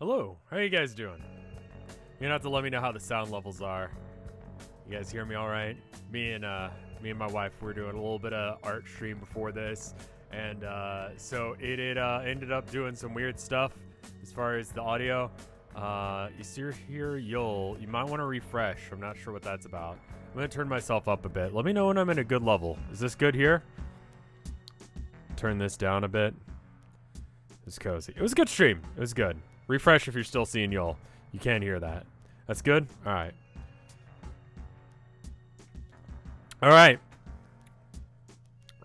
Hello, how you guys doing? You're gonna have to let me know how the sound levels are. You guys hear me all right? Me and my wife were doing a little bit of art stream before this, and so it ended up doing some weird stuff as far as the audio. You see here, you might want to refresh. I'm not sure what that's about. I'm gonna turn myself up a bit. Let me know when I'm in a good level. Is this good here? Turn this down a bit. It's cozy. It was a good stream. It was good. Refresh if you're still seeing y'all. You can't hear that. That's good? Alright. Alright.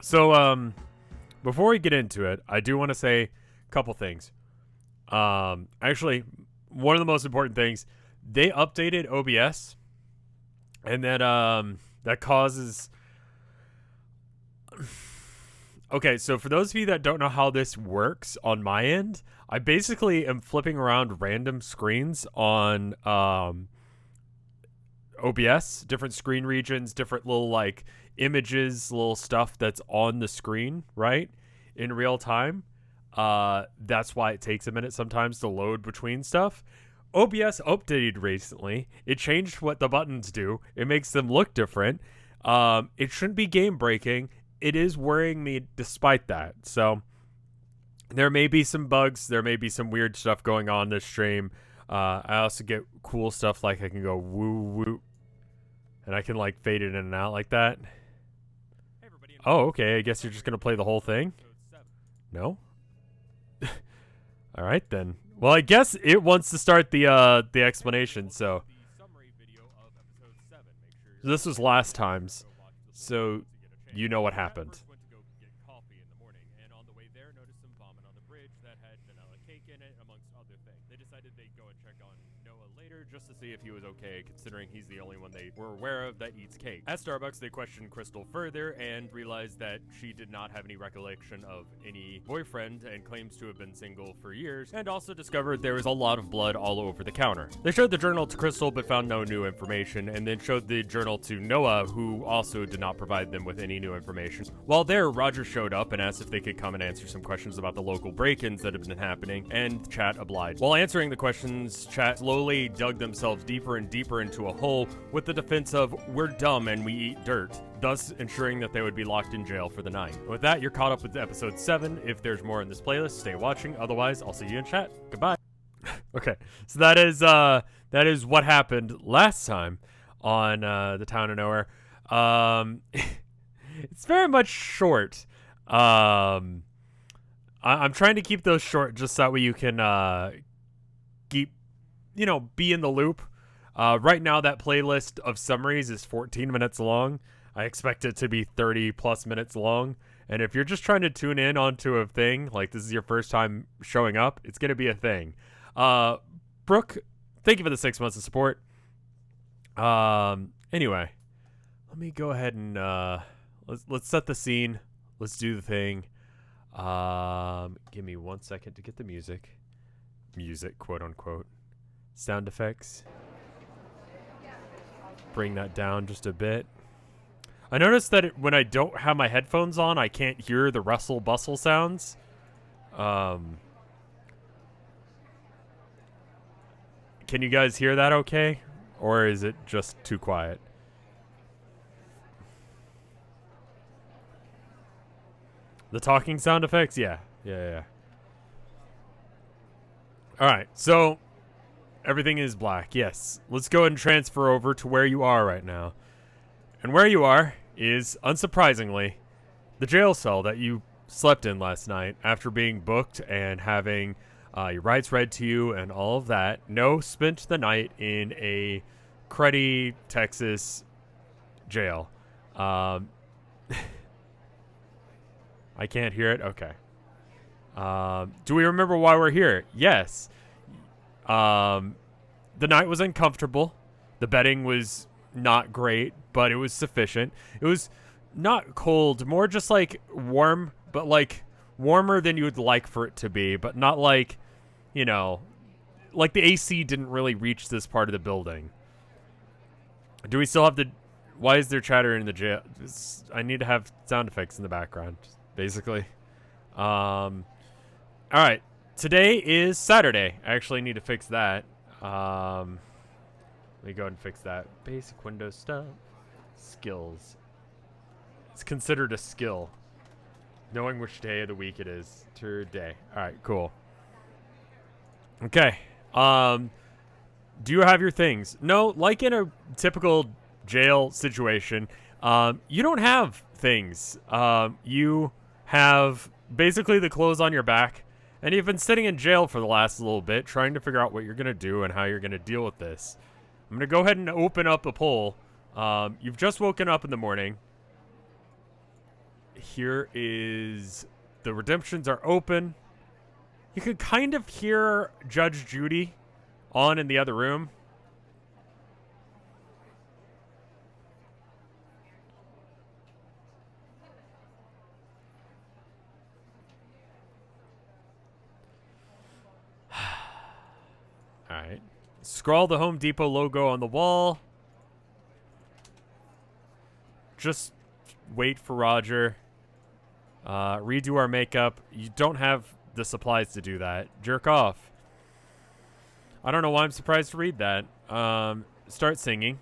So, before we get into it, I do want to say a couple things. Actually, one of the most important things, they updated OBS, and that causes... Okay, so for those of you that don't know how this works on my end, I basically am flipping around random screens on OBS, different screen regions, different little like images, little stuff that's on the screen, right? In real time. That's why it takes a minute sometimes to load between stuff. OBS updated recently. It changed what the buttons do. It makes them look different. It shouldn't be game breaking. It is worrying me despite that. So there may be some bugs. There may be some weird stuff going on this stream. I also get cool stuff like I can go woo woo. And I can like fade it in and out like that. Oh, okay. I guess you're just going to play the whole thing? No? All right, then. Well, I guess it wants to start the explanation, so. This was last time's. So you know what happened. Just to see if he was okay, considering he's the only one they were aware of that eats cake. At Starbucks, they questioned Crystal further and realized that she did not have any recollection of any boyfriend and claims to have been single for years, and also discovered there was a lot of blood all over the counter. They showed the journal to Crystal but found no new information, and then showed the journal to Noah, who also did not provide them with any new information. While there, Roger showed up and asked if they could come and answer some questions about the local break-ins that have been happening, and chat obliged. While answering the questions, chat slowly dug themselves deeper and deeper into a hole with the defense of we're dumb and we eat dirt, thus ensuring that they would be locked in jail for the night. With that, you're caught up with episode 7. If there's more in this playlist, stay watching. Otherwise, I'll see you in chat. Goodbye. Okay, so that is what happened last time on the Town of Nowhere. It's very much short. I'm trying to keep those short just so that way you can keep, be in the loop. Right now, that playlist of summaries is 14 minutes long. I expect it to be 30 plus minutes long. And if you're just trying to tune in onto a thing, like this is your first time showing up, it's going to be a thing. Brooke, thank you for the 6 months of support. Anyway, let me go ahead and let's set the scene. Let's do the thing. Give me 1 second to get the music. Music, quote unquote. Sound effects. Bring that down just a bit. I noticed that when I don't have my headphones on, I can't hear the rustle bustle sounds. Can you guys hear that okay? Or is it just too quiet? The talking sound effects? Yeah. Alright, so everything is black, yes. Let's go ahead and transfer over to where you are right now. And where you are is, unsurprisingly, the jail cell that you slept in last night after being booked and having your rights read to you and all of that. No, spent the night in a cruddy Texas jail. I can't hear it? Okay. Do we remember why we're here? Yes. The night was uncomfortable. The bedding was not great, but it was sufficient. It was not cold, more just like warm, but like warmer than you would like for it to be, but not like, like the AC didn't really reach this part of the building. Do we still have the... Why is there chatter in the jail? I need to have sound effects in the background, basically. All right. today is Saturday. I actually need to fix that. Let me go ahead and fix that. Basic Windows stuff. Skills. It's considered a skill. Knowing which day of the week it is. Today. Alright, cool. Okay. Do you have your things? No, like in a typical jail situation, you don't have things. You have basically the clothes on your back, and you've been sitting in jail for the last little bit trying to figure out what you're going to do and how you're going to deal with this. I'm going to go ahead and open up a poll. You've just woken up in the morning. Here is... The redemptions are open. You can kind of hear Judge Judy on in the other room. Alright. Scroll the Home Depot logo on the wall. Just wait for Roger. Redo our makeup. You don't have the supplies to do that. Jerk off. I don't know why I'm surprised to read that. Start singing.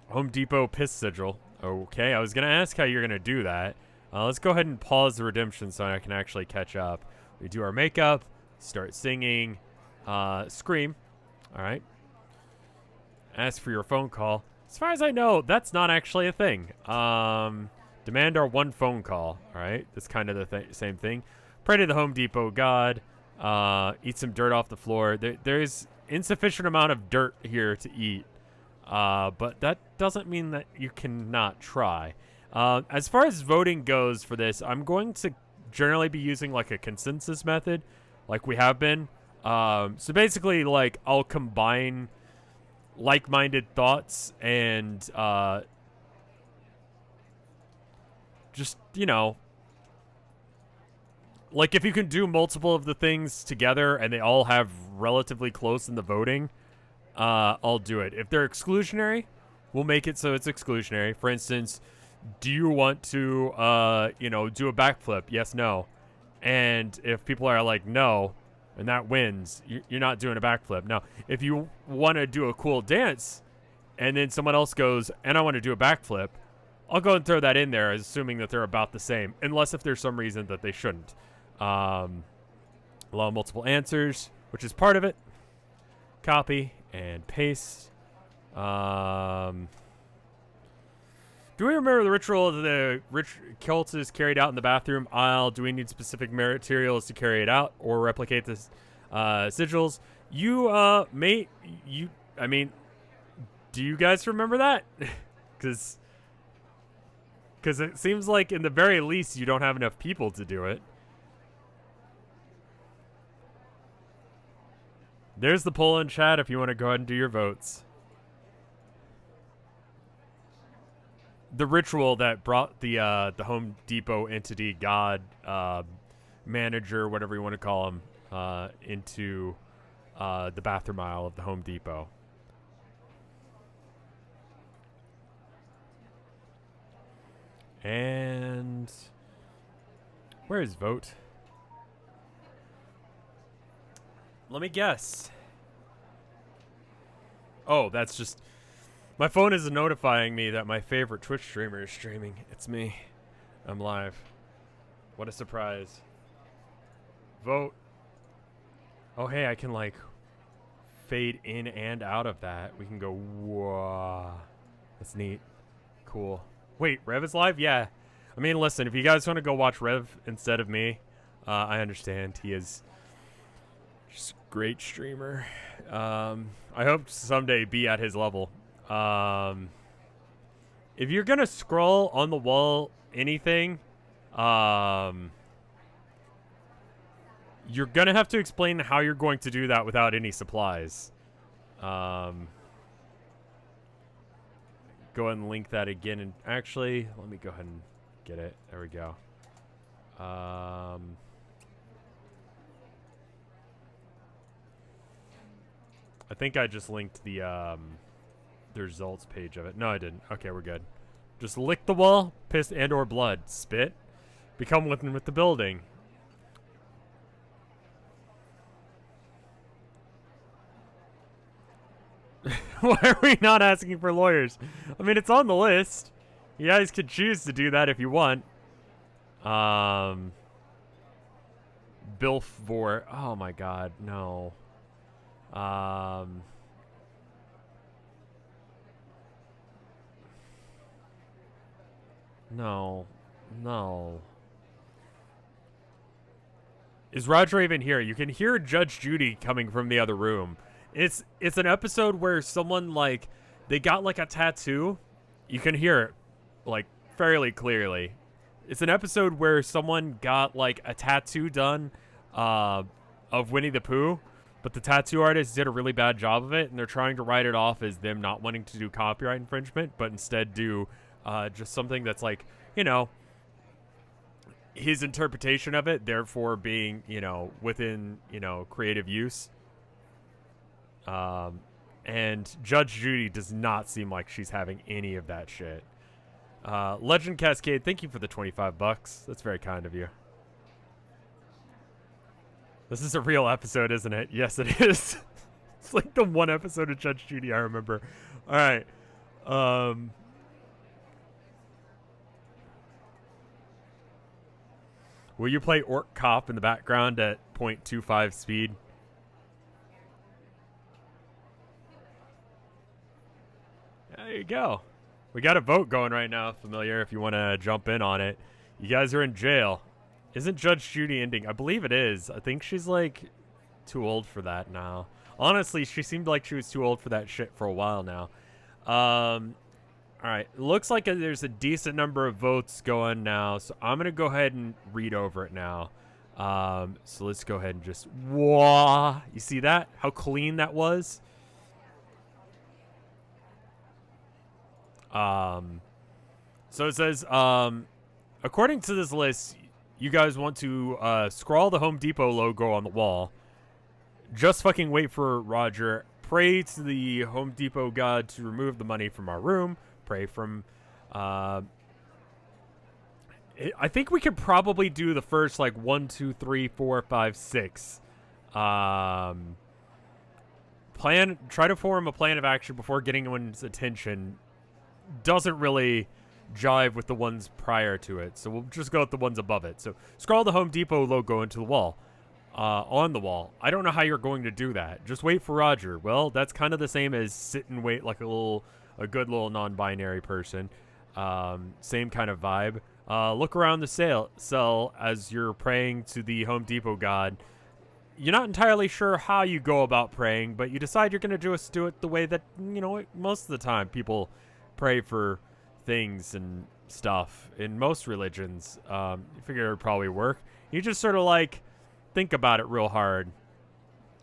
Home Depot piss sigil. Okay, I was going to ask how you're going to do that. Let's go ahead and pause the redemption so I can actually catch up. We do our makeup. Start singing. Scream. Alright. Ask for your phone call. As far as I know, that's not actually a thing. Demand our one phone call. Alright, that's kind of the same thing. Pray to the Home Depot God. Eat some dirt off the floor. There's insufficient amount of dirt here to eat. But that doesn't mean that you cannot try. As far as voting goes for this, I'm going to generally be using like a consensus method, like we have been. So basically, like, I'll combine like-minded thoughts and just, you know, like if you can do multiple of the things together and they all have relatively close in the voting, I'll do it. If they're exclusionary, we'll make it so it's exclusionary. For instance, do you want to, you know, do a backflip? Yes, no. And if people are like, no, and that wins, you're not doing a backflip. Now, if you want to do a cool dance, and then someone else goes, and I want to do a backflip, I'll go and throw that in there, assuming that they're about the same, unless if there's some reason that they shouldn't. Allow multiple answers, which is part of it. Copy and paste. Do we remember the ritual of the cult is carried out in the bathroom aisle? Do we need specific materials to carry it out or replicate this sigils? I mean, do you guys remember that? Because it seems like in the very least you don't have enough people to do it. There's the poll in chat if you want to go ahead and do your votes. The ritual that brought the Home Depot entity god manager, whatever you want to call him, into the bathroom aisle of the Home Depot. And where is vote? Let me guess. Oh, that's just... My phone is notifying me that my favorite Twitch streamer is streaming. It's me. I'm live. What a surprise. Vote. Oh, hey, I can, like, fade in and out of that. We can go, whoa. That's neat. Cool. Wait, Rev is live? Yeah. I mean, listen, if you guys want to go watch Rev instead of me, I understand. He is just a great streamer. I hope to someday be at his level. If you're gonna scroll on the wall anything, you're gonna have to explain how you're going to do that without any supplies. Go ahead and link that again, and actually, let me go ahead and get it. There we go. I think I just linked the results page of it. No, I didn't. Okay, we're good. Just lick the wall, piss and or blood, spit, become one with the building. Why are we not asking for lawyers? I mean, it's on the list. You guys could choose to do that if you want. Bill for... Oh, my God. No. No. No. Is Roger even here? You can hear Judge Judy coming from the other room. It's an episode where someone, like, they got, like, a tattoo. You can hear it, like, fairly clearly. It's an episode where someone got, like, a tattoo done of Winnie the Pooh, but the tattoo artist did a really bad job of it, and they're trying to write it off as them not wanting to do copyright infringement, but instead do just something that's, like, you know, his interpretation of it, therefore being, you know, within, you know, creative use. And Judge Judy does not seem like she's having any of that shit. Legend Cascade, thank you for the $25. That's very kind of you. This is a real episode, isn't it? Yes, it is. It's like the one episode of Judge Judy I remember. All right. Will you play Orc Cop in the background at 0.25 speed? There you go. We got a vote going right now, Familiar, if you want to jump in on it. You guys are in jail. Isn't Judge Judy ending? I believe it is. I think she's, like, too old for that now. Honestly, she seemed like she was too old for that shit for a while now. All right. Looks like there's a decent number of votes going now, so I'm going to go ahead and read over it now. So let's go ahead and just... Whoa! You see that? How clean that was? So it says, according to this list, you guys want to scrawl the Home Depot logo on the wall. Just fucking wait for Roger. Pray to the Home Depot god to remove the money from our room. Pray from... I think we could probably do the first, like, 1, 2, 3, 4, 5, 6. Try to form a plan of action before getting anyone's attention. Doesn't really jive with the ones prior to it, so we'll just go with the ones above it. So scroll the Home Depot logo into the wall, on the wall. I don't know how you're going to do that. Just wait for Roger. Well, that's kind of the same as sit and wait like a good little non-binary person. Same kind of vibe. Look around the cell as you're praying to the Home Depot god. You're not entirely sure how you go about praying, but you decide you're going to just do it the way that, you know, most of the time people pray for things and stuff in most religions. You figure it would probably work. You just sort of, like, think about it real hard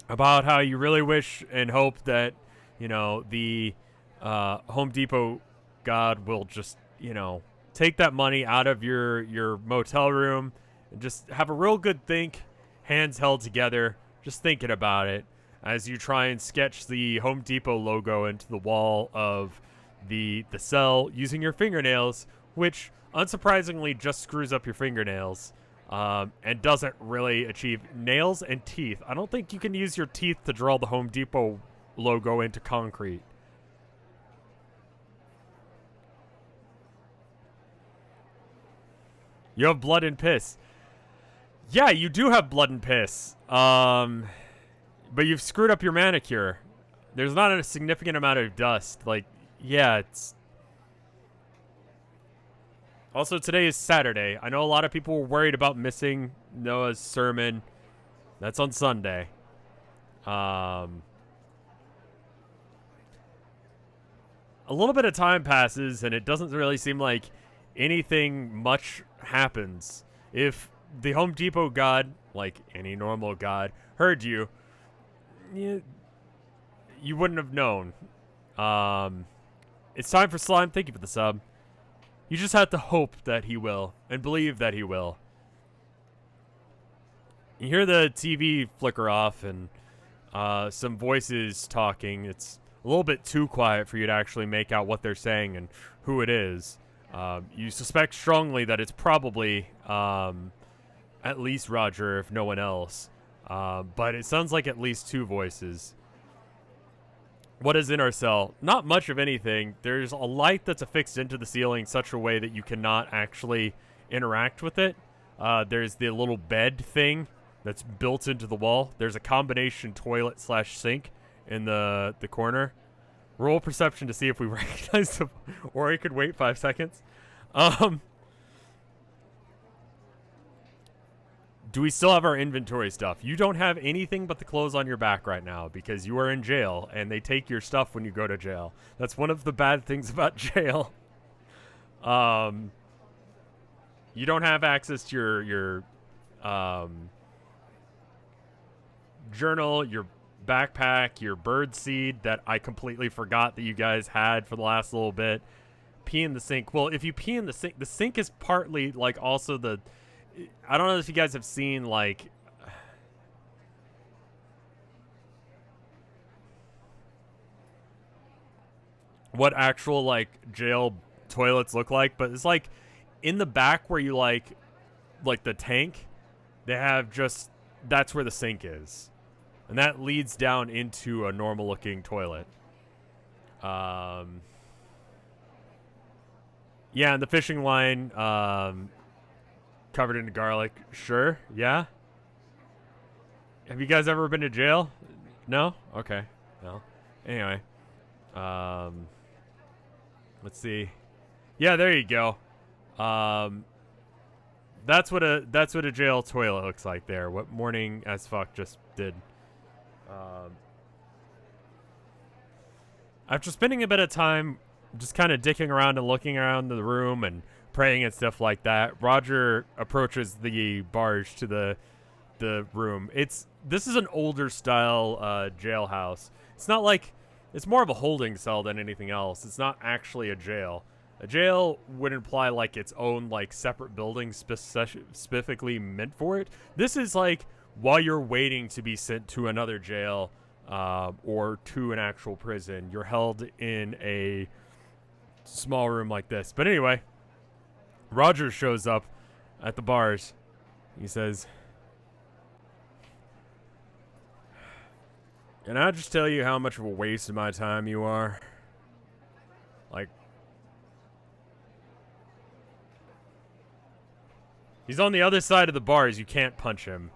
about how you really wish and hope that, you know, the Home Depot god will just, you know, take that money out of your motel room and just have a real good think, hands held together, just thinking about it as you try and sketch the Home Depot logo into the wall of the cell using your fingernails, which unsurprisingly just screws up your fingernails and doesn't really achieve nails and teeth. I don't think you can use your teeth to draw the Home Depot logo into concrete. You have blood and piss. Yeah, you do have blood and piss. But you've screwed up your manicure. There's not a significant amount of dust. Like, yeah, it's... Also, today is Saturday. I know a lot of people were worried about missing Noah's sermon. That's on Sunday. A little bit of time passes, and it doesn't really seem like anything much happens. If the Home Depot god, like any normal god, heard you, you wouldn't have known. It's time for Slime. Thank you for the sub. You just have to hope that he will, and believe that he will. You hear the TV flicker off, and some voices talking. It's a little bit too quiet for you to actually make out what they're saying and who it is. You suspect strongly that it's probably at least Roger, if no one else. But it sounds like at least two voices. What is in our cell? Not much of anything. There's a light that's affixed into the ceiling such a way that you cannot actually interact with it. There's the little bed thing that's built into the wall. There's a combination toilet / sink in the corner. Roll perception to see if we recognize the... Or I could wait 5 seconds. Do we still have our inventory stuff? You don't have anything but the clothes on your back right now because you are in jail and they take your stuff when you go to jail. That's one of the bad things about jail. You don't have access to your journal, your backpack, your bird seed that I completely forgot that you guys had for the last little bit. Pee in the sink. Well, if you pee in the sink is partly like also the... I don't know if you guys have seen, like... what actual, like, jail toilets look like, but it's like in the back where you, like the tank, they have just... That's where the sink is. And that leads down into a normal-looking toilet. Yeah, and the fishing line, covered in garlic. Sure, yeah. Have you guys ever been to jail? No? Okay. No. Anyway. Let's see. Yeah, there you go. That's what a jail toilet looks like there. What Morning as Fuck just did. After spending a bit of time just kind of dicking around and looking around the room and praying and stuff like that, Roger approaches the barge to the room. This is an older style jailhouse. It's not like... It's more of a holding cell than anything else. It's not actually a jail. A jail would imply like its own like separate building specifically meant for it. This is like while you're waiting to be sent to another jail or to an actual prison, you're held in a small room like this. But anyway, Roger shows up at the bars. He says, "Can I just tell you how much of a waste of my time you are? Like..." He's on the other side of the bars. You can't punch him.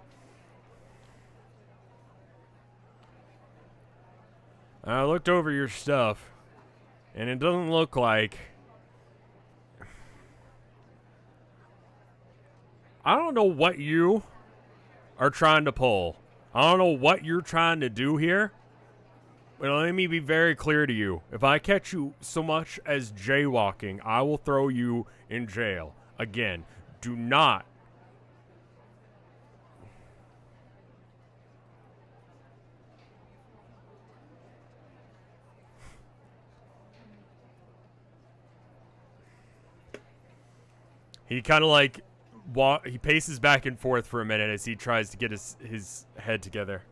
I looked over your stuff, and it doesn't look like... I don't know what you are trying to pull. I don't know what you're trying to do here, but let me be very clear to you. If I catch you so much as jaywalking, I will throw you in jail. Again, do not. He kind of like... he paces back and forth for a minute as he tries to get his head together.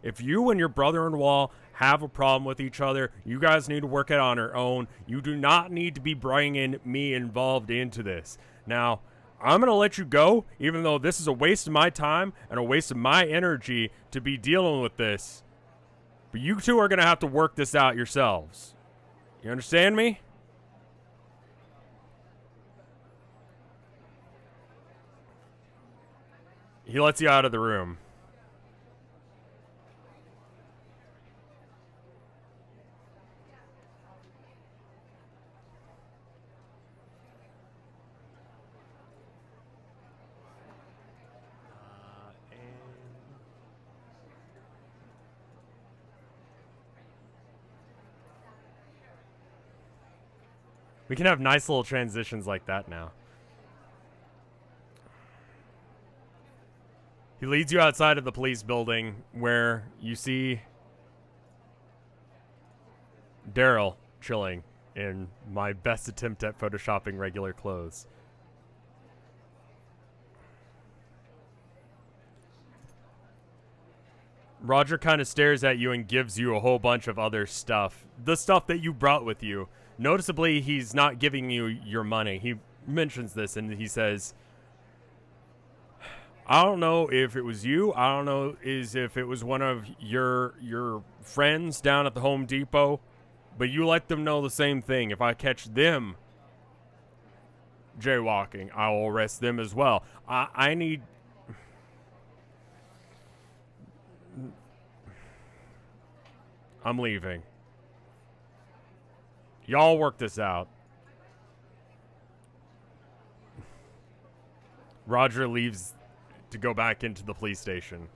If you and your brother-in-law have a problem with each other, you guys need to work it on your own. You do not need to be bringing me involved into this. Now, I'm going to let you go, even though this is a waste of my time and a waste of my energy to be dealing with this. But you two are going to have to work this out yourselves. You understand me? He lets you out of the room. We can have nice little transitions like that now. He leads you outside of the police building where you see Daryl chilling in my best attempt at photoshopping regular clothes. Roger kind of stares at you and gives you a whole bunch of other stuff. The stuff that you brought with you. Noticeably, he's not giving you your money. He mentions this and he says, I don't know if it was you. I don't know if it was one of your friends down at the Home Depot, but you let them know the same thing. If I catch them jaywalking, I will arrest them as well. I need... I'm leaving. Y'all work this out. Roger leaves to go back into the police station.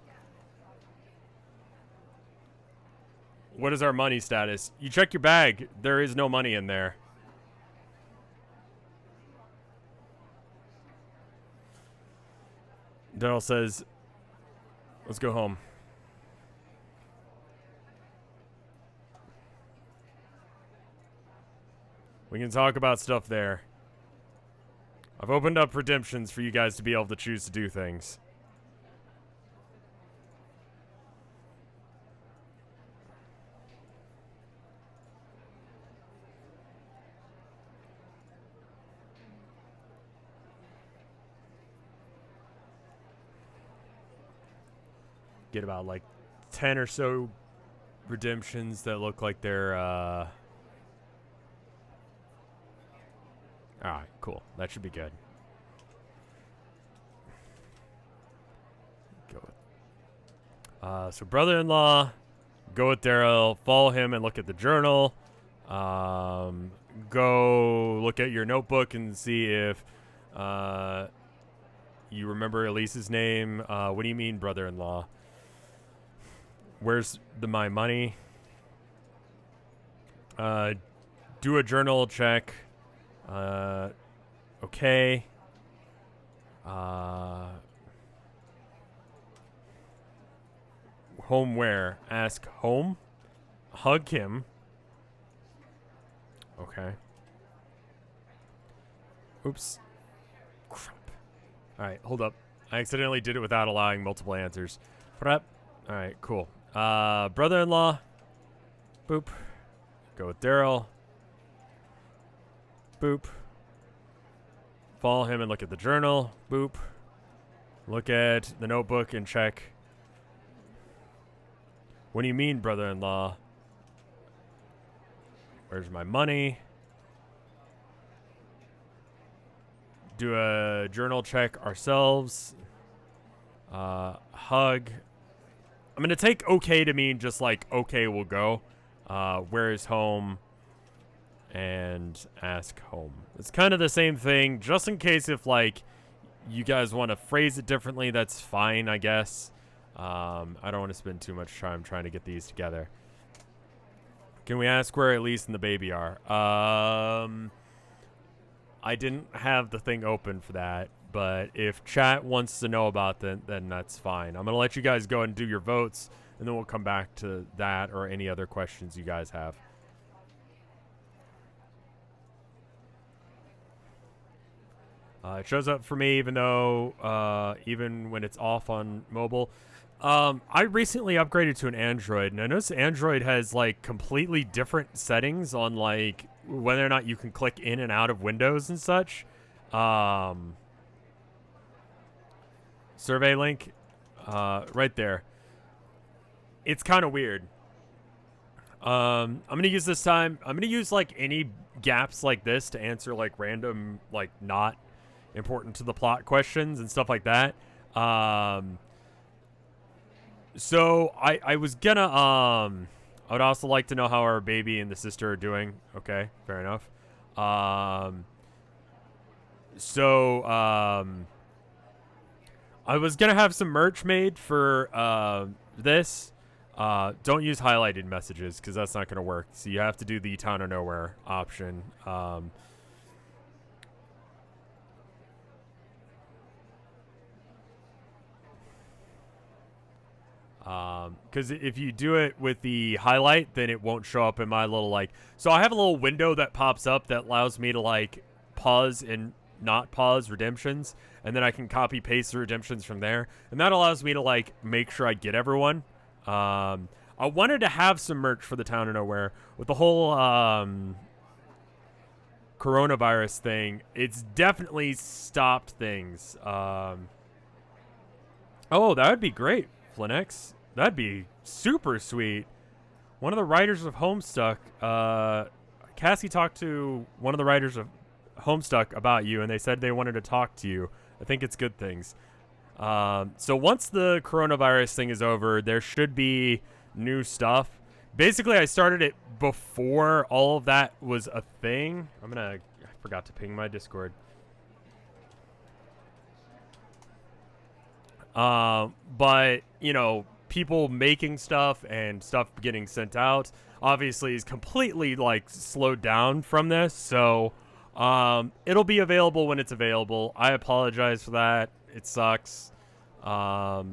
What is our money status? You check your bag. There is no money in there. Daryl says, let's go home. We can talk about stuff there. I've opened up redemptions for you guys to be able to choose to do things. Get about like 10 or so redemptions that look like they're alright, cool. That should be good. Go with so brother-in-law, go with Daryl, follow him and look at the journal. Go look at your notebook and see if you remember Elise's name. What do you mean, brother-in-law? Where's my money? Do a journal check. Okay. Home where? Ask home? Hug him. Okay. Oops. Crap. Alright, hold up. I accidentally did it without allowing multiple answers. Prep. Alright, cool. Brother-in-law. Boop. Go with Daryl. Boop. Follow him and look at the journal. Boop. Look at the notebook and check. What do you mean, brother-in-law? Where's my money? Do a journal check ourselves. Hug. I'm going to take okay to mean just like, okay, we'll go. Where is home? And ask home. It's kind of the same thing, just in case if, like, you guys want to phrase it differently, that's fine, I guess. I don't want to spend too much time trying to get these together. Can we ask where Elise and the baby are? I didn't have the thing open for that, but if chat wants to know about that, then that's fine. I'm going to let you guys go and do your votes, and then we'll come back to that or any other questions you guys have. It shows up for me even though, even when it's off on mobile. I recently upgraded to an Android, and I noticed Android has, like, completely different settings on, like, whether or not you can click in and out of windows and such. Survey link, right there. It's kind of weird. I'm going to use this time, I'm going to use, like, any gaps like this to answer, like, random, like, not important to the plot questions and stuff like that. So I was gonna I would also like to know how our baby and the sister are doing. Okay, fair enough. I was gonna have some merch made for this. Don't use highlighted messages because that's not gonna work. So you have to do the Town of Nowhere option. Because if you do it with the highlight, then it won't show up in my little, like, so I have a little window that pops up that allows me to, like, pause and not pause redemptions, and then I can copy paste the redemptions from there, and that allows me to, like, make sure I get everyone. I wanted to have some merch for the Town of Nowhere with the whole coronavirus thing. It's definitely stopped things. Oh, that would be great, Flinex. That'd be super sweet. One of the writers of Homestuck, Cassie talked to one of the writers of Homestuck about you, and they said they wanted to talk to you. I think it's good things. So once the coronavirus thing is over, there should be new stuff. Basically, I started it before all of that was a thing. I forgot to ping my Discord. But, you know, people making stuff and stuff getting sent out obviously is completely, like, slowed down from this. So, it'll be available when it's available. I apologize for that. It sucks. All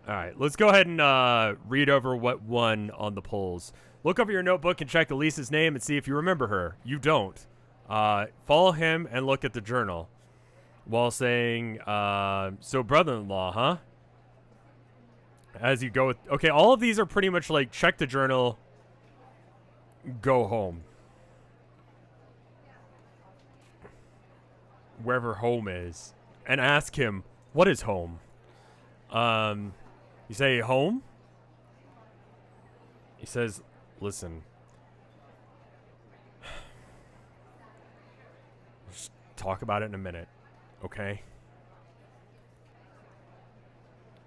right, let's go ahead and read over what won on the polls. Look over your notebook and check Elisa's name and see if you remember her. You don't. Follow him and look at the journal. While saying, so brother-in-law, huh? As you go with, okay, all of these are pretty much like, check the journal, go home. Wherever home is. And ask him, what is home? You say, home? He says, listen. Let's talk about it in a minute. Okay.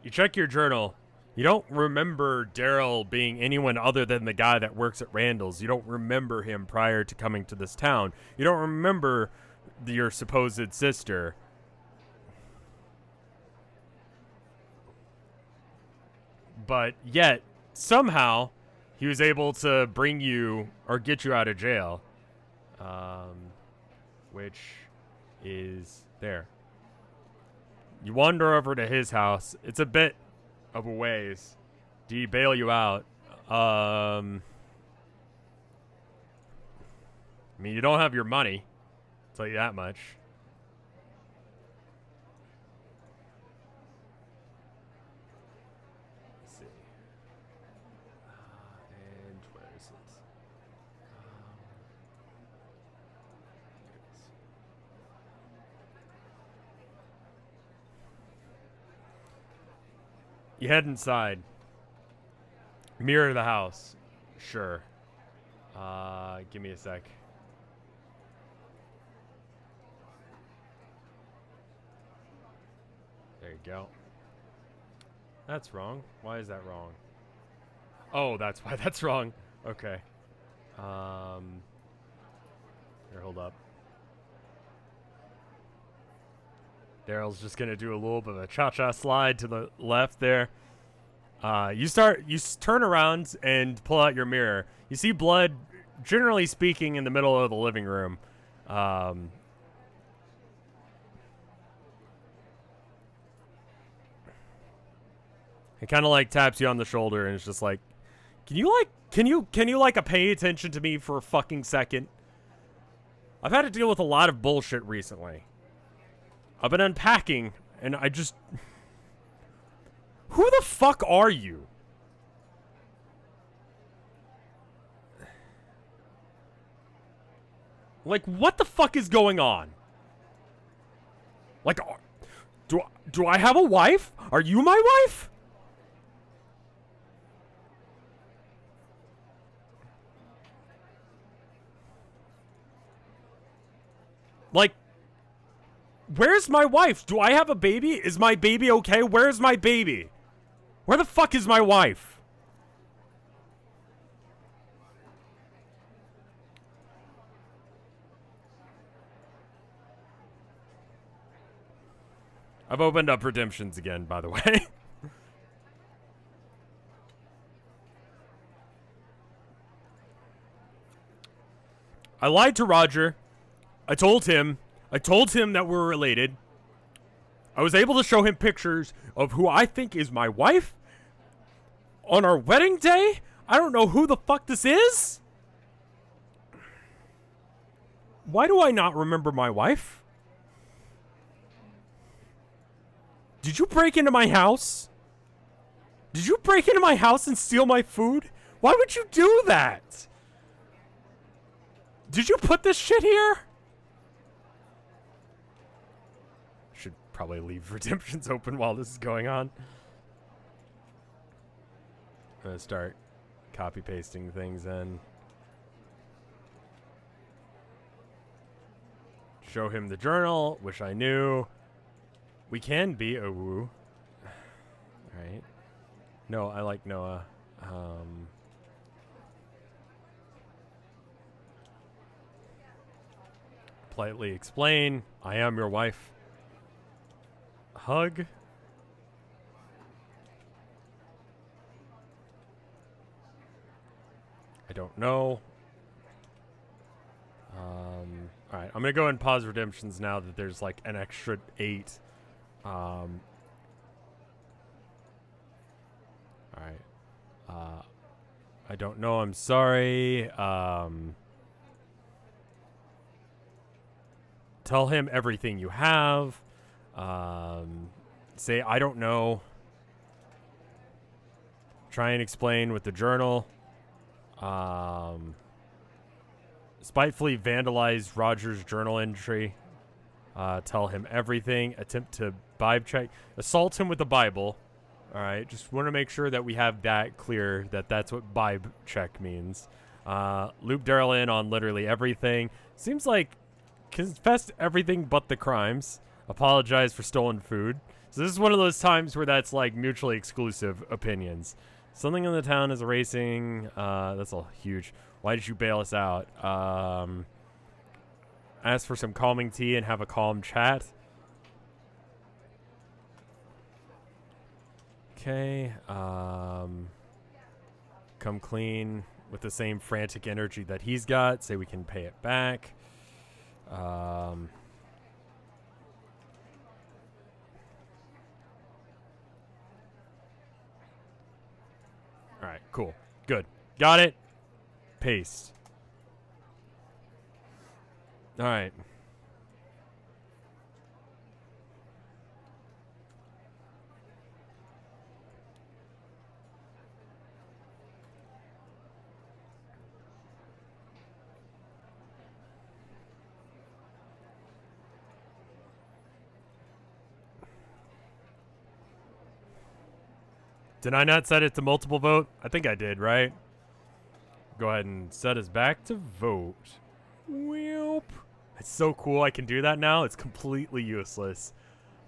You check your journal. You don't remember Daryl being anyone other than the guy that works at Randall's. You don't remember him prior to coming to this town. You don't remember your supposed sister. But yet, somehow, he was able to bring you or get you out of jail. Which is there. You wander over to his house. It's a bit of a ways. Do you bail you out? I mean, you don't have your money. I'll tell you that much. Let's see. And where is it? You head inside. Mirror the house. Sure. Give me a sec. There you go. That's wrong. Why is that wrong? Oh, that's why that's wrong. Okay. Here, hold up. Daryl's just gonna do a little bit of a cha-cha slide to the left there. You turn around and pull out your mirror. You see blood, generally speaking, in the middle of the living room. It kind of like taps you on the shoulder and it's just like, can you pay attention to me for a fucking second? I've had to deal with a lot of bullshit recently. I've been unpacking, and I just... Who the fuck are you? Like, what the fuck is going on? Like, do I have a wife? Are you my wife? Like... Where's my wife? Do I have a baby? Is my baby okay? Where's my baby? Where the fuck is my wife? I've opened up redemptions again, by the way. I lied to Roger. I told him that we're related. I was able to show him pictures of who I think is my wife. On our wedding day? I don't know who the fuck this is. Why do I not remember my wife? Did you break into my house? Did you break into my house and steal my food? Why would you do that? Did you put this shit here? probably leave redemptions open while this is going on. I'm gonna start copy pasting things in. Show him the journal. Wish I knew. We can be a woo. Alright. No, I like Noah. Politely explain. I am your wife. Hug. I don't know. Alright, I'm gonna go and pause redemptions now that there's like an extra 8. Alright. I don't know, I'm sorry. Tell him everything you have. Say, I don't know. Try and explain with the journal. Spitefully vandalize Roger's journal entry. Tell him everything. Attempt to Bible check. Assault him with the Bible. Alright, just want to make sure that we have that clear, that that's what Bible check means. Loop Daryl in on literally everything. Seems like confessed everything but the crimes. Apologize for stolen food. So this is one of those times where that's like mutually exclusive opinions. Something in the town is erasing. That's all huge. Why did you bail us out? Ask for some calming tea and have a calm chat. Okay. Come clean with the same frantic energy that he's got. Say we can pay it back. Alright, cool. Good. Got it. Paste. Alright. Did I not set it to multiple vote? I think I did, right? Go ahead and set us back to vote. Whoop. It's so cool I can do that now. It's completely useless.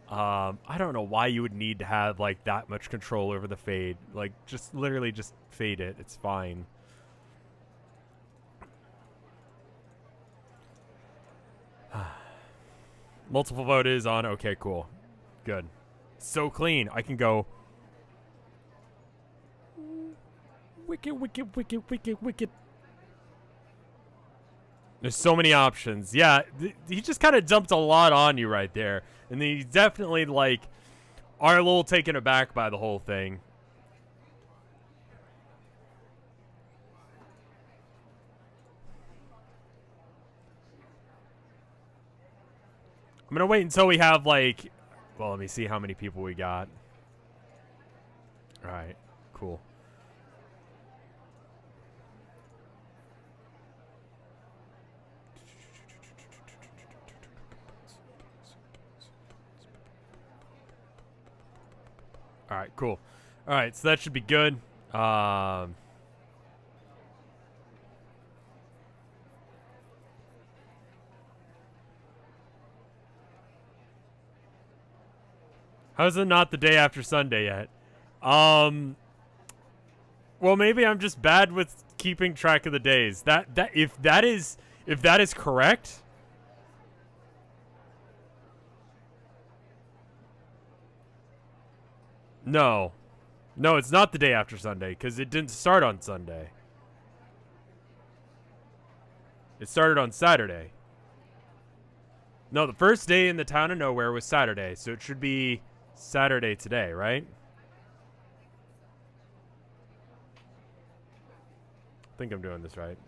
I don't know why you would need to have like that much control over the fade. Like just literally just fade it. It's fine. Multiple vote is on. Okay, cool. Good. So clean. I can go wicked, wicked, wicked, wicked, wicked. There's so many options. Yeah, he just kind of dumped a lot on you right there. And then you definitely, like, are a little taken aback by the whole thing. I'm going to wait until we have, like... Well, let me see how many people we got. All right, cool. All right, cool. All right, so that should be good. How's it not the day after Sunday yet? Well, maybe I'm just bad with keeping track of the days. If that is correct. No, it's not the day after Sunday because it didn't start on Sunday. It started on Saturday. No, the first day in the town of nowhere was Saturday, so it should be Saturday today, right? I think I'm doing this right.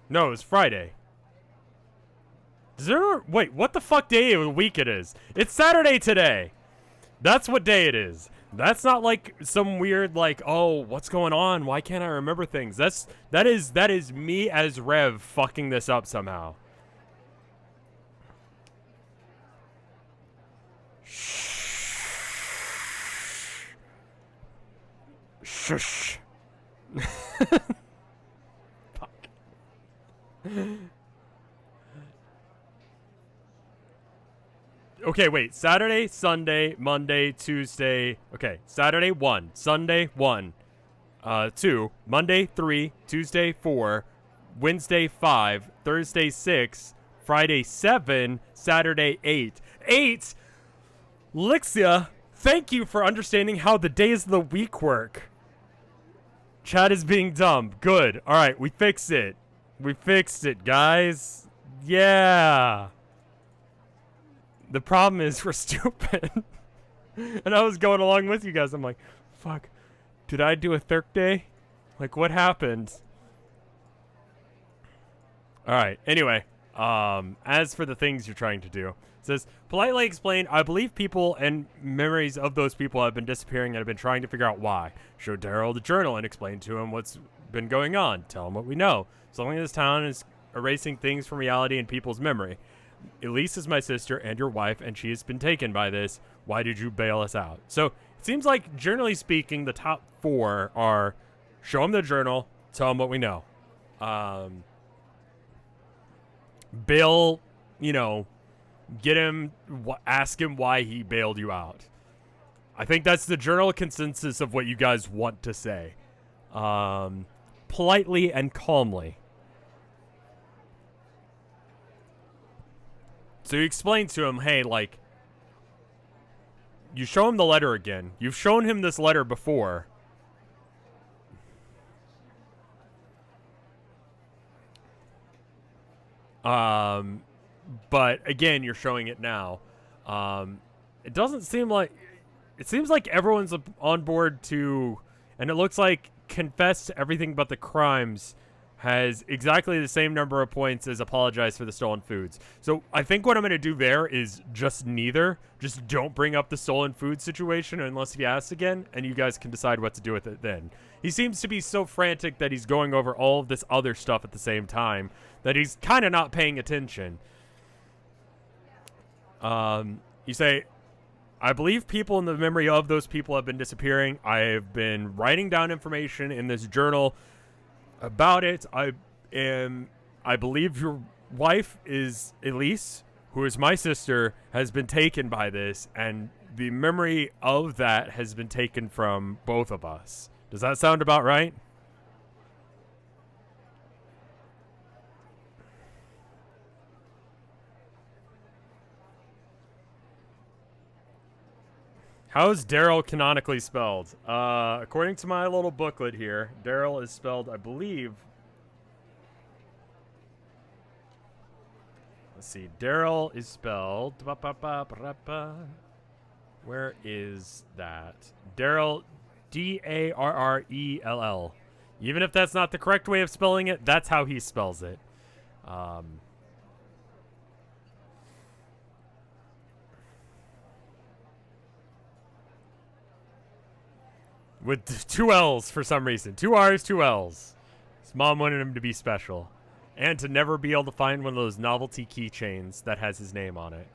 No, it was Friday. Wait, what the fuck day of the week it is? It's Saturday today. That's what day it is. That's not like some weird like, oh, what's going on? Why can't I remember things? That is me as Rev fucking this up somehow. Shush. Fuck. Okay, wait. Saturday, Sunday, Monday, Tuesday. Okay, Saturday 1, Sunday 1, 2, Monday 3, Tuesday 4, Wednesday 5, Thursday 6, Friday 7, Saturday 8. 8? Lixia, thank you for understanding how the days of the week work. Chat is being dumb. Good. All right, we fixed it. We fixed it, guys. Yeah. The problem is we're stupid. And I was going along with you guys. I'm like, fuck. Did I do a third day? Like, what happened? All right. Anyway, as for the things you're trying to do, it says, politely explain, I believe people and memories of those people have been disappearing and have been trying to figure out why. Show Daryl the journal and explain to him what's been going on. Tell him what we know. Something in this town is erasing things from reality and people's memory. Elise is my sister and your wife, and she has been taken by this. Why did you bail us out? So it seems like, generally speaking, the top 4 are show him the journal, tell him what we know. Bail, you know, get him, ask him why he bailed you out. I think that's the general consensus of what you guys want to say. Politely and calmly. So you explain to him, hey, like, you show him the letter again. You've shown him this letter before. But again, you're showing it now. It doesn't seem like, it seems like everyone's on board to, and it looks like confess to everything but the crimes has exactly the same number of points as apologize for the stolen foods. So I think what I'm going to do there is just neither. Just don't bring up the stolen food situation unless he asks again, and you guys can decide what to do with it then. He seems to be so frantic that he's going over all of this other stuff at the same time that he's kind of not paying attention. You say, I believe people in the memory of those people have been disappearing. I have been writing down information in this journal about it. I believe your wife is Elise, who is my sister, has been taken by this, and the memory of that has been taken from both of us. Does that sound about right? How is Daryl canonically spelled? According to my little booklet here, Daryl is spelled, I believe. Let's see. Daryl is spelled. Where is that? Daryl, Darrell. Even if that's not the correct way of spelling it, that's how he spells it. With 2 L's for some reason. 2 R's, 2 L's. His mom wanted him to be special. And to never be able to find one of those novelty keychains that has his name on it.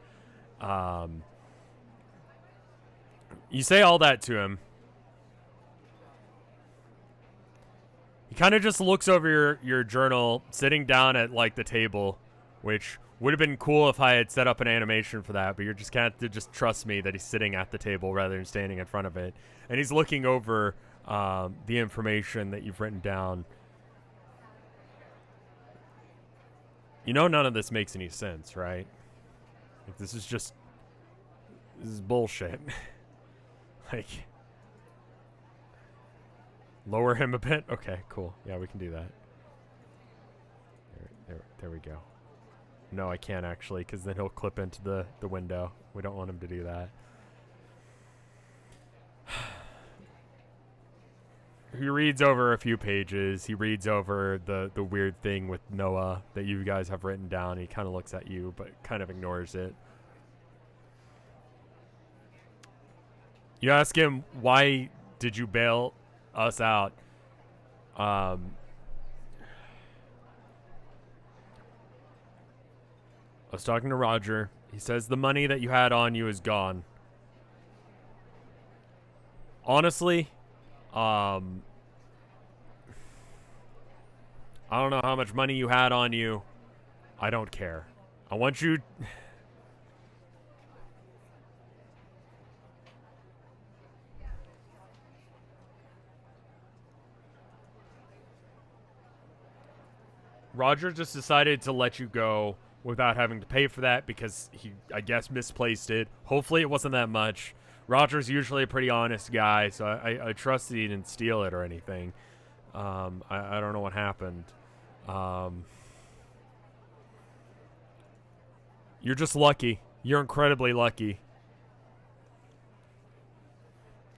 You say all that to him. He kind of just looks over your journal, sitting down at, like, the table, which would have been cool if I had set up an animation for that, but you're just kind of just trust me that he's sitting at the table rather than standing in front of it. And he's looking over the information that you've written down. You know none of this makes any sense, right? Like, this is bullshit. Like, lower him a bit? Okay, cool. Yeah, we can do that. There we go. No, I can't actually, because then he'll clip into the window. We don't want him to do that. He reads over a few pages. He reads over the weird thing with Noah that you guys have written down. He kind of looks at you, but kind of ignores it. You ask him, why did you bail us out? I was talking to Roger. He says the money that you had on you is gone. Honestly, I don't know how much money you had on you. I don't care. I want you... Roger just decided to let you go without having to pay for that because he, I guess, misplaced it. Hopefully it wasn't that much. Roger's usually a pretty honest guy, so I trust that he didn't steal it or anything. I don't know what happened. You're just lucky. You're incredibly lucky.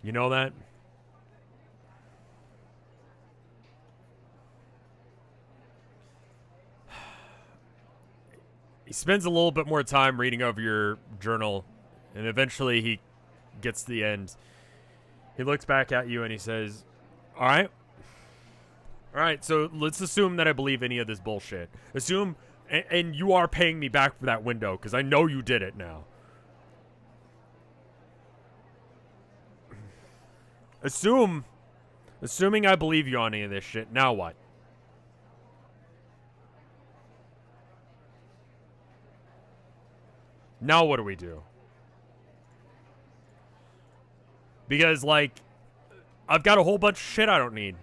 You know that? He spends a little bit more time reading over your journal, and eventually he gets to the end. He looks back at you and he says, All right, so let's assume that I believe any of this bullshit. Assume, and you are paying me back for that window, because I know you did it now. Assuming I believe you on any of this shit, now what? Now what do we do? Because, like, I've got a whole bunch of shit I don't need.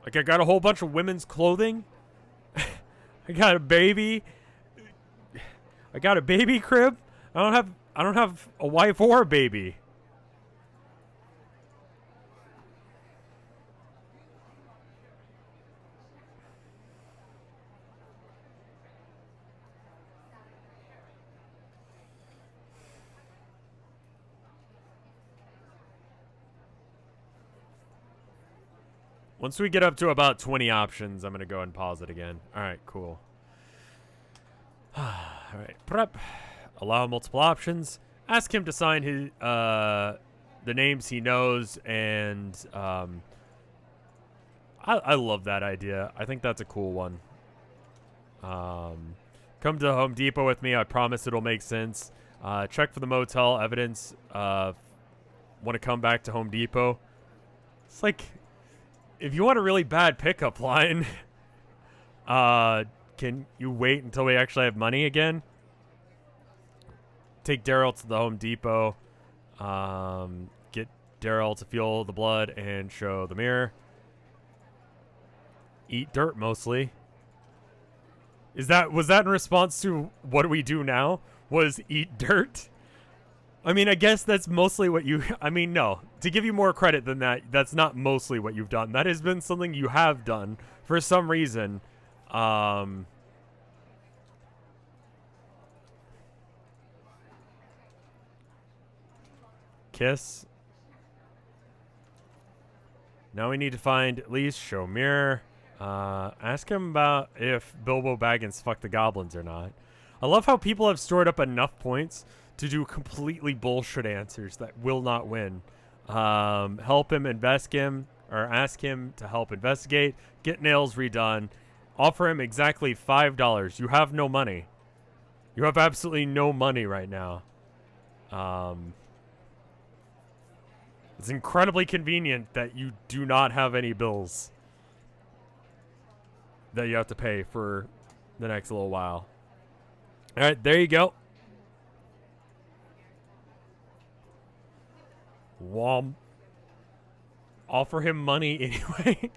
Like, I got a whole bunch of women's clothing. I got a baby. I got a baby crib. I don't have a wife or a baby. Once we get up to about 20 options, I'm going to go and pause it again. All right, cool. All right, prep. Allow multiple options. Ask him to sign his the names he knows, and I love that idea. I think that's a cool one. Come to Home Depot with me. I promise it'll make sense. Check for the motel evidence. Want to come back to Home Depot? It's like, if you want a really bad pickup line, can you wait until we actually have money again? Take Daryl to the Home Depot. Get Daryl to feel the blood and show the mirror. Eat dirt mostly. Was that in response to what do we do now? Was eat dirt? I mean, I guess that's mostly what you... I mean, no. To give you more credit than that, that's not mostly what you've done. That has been something you have done for some reason. Kiss. Now we need to find at least show mirror. Ask him about if Bilbo Baggins fucked the goblins or not. I love how people have stored up enough points to do completely bullshit answers that will not win. Help him or ask him to help investigate. Get nails redone. Offer him exactly $5. You have no money. You have absolutely no money right now. It's incredibly convenient that you do not have any bills that you have to pay for the next little while. All right, there you go. Womp. Offer him money anyway.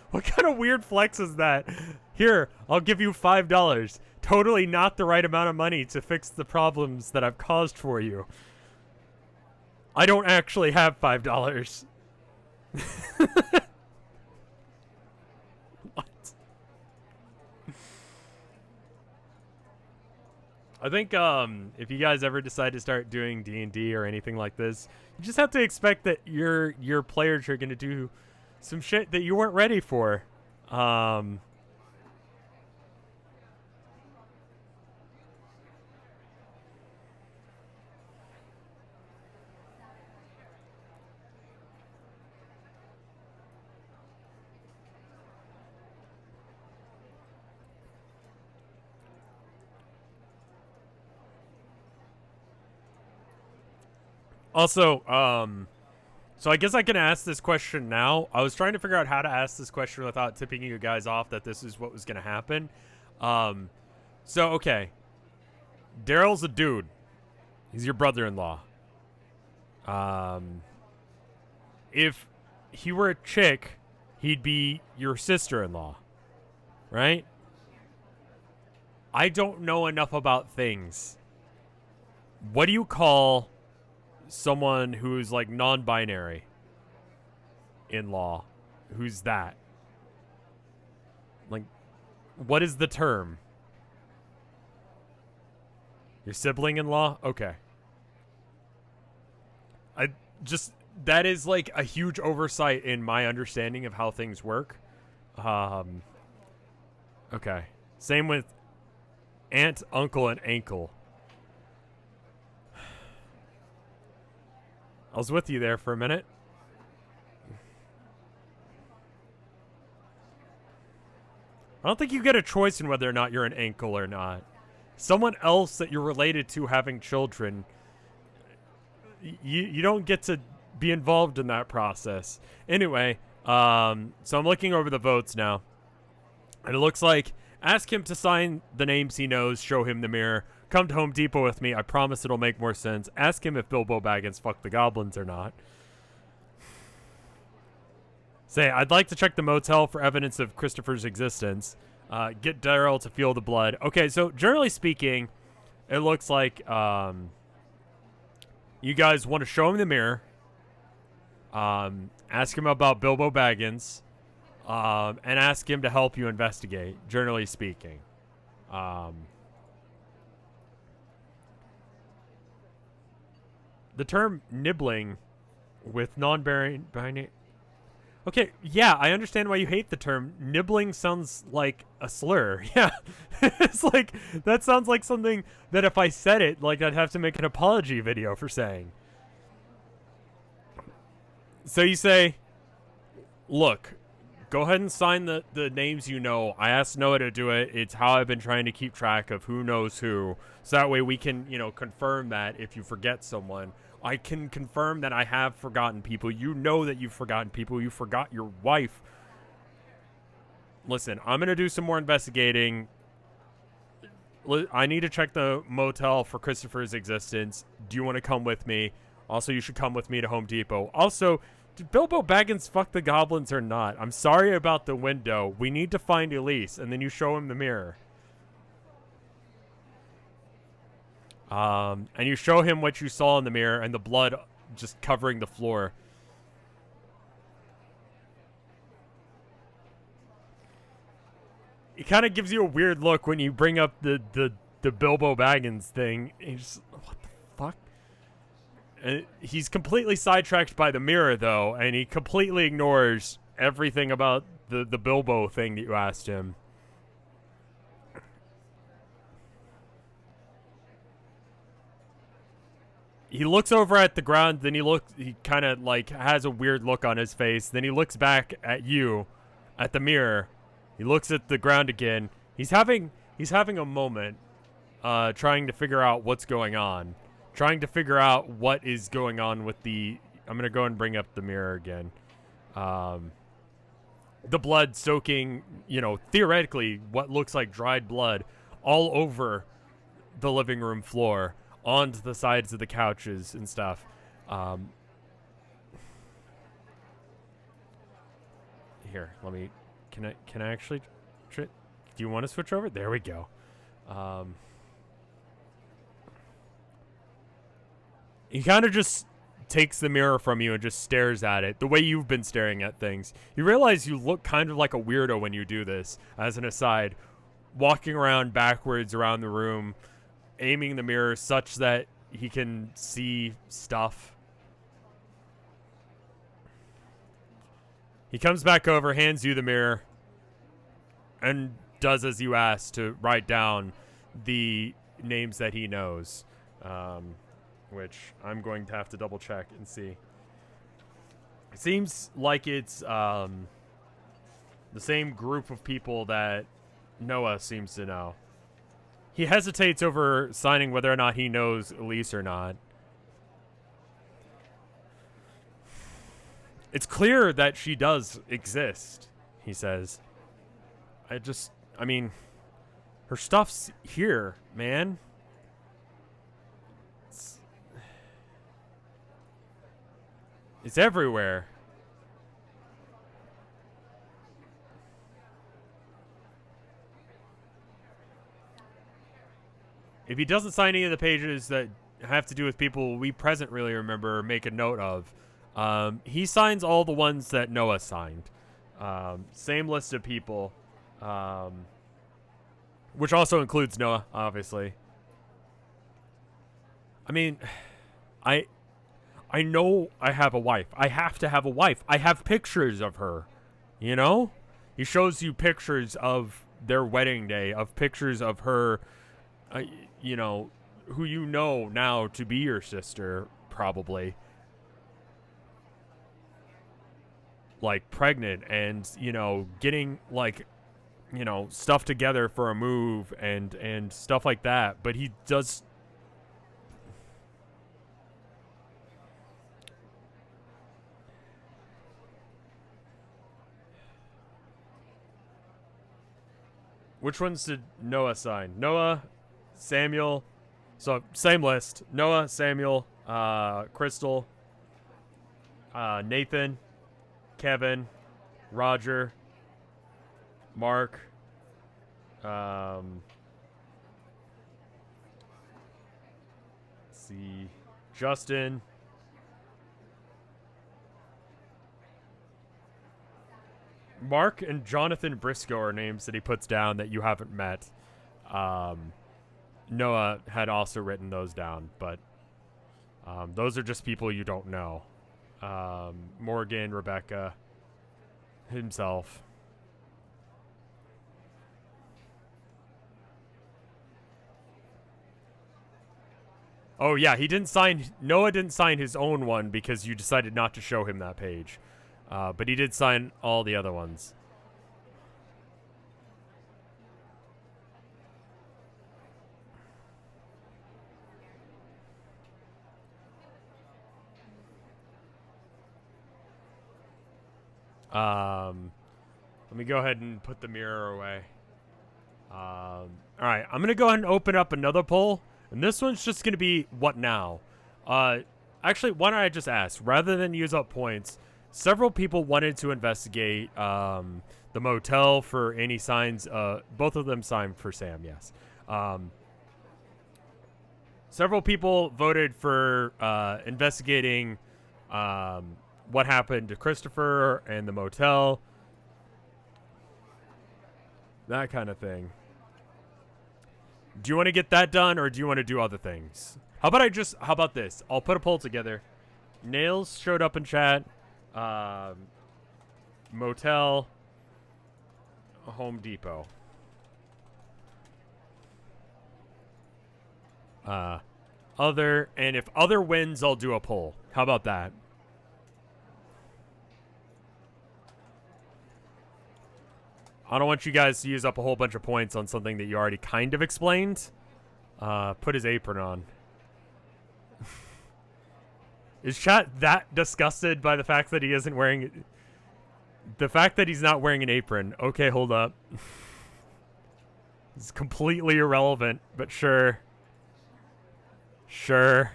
What kind of weird flex is that? Here, I'll give you $5. Totally not the right amount of money to fix the problems that I've caused for you. I don't actually have $5. What? I think if you guys ever decide to start doing D&D or anything like this, you just have to expect that your players are going to do some shit that you weren't ready for. Also, So I guess I can ask this question now. I was trying to figure out how to ask this question without tipping you guys off that this is what was going to happen. So, okay. Daryl's a dude. He's your brother-in-law. If he were a chick, he'd be your sister-in-law. Right? I don't know enough about things. What do you call someone who's like non-binary in law? Who's that? Like, what is the term? Your sibling-in-law? Okay. That is like a huge oversight in my understanding of how things work. Okay. Same with aunt, uncle, and ankle. I was with you there for a minute. I don't think you get a choice in whether or not you're an ankle or not. Someone else that you're related to having children, you don't get to be involved in that process. Anyway, so I'm looking over the votes now. And it looks like, ask him to sign the names he knows, show him the mirror. Come to Home Depot with me. I promise it'll make more sense. Ask him if Bilbo Baggins fucked the goblins or not. Say, I'd like to check the motel for evidence of Christopher's existence. Get Daryl to feel the blood. Okay, so generally speaking, it looks like you guys want to show him the mirror. Ask him about Bilbo Baggins. And ask him to help you investigate, generally speaking. The term nibbling with non-binary... Okay, yeah, I understand why you hate the term. Nibbling sounds like a slur. Yeah, it's like, that sounds like something that if I said it, like I'd have to make an apology video for saying. So you say, look, go ahead and sign the names you know. I asked Noah to do it. It's how I've been trying to keep track of who knows who. So that way we can, confirm that if you forget someone. I can confirm that I have forgotten people. You know that you've forgotten people. You forgot your wife. Listen, I'm going to do some more investigating. I need to check the motel for Christopher's existence. Do you want to come with me? Also, you should come with me to Home Depot. Also, did Bilbo Baggins fuck the goblins or not? I'm sorry about the window. We need to find Elise, and then you show him the mirror. And you show him what you saw in the mirror and the blood just covering the floor. It kind of gives you a weird look when you bring up the Bilbo Baggins thing. And just, what the fuck? And he's completely sidetracked by the mirror, though, and he completely ignores everything about the Bilbo thing that you asked him. He looks over at the ground, then he kind of like has a weird look on his face. Then he looks back at you, at the mirror. He looks at the ground again. He's having a moment, trying to figure out what's going on. Trying to figure out what is going on with the... I'm going to go and bring up the mirror again. The blood soaking, theoretically, what looks like dried blood all over the living room floor, onto the sides of the couches and stuff. Here, let me... Can I actually... Do you want to switch over? There we go. He kind of just takes the mirror from you and just stares at it the way you've been staring at things. You realize you look kind of like a weirdo when you do this, as an aside. Walking around backwards around the room, aiming the mirror such that he can see stuff. He comes back over, hands you the mirror, and does as you asked to write down the names that he knows. Which I'm going to have to double check and see. It seems like it's the same group of people that Noah seems to know. He hesitates over signing whether or not he knows Elise or not. It's clear that she does exist, he says. I mean, her stuff's here, man. It's everywhere. If he doesn't sign any of the pages that have to do with people we present really remember or make a note of, he signs all the ones that Noah signed. Same list of people, which also includes Noah, obviously. I mean, I know I have a wife. I have to have a wife. I have pictures of her, you know? He shows you pictures of their wedding day, of pictures of her, you know, who you know now to be your sister, probably. Like, pregnant and, you know, getting, like, you know, stuff together for a move and stuff like that. But he does... Which ones did Noah sign? Noah, Samuel. So, same list. Noah, Samuel, Crystal, Nathan, Kevin, Roger, Mark, let's see, Justin, Mark and Jonathan Briscoe are names that he puts down that you haven't met. Noah had also written those down, but those are just people you don't know. Morgan, Rebecca, himself. Oh yeah, Noah didn't sign his own one because you decided not to show him that page. But he did sign all the other ones. Let me go ahead and put the mirror away. Alright, I'm going to go ahead and open up another poll. And this one's just going to be, what now? Actually, why don't I just ask? Rather than use up points, several people wanted to investigate the motel for any signs. Both of them signed for Sam, yes. Several people voted for investigating what happened to Christopher and the motel. That kind of thing. Do you want to get that done, or do you want to do other things? How about this? I'll put a poll together. Nails showed up in chat. Motel. Home Depot. Other, and if other wins, I'll do a poll. How about that? I don't want you guys to use up a whole bunch of points on something that you already kind of explained. Put his apron on. Is chat that disgusted by the fact that he isn't wearing... The fact that he's not wearing an apron. Okay, hold up. It's completely irrelevant, but sure. Sure.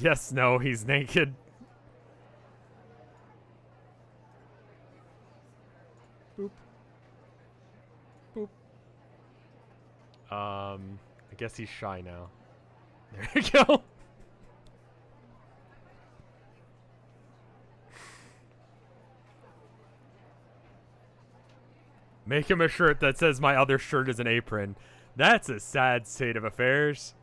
Yes, no, he's naked. Boop. Boop. I guess he's shy now. There you go. Make him a shirt that says my other shirt is an apron. That's a sad state of affairs.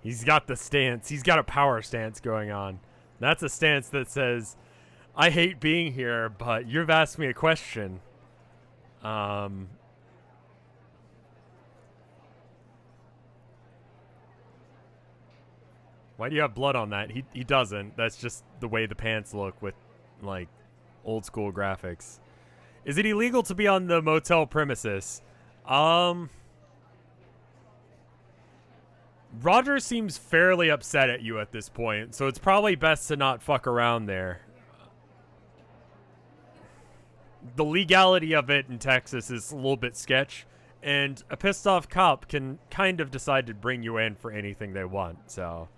He's got the stance. He's got a power stance going on. That's a stance that says, I hate being here, but you've asked me a question. Why do you have blood on that? He doesn't. That's just the way the pants look with like old school graphics. Is it illegal to be on the motel premises? Roger seems fairly upset at you at this point, so it's probably best to not fuck around there. The legality of it in Texas is a little bit sketch, and a pissed off cop can kind of decide to bring you in for anything they want, so.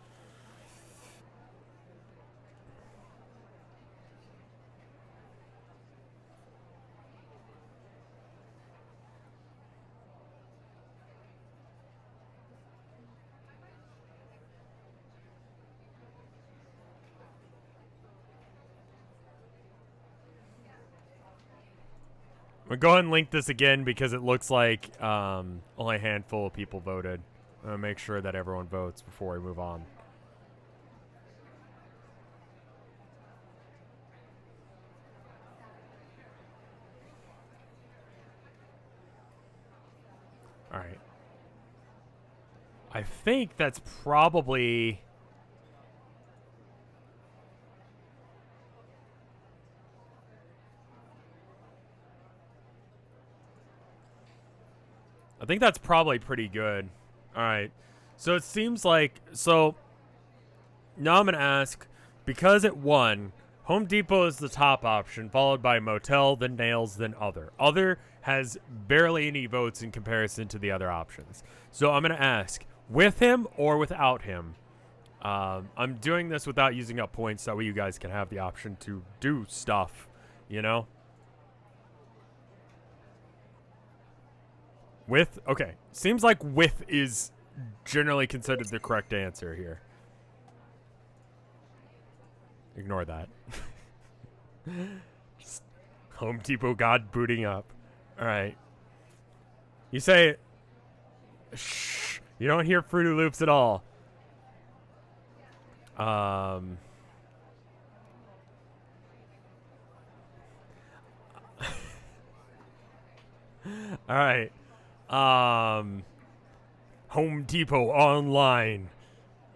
We'll go ahead and link this again because it looks like only a handful of people voted. I'm going to make sure that everyone votes before we move on. All right. I think that's probably... I think that's probably pretty good. All right. So it seems like... So now I'm going to ask, because it won, Home Depot is the top option, followed by Motel, then Nails, then Other. Other has barely any votes in comparison to the other options. So I'm going to ask, with him or without him? I'm doing this without using up points, so you guys can have the option to do stuff, you know? With? Okay. Seems like with is generally considered the correct answer here. Ignore that. Just Home Depot God booting up. Alright. You say... Shh. You don't hear Fruity Loops at all. Alright. Home Depot online.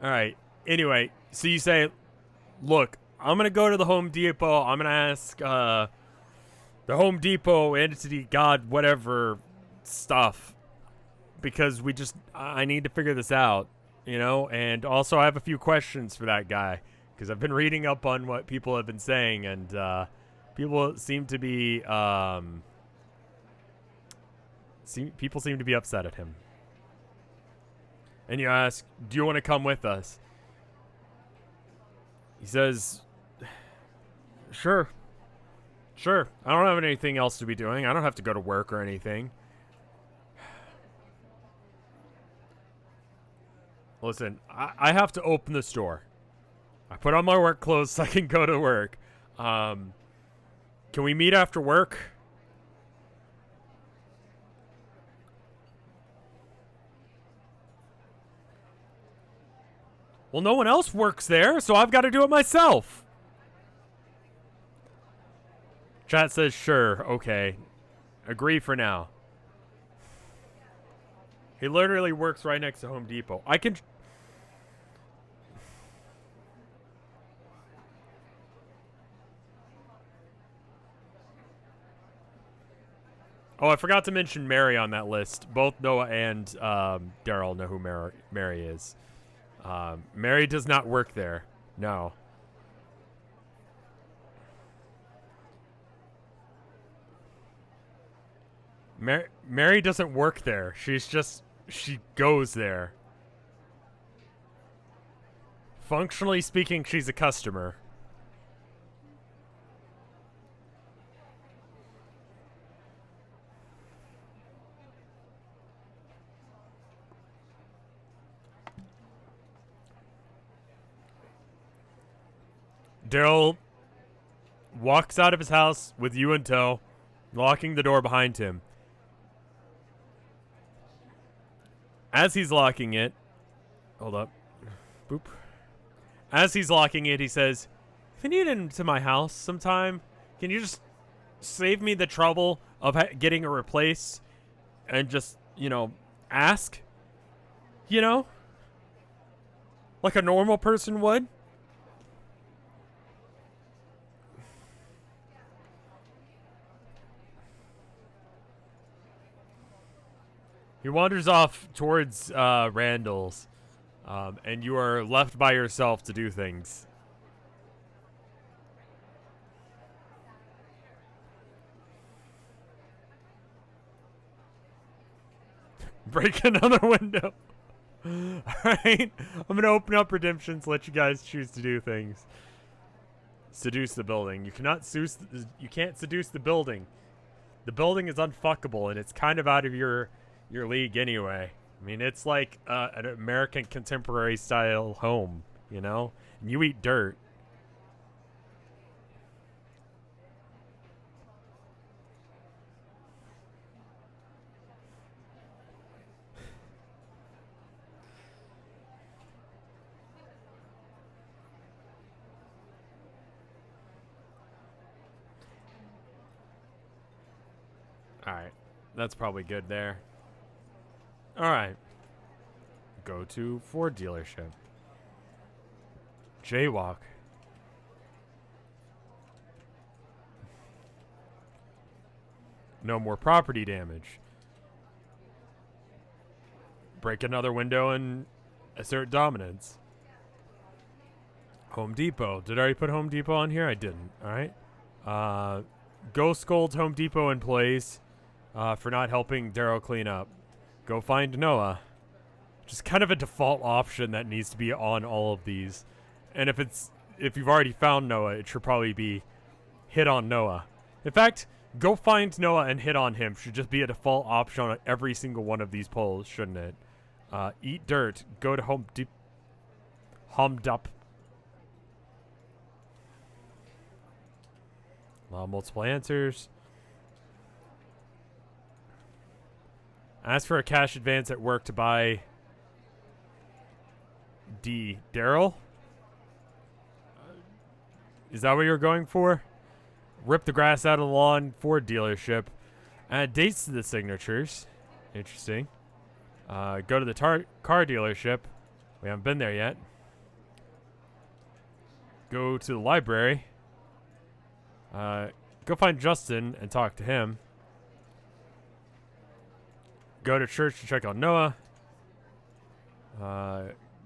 Alright. Anyway, so you say, look, I'm going to go to the Home Depot. I'm going to ask the Home Depot entity, God, whatever stuff. Because I need to figure this out, you know? And also I have a few questions for that guy. Because I've been reading up on what people have been saying. And people seem to be... people seem to be upset at him. And you ask, do you want to come with us? He says, sure. Sure. I don't have anything else to be doing. I don't have to go to work or anything. Listen, I have to open the store. I put on my work clothes so I can go to work. Can we meet after work? Well, no one else works there, so I've got to do it myself. Chat says, sure, okay. Agree for now. He literally works right next to Home Depot. I can... Oh, I forgot to mention Mary on that list. Both Noah and Daryl know who Mary is. Mary does not work there. No. Mary doesn't work there. She goes there. Functionally speaking, she's a customer. Daryl walks out of his house with you in tow, locking the door behind him. As he's locking it... Hold up. Boop. As he's locking it, he says, if you need into my house sometime, can you just save me the trouble of getting it replaced and just, you know, ask? You know? Like a normal person would? He wanders off towards Randall's, and you are left by yourself to do things. Break another window. Alright, I'm gonna open up redemptions, let you guys choose to do things. Seduce the building. You can't seduce the building. The building is unfuckable, and it's kind of out of your league anyway. I mean, it's like an American contemporary style home, you know? And you eat dirt. Alright. That's probably good there. Alright. Go to Ford dealership. Jaywalk. No more property damage. Break another window and assert dominance. Home Depot. Did I already put Home Depot on here? I didn't. Alright. Go scold Home Depot employees for not helping Daryl clean up. Go find Noah. Just kind of a default option that needs to be on all of these. And if you've already found Noah, it should probably be hit on Noah. In fact, go find Noah and hit on him should just be a default option on every single one of these polls, shouldn't it? Eat dirt. Go to Home Depot. Hummed up. Multiple answers. Ask for a cash advance at work to buy D. Daryl? Is that what you're going for? Rip the grass out of the lawn. Ford dealership. Add dates to the signatures. Interesting. Go to the car dealership. We haven't been there yet. Go to the library. Go find Justin and talk to him. Go to church to check on Noah.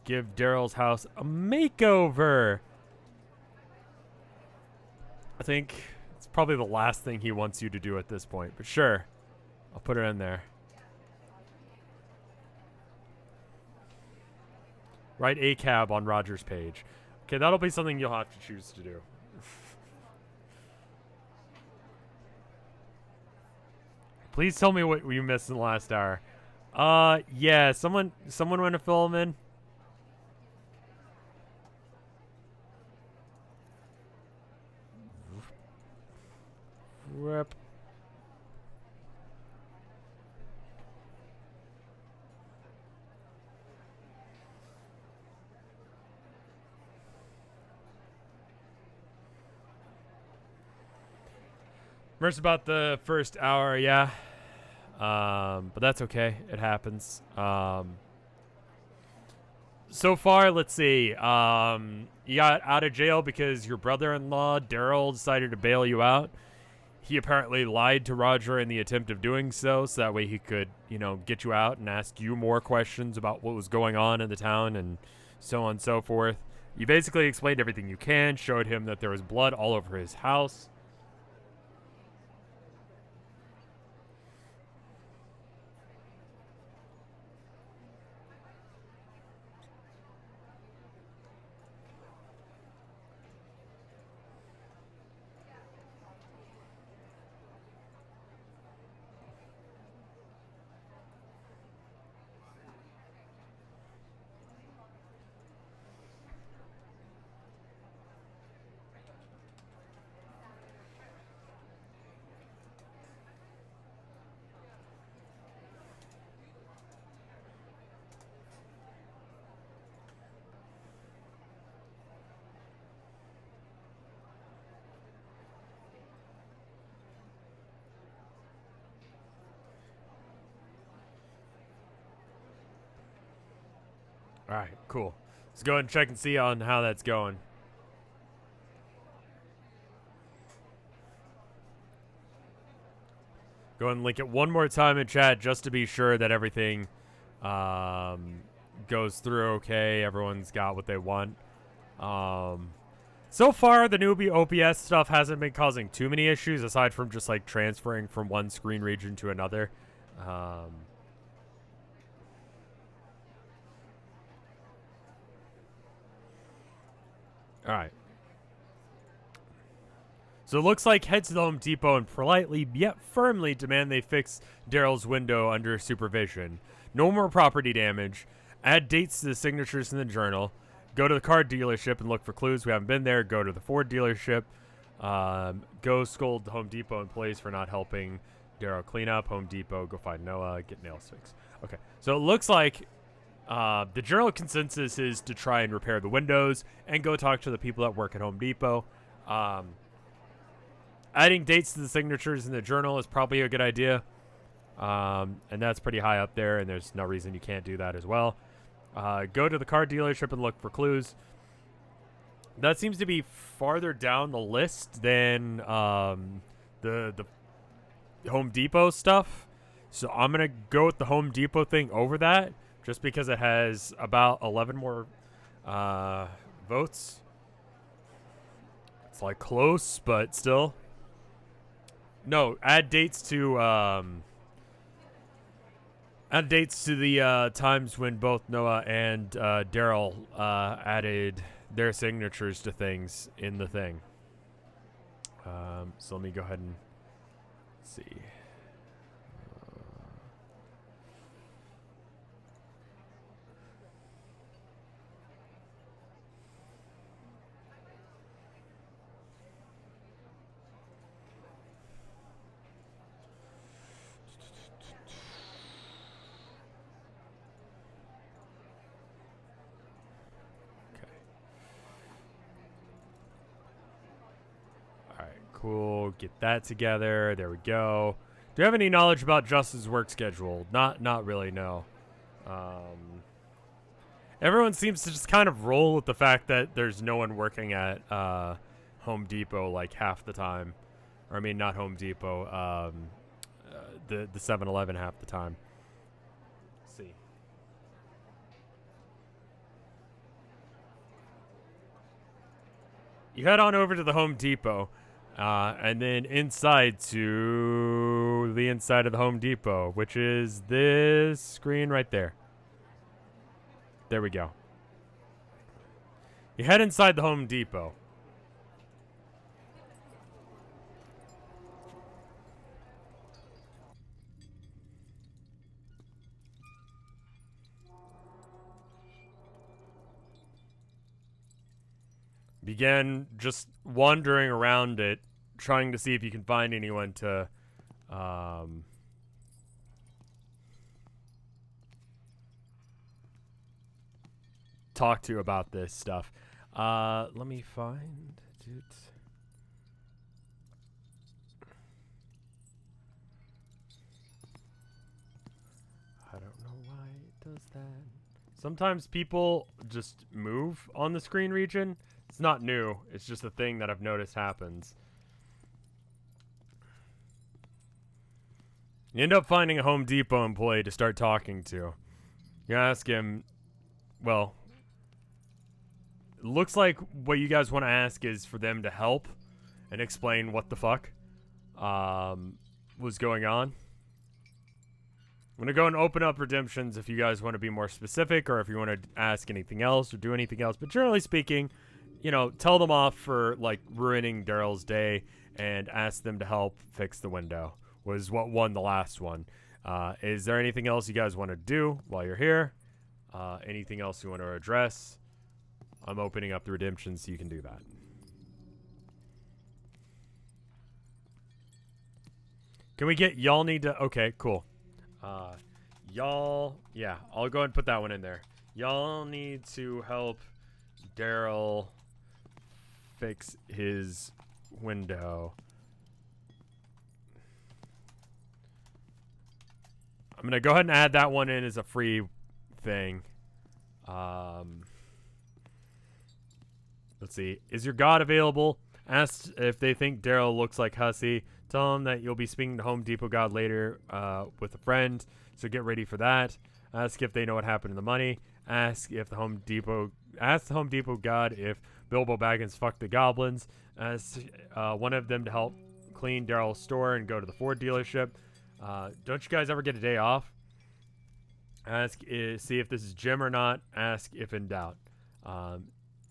Give Daryl's house a makeover. I think it's probably the last thing he wants you to do at this point, but sure. I'll put it in there. Write a cab on Roger's page. Okay, that'll be something you'll have to choose to do. Please tell me what you missed in the last hour. Yeah, someone went to fill him in. Rip. Missed about the first hour, yeah. But that's okay. It happens. So far, let's see. You got out of jail because your brother-in-law, Daryl, decided to bail you out. He apparently lied to Roger in the attempt of doing so that way he could, get you out and ask you more questions about what was going on in the town and so on and so forth. You basically explained everything you can, showed him that there was blood all over his house. All right, cool. Let's go ahead and check and see on how that's going. Go ahead and link it one more time in chat just to be sure that everything goes through okay. Everyone's got what they want. So far, the newbie OPS stuff hasn't been causing too many issues, aside from just like transferring from one screen region to another. Alright. So it looks like head to the Home Depot and politely yet firmly demand they fix Daryl's window under supervision. No more property damage. Add dates to the signatures in the journal. Go to the car dealership and look for clues. We haven't been there. Go to the Ford dealership. Go scold the Home Depot employees for not helping Daryl clean up. Home Depot, go find Noah, get nails fixed. Okay, so it looks like the general consensus is to try and repair the windows and go talk to the people that work at Home Depot. Adding dates to the signatures in the journal is probably a good idea. And that's pretty high up there, and there's no reason you can't do that as well. Go to the car dealership and look for clues. That seems to be farther down the list than the Home Depot stuff. So I'm going to go with the Home Depot thing over that, just because it has about 11 more votes. It's like close, but still. No, add dates to the times when both Noah and Daryl added their signatures to things in the thing. So let me go ahead and see. Cool. Get that together. There we go. Do you have any knowledge about Justin's work schedule? Not really, no. Everyone seems to just kind of roll with the fact that there's no one working at Home Depot like half the time. Or I mean, not Home Depot. The 7-Eleven half the time. Let's see. You head on over to the Home Depot. And then inside to the inside of the Home Depot, which is this screen right there. There we go. You head inside the Home Depot. Begin just wandering around it, trying to see if you can find anyone to talk to about this stuff. Let me find it. I don't know why it does that. Sometimes people just move on the screen region. It's not new. It's just a thing that I've noticed happens. You end up finding a Home Depot employee to start talking to. You ask him, well, it looks like what you guys want to ask is for them to help and explain what the fuck was going on. I'm going to go and open up redemptions if you guys want to be more specific or if you want to ask anything else or do anything else. But generally speaking, you know, tell them off for, like, ruining Daryl's day and ask them to help fix the window was what won the last one. Is there anything else you guys want to do while you're here? Anything else you want to address? I'm opening up the redemption so you can do that. Can we get y'all need to... Okay, cool. Y'all... Yeah, I'll go ahead and put that one in there. Y'all need to help Daryl fix his window. I'm going to go ahead and add that one in as a free thing. Let's see. Is your god available? Ask if they think Daryl looks like Hussey. Tell them that you'll be speaking to Home Depot God later with a friend, so get ready for that. Ask if they know what happened to the money. Ask the Home Depot God if Bilbo Baggins fucked the goblins. Ask one of them to help clean Daryl's store and go to the Ford dealership. Don't you guys ever get a day off? See if this is Jim or not. Ask if in doubt.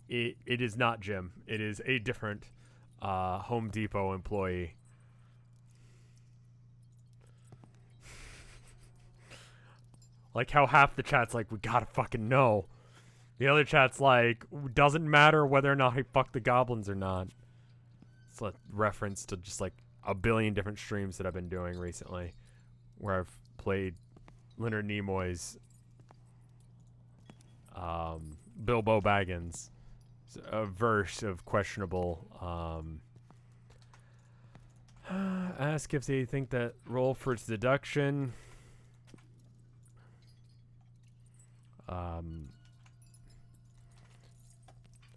It is not Jim. It is a different Home Depot employee. Like how half the chat's like, we gotta fucking know. The other chat's like, doesn't matter whether or not he fucked the goblins or not. It's a reference to just like a billion different streams that I've been doing recently, where I've played Leonard Nimoy's Bilbo Baggins. It's a verse of questionable. Ask if they think that roll for its deduction.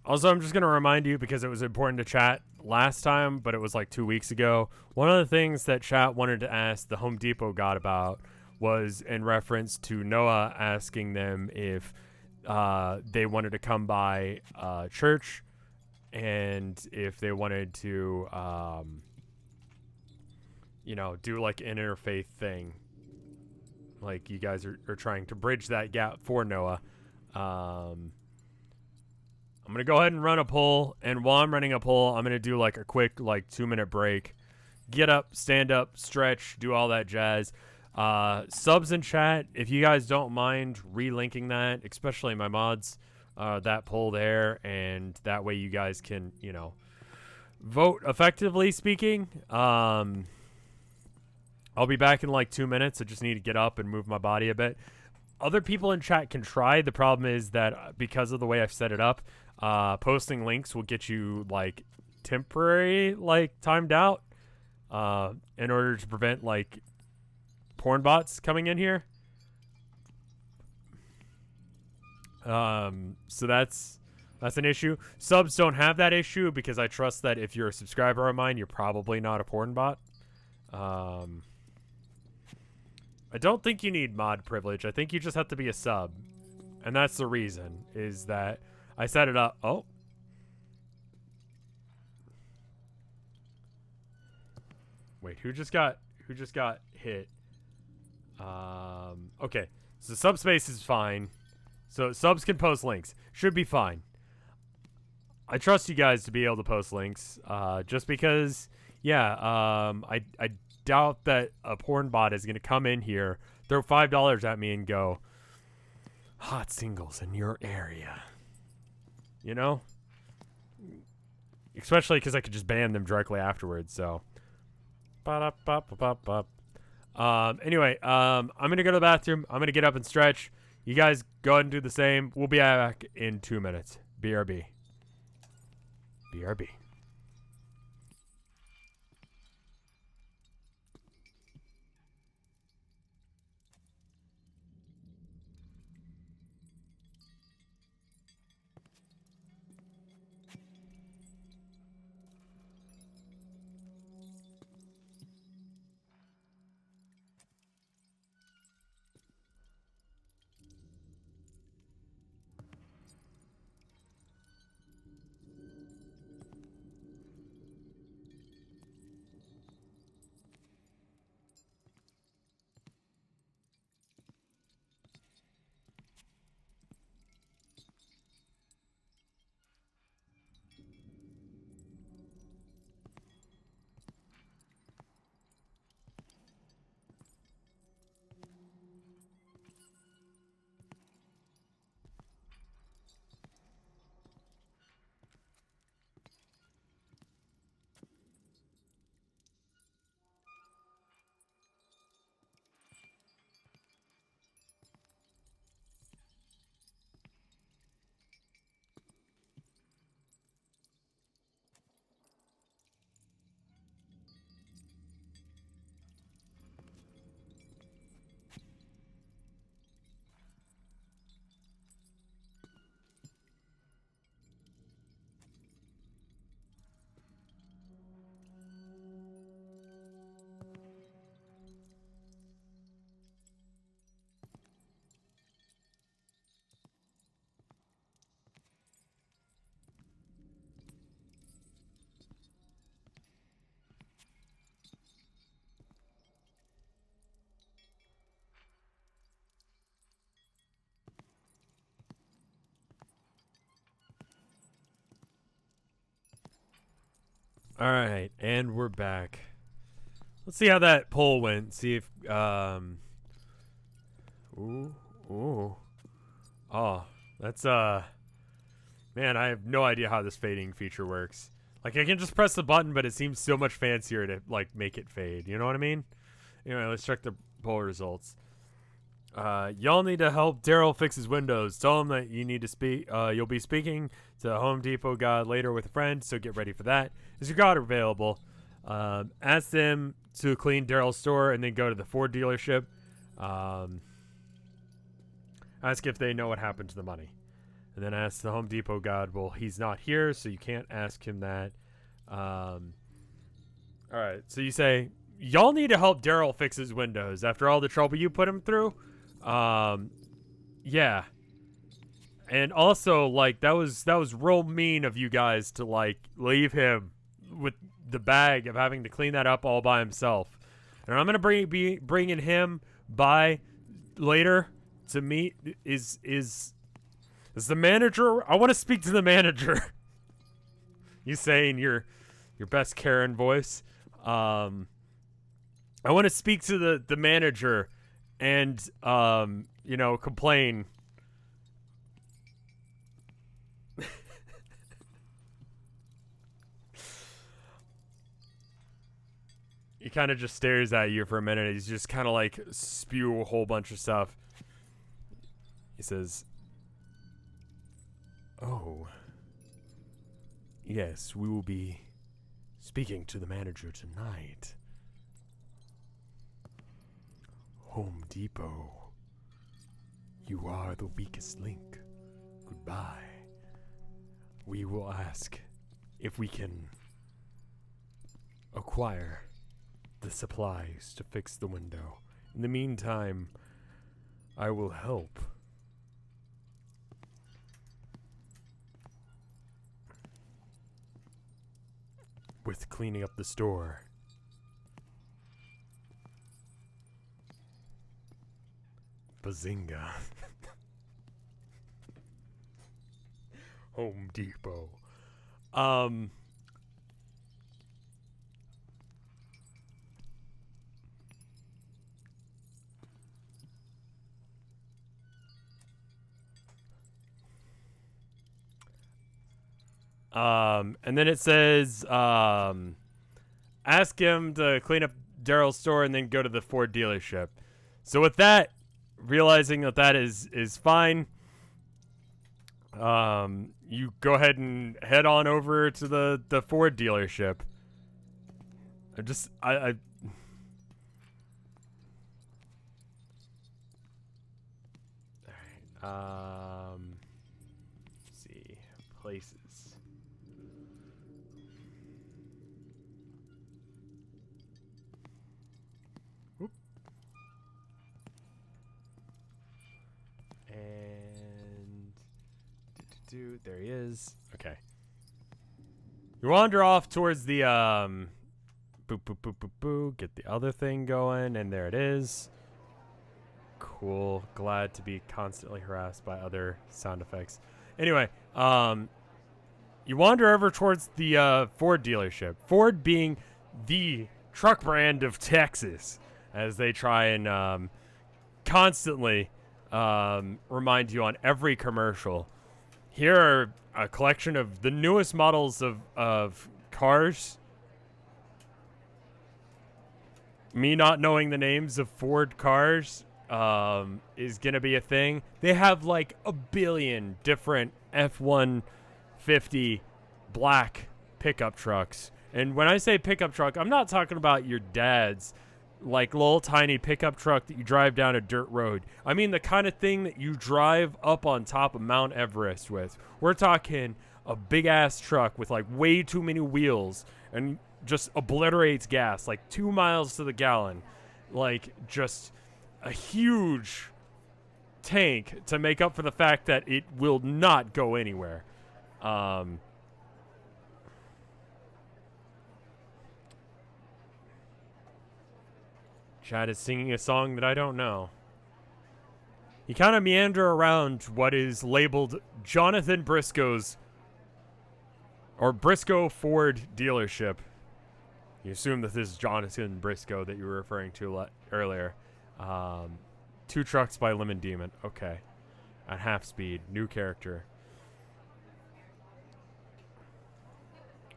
Also, I'm just going to remind you, because it was important to chat last time, but it was like 2 weeks ago. One of the things that chat wanted to ask the Home Depot God about was in reference to Noah asking them if they wanted to come by church and if they wanted to, you know, do like an interfaith thing. Like you guys are trying to bridge that gap for Noah. I'm going to go ahead and run a poll. And while I'm running a poll, I'm going to do like a quick like 2-minute break. Get up, stand up, stretch, do all that jazz. Subs in chat, if you guys don't mind relinking that, especially my mods, that poll there. And that way you guys can, you know, vote effectively speaking. I'll be back in like 2 minutes. I just need to get up and move my body a bit. Other people in chat can try. The problem is that because of the way I've set it up, posting links will get you like temporary, like timed out, in order to prevent like porn bots coming in here. So that's an issue. Subs don't have that issue because I trust that if you're a subscriber of mine, you're probably not a porn bot. I don't think you need mod privilege. I think you just have to be a sub. And that's the reason, is that I set it up. Oh. Wait, who just got hit? Okay. So subspace is fine. So subs can post links. Should be fine. I trust you guys to be able to post links. Just because, yeah, I doubt that a porn bot is going to come in here, throw $5 at me and go, hot singles in your area. You know? Especially because I could just ban them directly afterwards, so. Anyway, I'm going to go to the bathroom. I'm going to get up and stretch. You guys go ahead and do the same. We'll be back in 2 minutes. BRB. BRB. All right, and we're back. Let's see how that poll went. See if ooh. Oh, that's man, I have no idea how this fading feature works. Like, I can just press the button, but it seems so much fancier to like make it fade. You know what I mean? Anyway, let's check the poll results. Y'all need to help Daryl fix his windows. Tell him that you need to speak. You'll be speaking to Home Depot God later with a friend, so get ready for that. Is your God available? Ask them to clean Daryl's store and then go to the Ford dealership. Ask if they know what happened to the money. And then ask the Home Depot God. Well, he's not here, so you can't ask him that. All right, so you say, y'all need to help Daryl fix his windows after all the trouble you put him through. Yeah. And also, like, that was real mean of you guys to, like, leave him with the bag of having to clean that up all by himself. And I'm gonna be bringing him by later to meet. Is the manager? I want to speak to the manager. You say in your best Karen voice. I want to speak to the manager and complain. He kind of just stares at you for a minute. He's just kind of like spew a whole bunch of stuff. He says, "Oh, yes, we will be speaking to the manager tonight. Home Depot, you are the weakest link. Goodbye. We will ask if we can acquire the supplies to fix the window. In the meantime, I will help. With cleaning up the store." Bazinga. Home Depot. And then it says, ask him to clean up Daryl's store and then go to the Ford dealership. So with that, realizing that is fine, you go ahead and head on over to the Ford dealership. I let's see, places. And there he is. Okay. You wander off towards the boop boop boop boop boop. Get the other thing going, and there it is. Cool. Glad to be constantly harassed by other sound effects. Anyway, you wander over towards the Ford dealership. Ford being the truck brand of Texas, as they try and constantly remind you on every commercial. Here are a collection of the newest models of cars. Me not knowing the names of Ford cars is going to be a thing. They have like a billion different F-150 black pickup trucks. And when I say pickup truck, I'm not talking about your dad's like little tiny pickup truck that you drive down a dirt road. I mean the kind of thing that you drive up on top of Mount Everest with. We're talking a big ass truck with like way too many wheels and just obliterates gas like 2 miles to the gallon. Like just a huge tank to make up for the fact that it will not go anywhere. Chad is singing a song that I don't know. You kind of meander around what is labeled Jonathan Briscoe's or Briscoe Ford dealership. You assume that this is Jonathan Briscoe that you were referring to earlier. 2 trucks by Lemon Demon. Okay. At half speed. New character.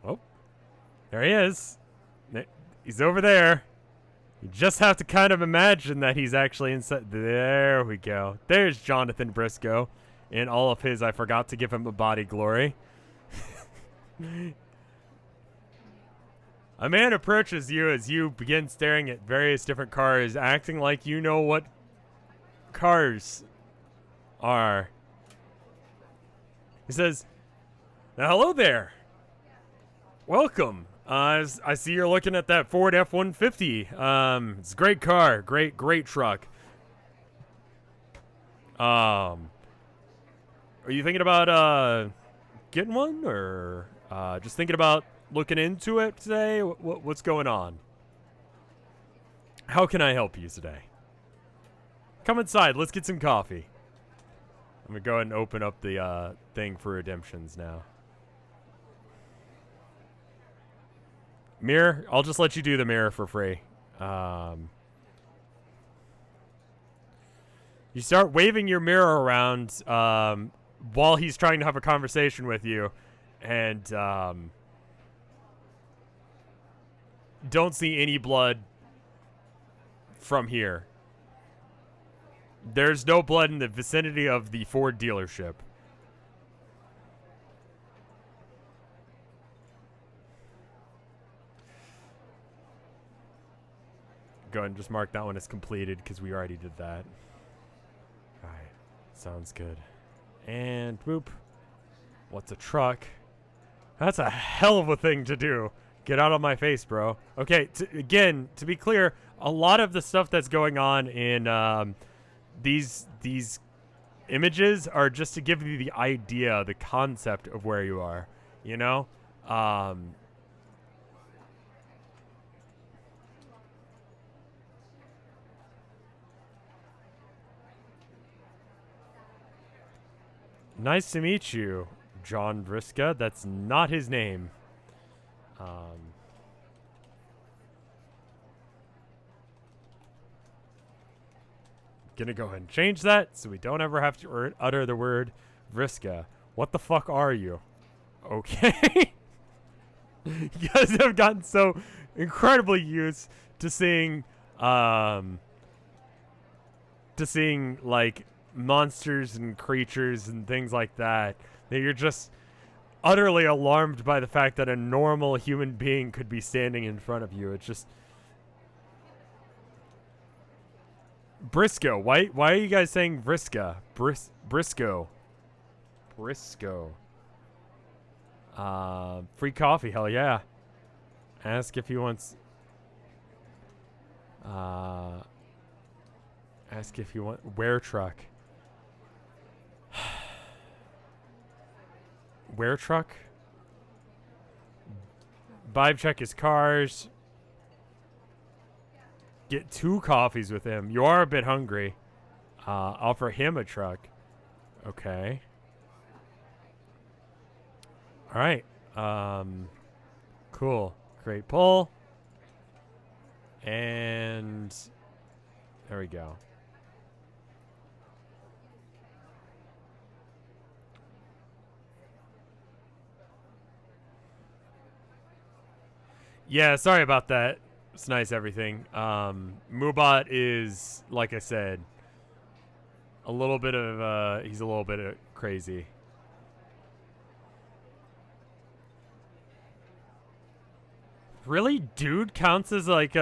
Oh. There he is. He's over there. You just have to kind of imagine that he's actually inside. There we go. There's Jonathan Briscoe. In all of his, I forgot to give him a body glory. A man approaches you as you begin staring at various different cars, acting like you know what cars are. He says, "Now, hello there. Welcome. I see you're looking at that Ford F-150. It's a great car. Great truck. Are you thinking about getting one, or just thinking about looking into it today? What's going on? How can I help you today? Come inside. Let's get some coffee." I'm gonna go ahead and open up the thing for redemptions now. Mirror, I'll just let you do the mirror for free. You start waving your mirror around while he's trying to have a conversation with you, and don't see any blood from here. There's no blood in the vicinity of the Ford dealership. Go ahead and just mark that one as completed because we already did that. Alright, sounds good. And whoop. What's a truck? That's a hell of a thing to do. Get out of my face, bro. Okay, again, to be clear, a lot of the stuff that's going on in these images are just to give you the idea, the concept of where you are, you know? Nice to meet you, John Briscoe. That's not his name. Gonna go ahead and change that so we don't ever have to utter the word Vriska. What the fuck are you? Okay. You guys have gotten so incredibly used to seeing like monsters and creatures and things like that you're just utterly alarmed by the fact that a normal human being could be standing in front of you. It's just Briscoe. Why are you guys saying Vriska? Briscoe. Free coffee, hell yeah. Ask if he wants ask if you want where truck. Where truck? Vibe check his cars. Get 2 coffees with him. You are a bit hungry. Offer him a truck. Okay. Alright. Cool. Great pull. And there we go. Yeah, sorry about that. It's nice, everything. Moobot is, like I said, a little bit of, he's a little bit crazy. Really? Dude counts as like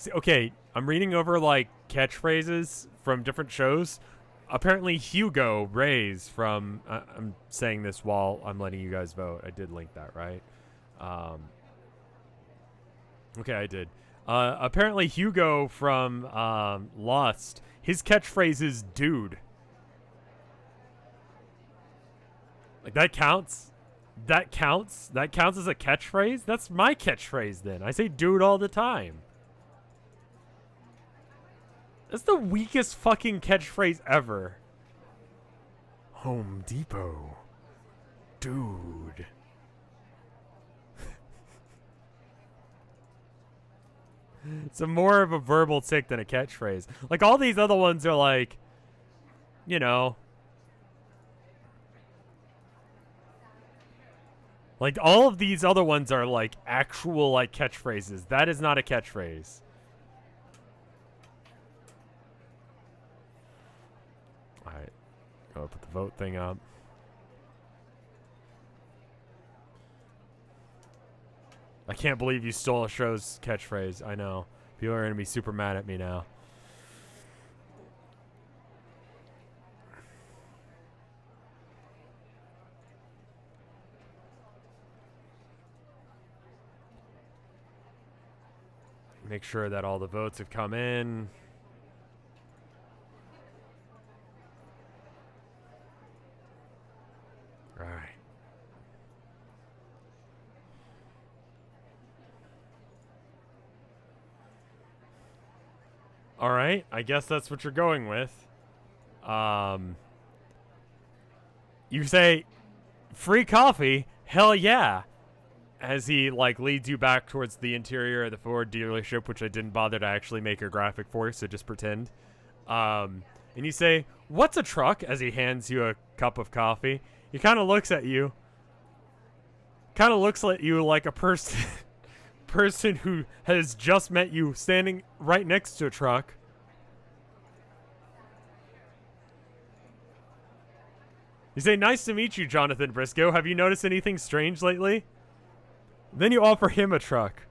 See, okay, I'm reading over like catchphrases from different shows. Apparently Hugo Reyes from, I'm saying this while I'm letting you guys vote. I did link that, right? Okay, I did. Apparently Hugo from Lost, his catchphrase is dude. Like, that counts? That counts? That counts as a catchphrase? That's my catchphrase then. I say dude all the time. That's the weakest fucking catchphrase ever. Home Depot. Dude. It's a more of a verbal tick than a catchphrase. Like, all these other ones are like, you know, like, all of these other ones are like actual like catchphrases. That is not a catchphrase. Alright. Go put the vote thing up. I can't believe you stole a show's catchphrase. I know. People are going to be super mad at me now. Make sure that all the votes have come in. All right. All right, I guess that's what you're going with. You say, free coffee? Hell yeah. As he, like, leads you back towards the interior of the Ford dealership, which I didn't bother to actually make a graphic for, so just pretend. And you say, what's a truck? As he hands you a cup of coffee. He kind of looks at you. Kind of looks at you like a person... person who has just met you standing right next to a truck. You say, nice to meet you, Jonathan Briscoe. Have you noticed anything strange lately? Then you offer him a truck.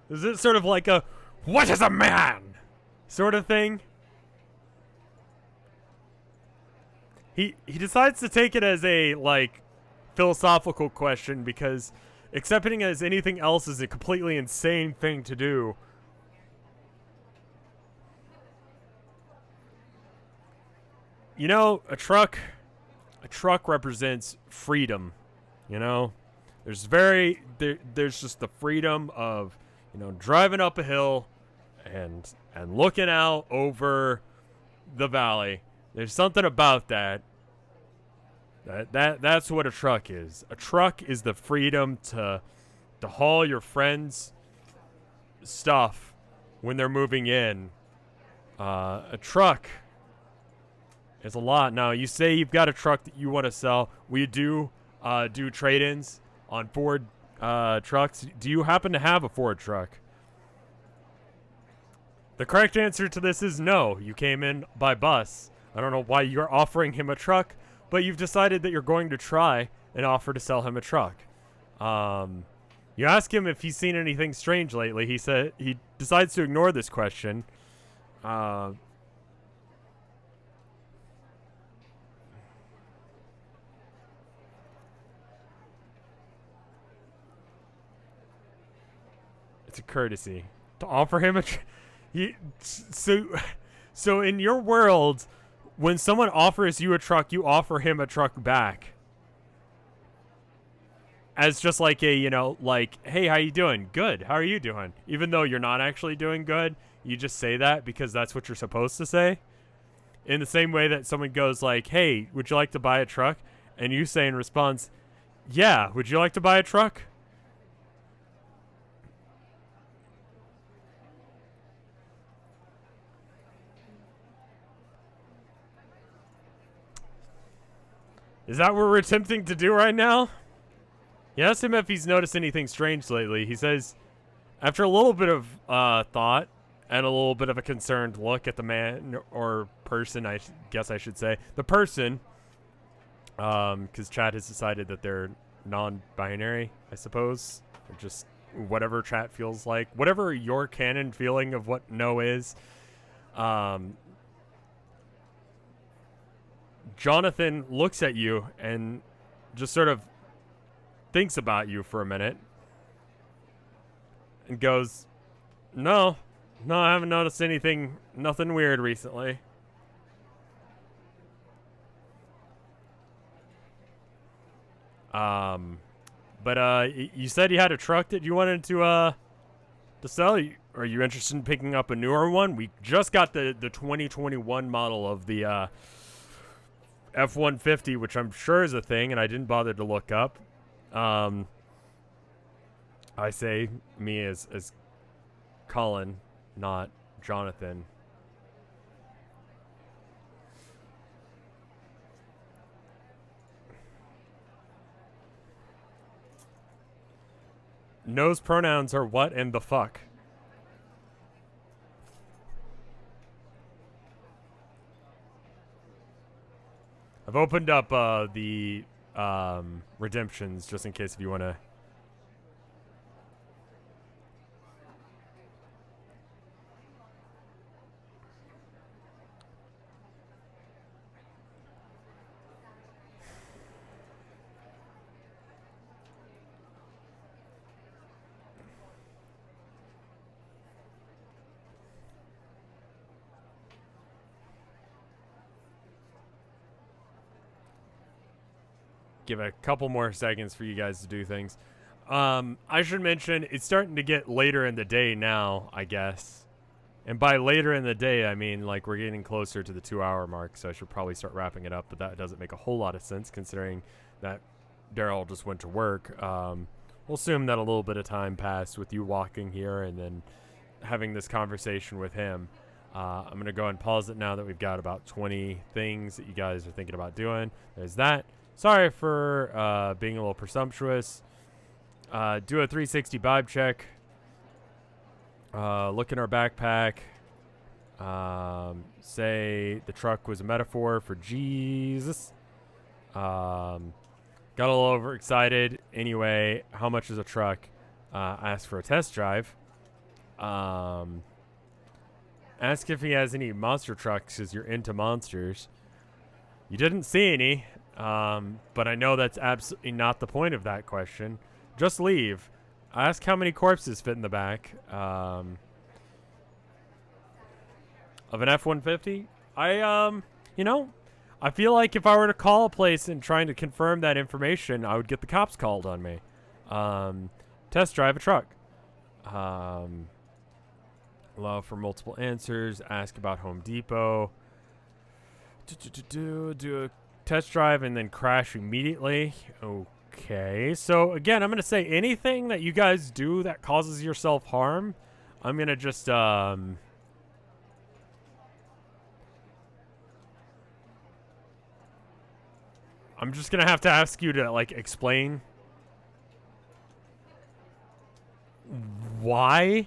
Is it sort of like a, what is a man? Sort of thing? He decides to take it as a, like, philosophical question because accepting it as anything else is a completely insane thing to do. You know, a truck represents freedom, you know? There's just the freedom of, you know, driving up a hill and looking out over the valley. There's something about that. That's what a truck is. A truck is the freedom to haul your friends' stuff when they're moving in. A truck is a lot. Now, you say you've got a truck that you want to sell. We do trade-ins on Ford trucks. Do you happen to have a Ford truck? The correct answer to this is no. You came in by bus. I don't know why you're offering him a truck, but you've decided that you're going to try and offer to sell him a truck. You ask him if he's seen anything strange lately. He said he decides to ignore this question. It's a courtesy to offer him a so in your world, when someone offers you a truck, you offer him a truck back. As just like a, you know, like, hey, how you doing? Good. How are you doing? Even though you're not actually doing good, you just say that because that's what you're supposed to say. In the same way that someone goes like, hey, would you like to buy a truck? And you say in response, yeah, would you like to buy a truck? Is that what we're attempting to do right now? You asked him if he's noticed anything strange lately. He says, after a little bit of thought and a little bit of a concerned look at the man or person, I guess I should say, the person, because chat has decided that they're non-binary, I suppose, or just whatever chat feels like, whatever your canon feeling of what no is. Jonathan looks at you and just sort of thinks about you for a minute and goes, no, I haven't noticed nothing weird recently. But you said you had a truck that you wanted to to sell. Are you interested in picking up a newer one? We just got the 2021 model of the F-150, which I'm sure is a thing, and I didn't bother to look up. I say me as Colin, not Jonathan. Knows pronouns are what and the fuck. I've opened up the redemptions just in case if you want to. Give a couple more seconds for you guys to do things. I should mention it's starting to get later in the day now, I guess. And by later in the day, I mean like we're getting closer to the 2-hour mark, so I should probably start wrapping it up, but that doesn't make a whole lot of sense considering that Daryl just went to work. We'll assume that a little bit of time passed with you walking here and then having this conversation with him. I'm going to go and pause it now that we've got about 20 things that you guys are thinking about doing. There's that. Sorry for being a little presumptuous. Do a 360 vibe check. Look in our backpack. Say the truck was a metaphor for Jesus. Got a little overexcited. Anyway, how much is a truck? Ask for a test drive. Ask if he has any monster trucks because you're into monsters. You didn't see any. But I know that's absolutely not the point of that question. Just leave. Ask how many corpses fit in the back of an F-150. I feel like if I were to call a place and trying to confirm that information, I would get the cops called on me. Test drive a truck. Allow for multiple answers. Ask about Home Depot. Do a test drive and then crash immediately. Okay, so again, I'm gonna say anything that you guys do that causes yourself harm, I'm gonna just I'm just gonna have to ask you to like explain why.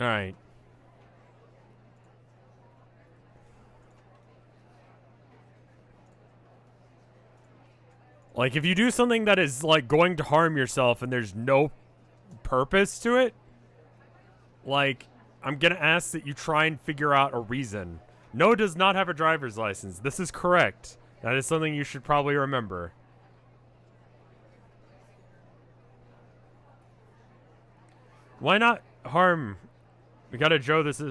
All right. Like, if you do something that is, like, going to harm yourself and there's no purpose to it, like, I'm going to ask that you try and figure out a reason. No does not have a driver's license. This is correct. That is something you should probably remember. Why not harm? We got to Joe this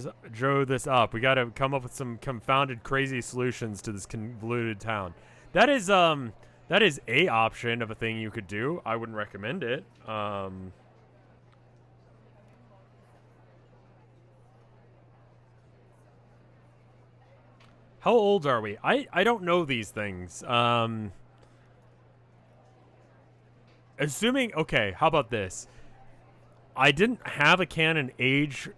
up. We got to come up with some confounded crazy solutions to this convoluted town. That is a option of a thing you could do. I wouldn't recommend it. How old are we? I don't know these things. Assuming, okay, how about this? I didn't have a canon age,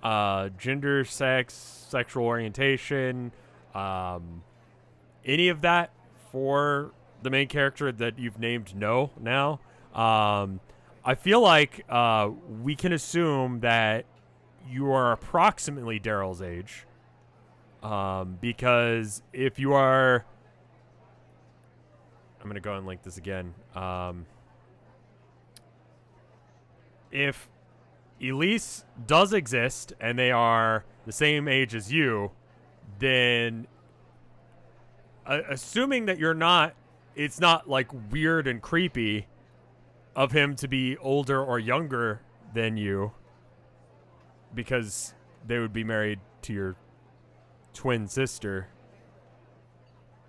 gender, sex, sexual orientation, any of that for the main character that you've named No now. I feel like we can assume that you are approximately Daryl's age. Because if you are... I'm going to go and link this again. If Elise does exist and they are the same age as you, then assuming that you're not, it's not like weird and creepy of him to be older or younger than you because they would be married to your twin sister.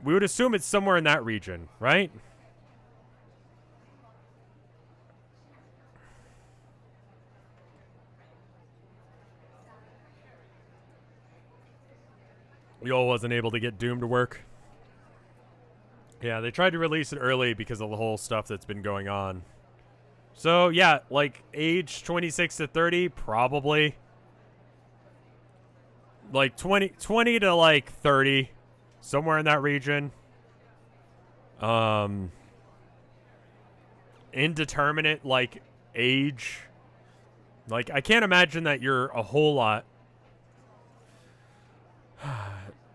We would assume it's somewhere in that region, right? Yol wasn't able to get Doom to work. Yeah, they tried to release it early because of the whole stuff that's been going on. So, yeah, like, age 26 to 30, probably. Like, 20 to, like, 30. Somewhere in that region. Indeterminate, like, age. Like, I can't imagine that you're a whole lot.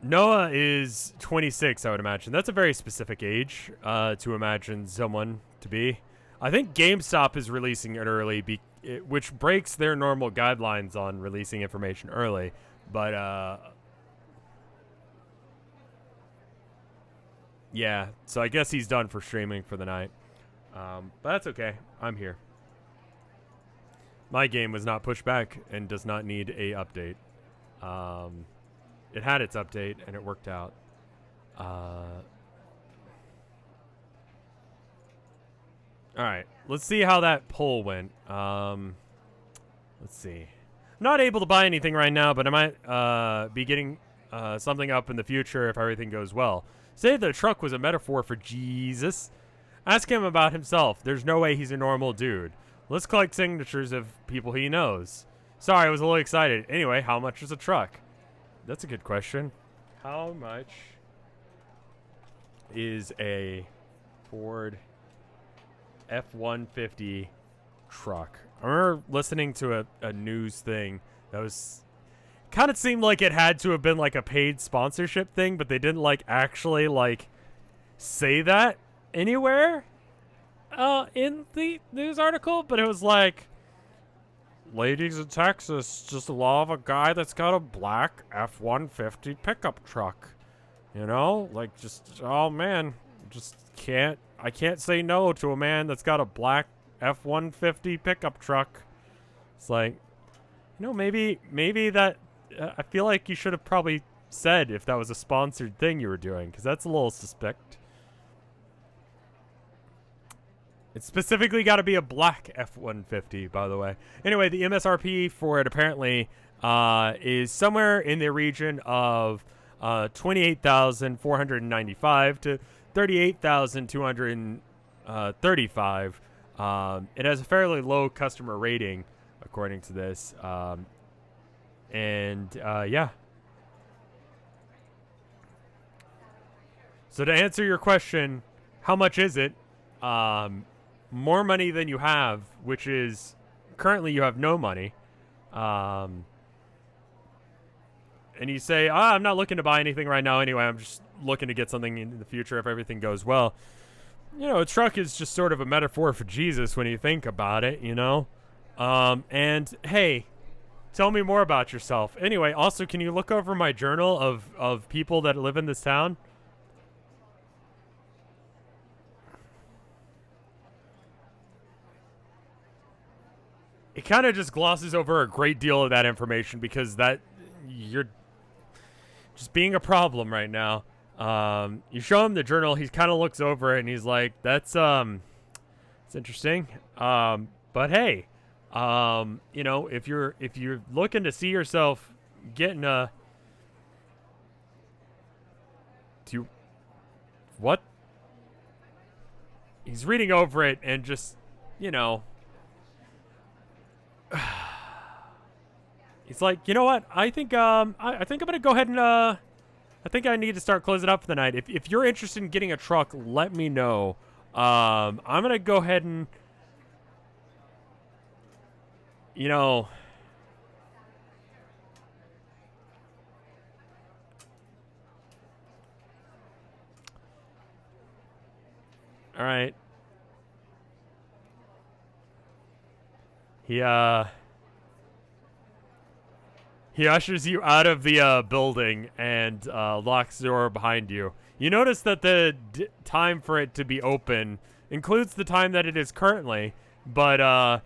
Noah is 26, I would imagine. That's a very specific age to imagine someone to be. I think GameStop is releasing it early, which breaks their normal guidelines on releasing information early. But, yeah, so I guess he's done for streaming for the night. But that's okay. I'm here. My game was not pushed back and does not need a update. It had its update and it worked out. Alright, let's see how that poll went. Let's see. I'm not able to buy anything right now, but I might be getting something up in the future if everything goes well. Say the truck was a metaphor for Jesus. Ask him about himself. There's no way he's a normal dude. Let's collect signatures of people he knows. Sorry, I was a little excited. Anyway, how much is a truck? That's a good question. How much is a Ford F-150 truck? I remember listening to a news thing that was kind of seemed like it had to have been like a paid sponsorship thing, but they didn't like actually like say that anywhere in the news article. But it was like, ladies in Texas, just the law of a guy that's got a black F-150 pickup truck. You know, like just, oh man, just I can't say no to a man that's got a black F-150 pickup truck. It's like, you know, maybe that, I feel like you should have probably said if that was a sponsored thing you were doing, because that's a little suspect. It's specifically got to be a black F-150, by the way. Anyway, the MSRP for it apparently is somewhere in the region of $28,495 to $38,235. It has a fairly low customer rating, according to this. Yeah. So to answer your question, how much is it? More money than you have, which is currently you have no money. And you say, I'm not looking to buy anything right now anyway. I'm just looking to get something in the future if everything goes well. You know, a truck is just sort of a metaphor for Jesus when you think about it, you know? And hey, tell me more about yourself. Anyway, also, can you look over my journal of people that live in this town? It kind of just glosses over a great deal of that information because that you're just being a problem right now. You show him the journal, he kind of looks over it and he's like, that's it's interesting. But hey, you know, if you're looking to see yourself getting what? He's reading over it and just, you know, he's like, you know what? I think I think I'm gonna go ahead and I think I need to start closing up for the night. If you're interested in getting a truck, let me know. I'm gonna go ahead and, you know, all right. He ushers you out of the building and locks the door behind you. You notice that the time for it to be open includes the time that it is currently, but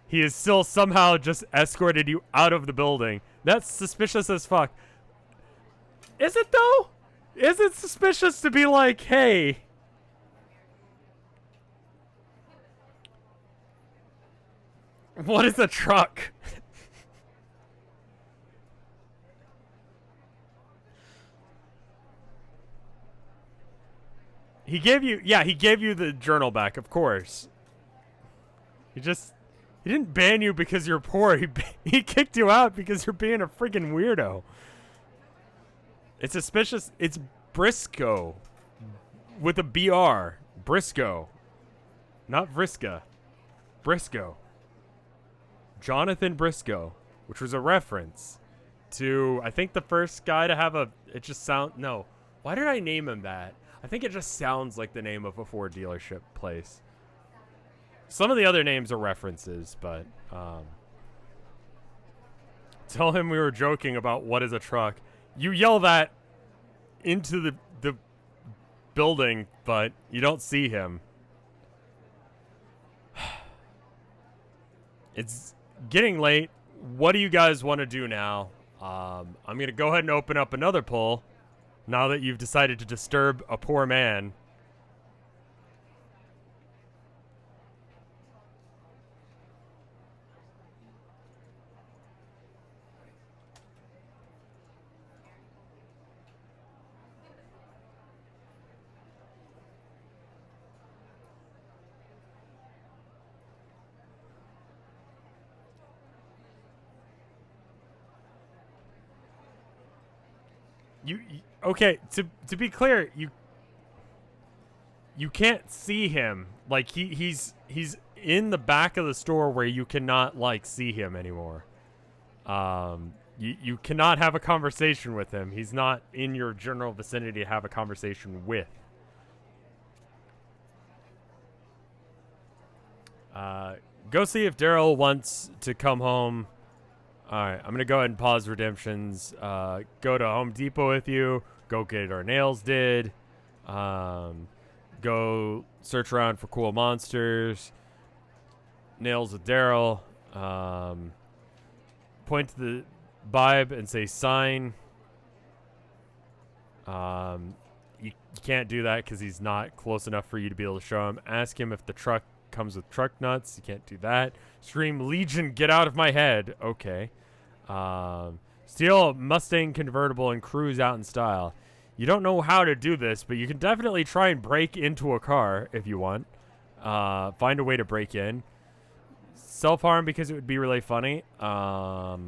he has still somehow just escorted you out of the building. That's suspicious as fuck. Is it though? Is it suspicious to be like, hey, what is a truck? He gave you, yeah, he gave you the journal back, of course. He didn't ban you because you're poor. He kicked you out because you're being a freaking weirdo. It's suspicious. It's Briscoe with a BR. Briscoe. Not Vriska. Briscoe. Jonathan Briscoe, which was a reference to, I think, the first guy to have a, it just sound, no. Why did I name him that? I think it just sounds like the name of a Ford dealership place. Some of the other names are references, but tell him we were joking about what is a truck. You yell that into the building, but you don't see him. It's getting late. What do you guys want to do now? I'm going to go ahead and open up another poll now that you've decided to disturb a poor man. Okay, to be clear, you can't see him. Like he's in the back of the store where you cannot like see him anymore. You cannot have a conversation with him. He's not in your general vicinity to have a conversation with. Go see if Daryl wants to come home. Alright, I'm going to go ahead and pause redemptions. Go to Home Depot with you. Go get our nails did. Go search around for cool monsters. Nails with Daryl. Point to the Bibe and say sign. You can't do that because he's not close enough for you to be able to show him. Ask him if the truck comes with truck nuts. You can't do that. Scream Legion, get out of my head. Okay. Steal a Mustang convertible and cruise out in style. You don't know how to do this, but you can definitely try and break into a car if you want. Find a way to break in. Self-harm because it would be really funny. You're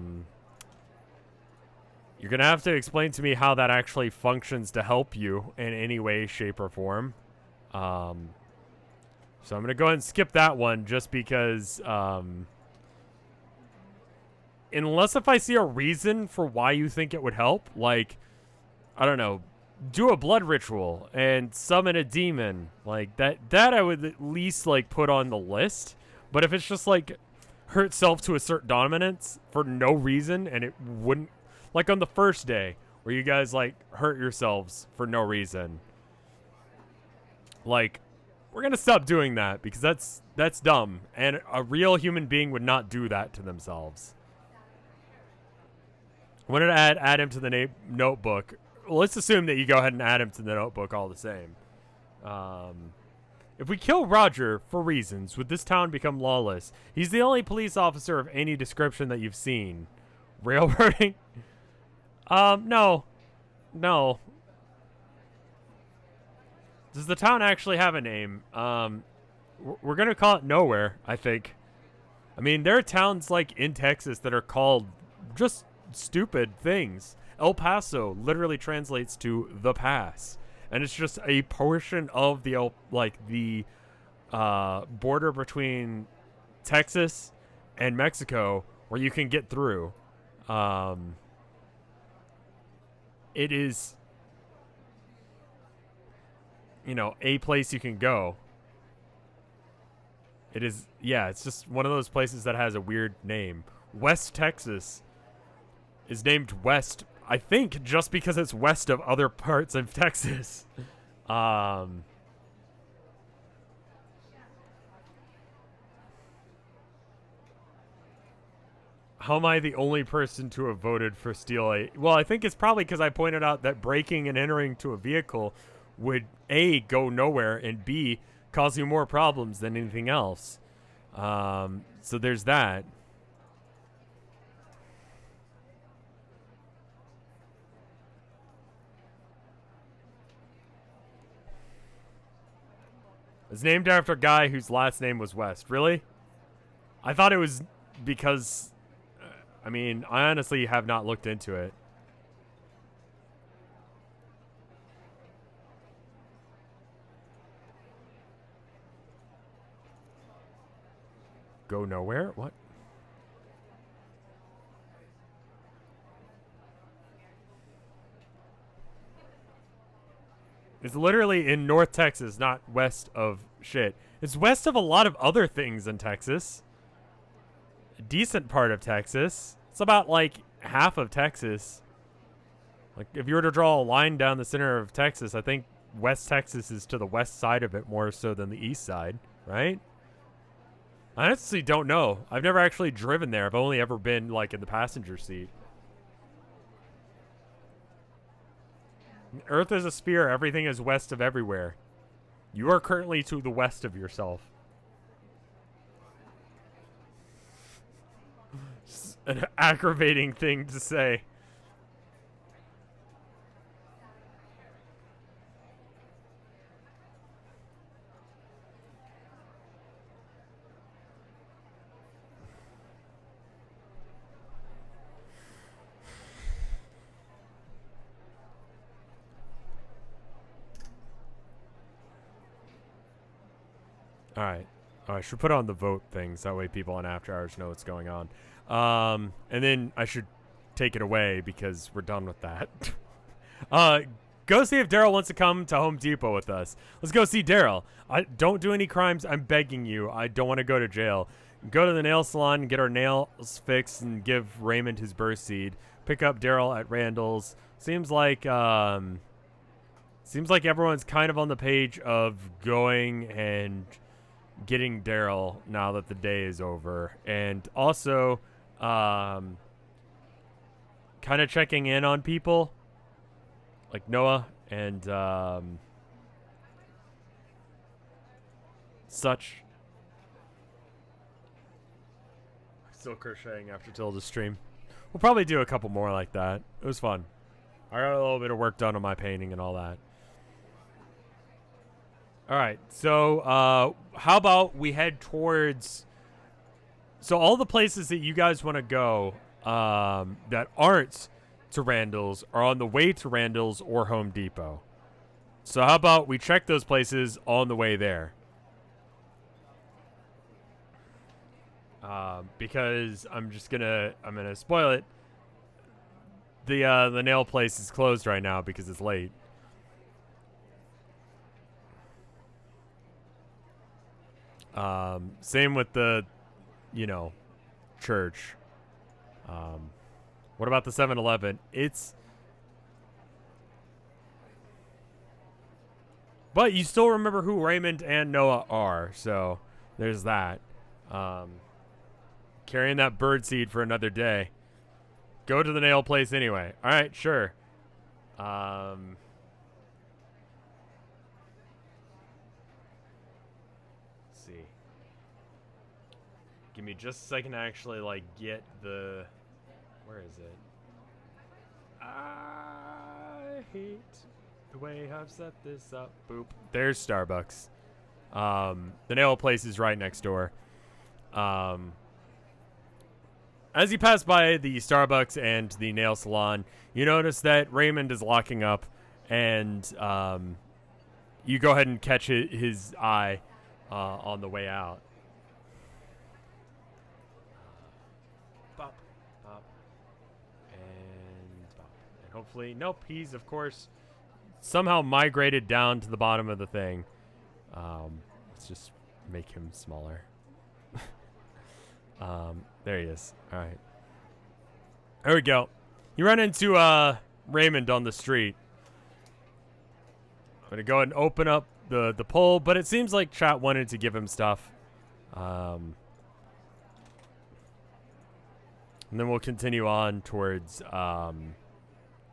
going to have to explain to me how that actually functions to help you in any way, shape, or form. So I'm going to go ahead and skip that one just because... unless if I see a reason for why you think it would help, like, I don't know, do a blood ritual and summon a demon, like that I would at least like put on the list. But if it's just like hurt self to assert dominance for no reason, and it wouldn't, like on the first day where you guys like hurt yourselves for no reason, like we're gonna stop doing that because that's dumb, and a real human being would not do that to themselves. I wanted to add him to the notebook. Well, let's assume that you go ahead and add him to the notebook all the same. If we kill Roger for reasons, would this town become lawless? He's the only police officer of any description that you've seen. Railroading? No. No. Does the town actually have a name? We're going to call it Nowhere, I think. I mean, there are towns like in Texas that are called just stupid things. El Paso literally translates to the pass, and it's just a portion of the border between Texas and Mexico where you can get through. It is, you know, a place you can go. It is, yeah, it's just one of those places that has a weird name. West Texas is named West, I think, just because it's west of other parts of Texas. How am I the only person to have voted for Steal A? Well, I think it's probably because I pointed out that breaking and entering to a vehicle would A, go nowhere, and B, cause you more problems than anything else. So there's that. It's named after a guy whose last name was West. Really? I thought it was because... I mean, I honestly have not looked into it. Go nowhere? What? It's literally in North Texas, not west of shit. It's west of a lot of other things in Texas. A decent part of Texas. It's about like half of Texas. Like if you were to draw a line down the center of Texas, I think West Texas is to the west side of it more so than the east side, right? I honestly don't know. I've never actually driven there. I've only ever been like in the passenger seat. Earth is a sphere. Everything is west of everywhere. You are currently to the west of yourself. It's an aggravating thing to say. All right. I should put on the vote things. That way people on After Hours know what's going on. And then I should take it away because we're done with that. Go see if Daryl wants to come to Home Depot with us. Let's go see Daryl. Don't do any crimes. I'm begging you. I don't want to go to jail. Go to the nail salon and get our nails fixed and give Raymond his birth seed. Pick up Daryl at Randall's. Seems like everyone's kind of on the page of going and getting Daryl now that the day is over, and also kind of checking in on people like Noah and such. Still crocheting after Tilda's stream. We'll probably do a couple more like that. It was fun. I got a little bit of work done on my painting and all that. All right, so how about we head towards... So all the places that you guys want to go that aren't to Randall's are on the way to Randall's or Home Depot. So how about we check those places on the way there? Because I'm gonna spoil it. The nail place is closed right now because it's late. Same with the, church. What about the 7-Eleven? But you still remember who Raymond and Noah are, so there's that. Carrying that birdseed for another day. Go to the nail place anyway. All right, sure. See. Give me just a second to actually, get the... Where is it? I hate the way I've set this up. Boop. There's Starbucks. The nail place is right next door. As you pass by the Starbucks and the nail salon, you notice that Raymond is locking up, and you go ahead and catch his eye on the way out. Bop, bop, and bop. And hopefully, nope, he's, of course, somehow migrated down to the bottom of the thing. Let's just make him smaller. There he is. All right. There we go. You run into Raymond on the street. I'm gonna go ahead and open up the poll, but it seems like chat wanted to give him stuff. And then we'll continue on towards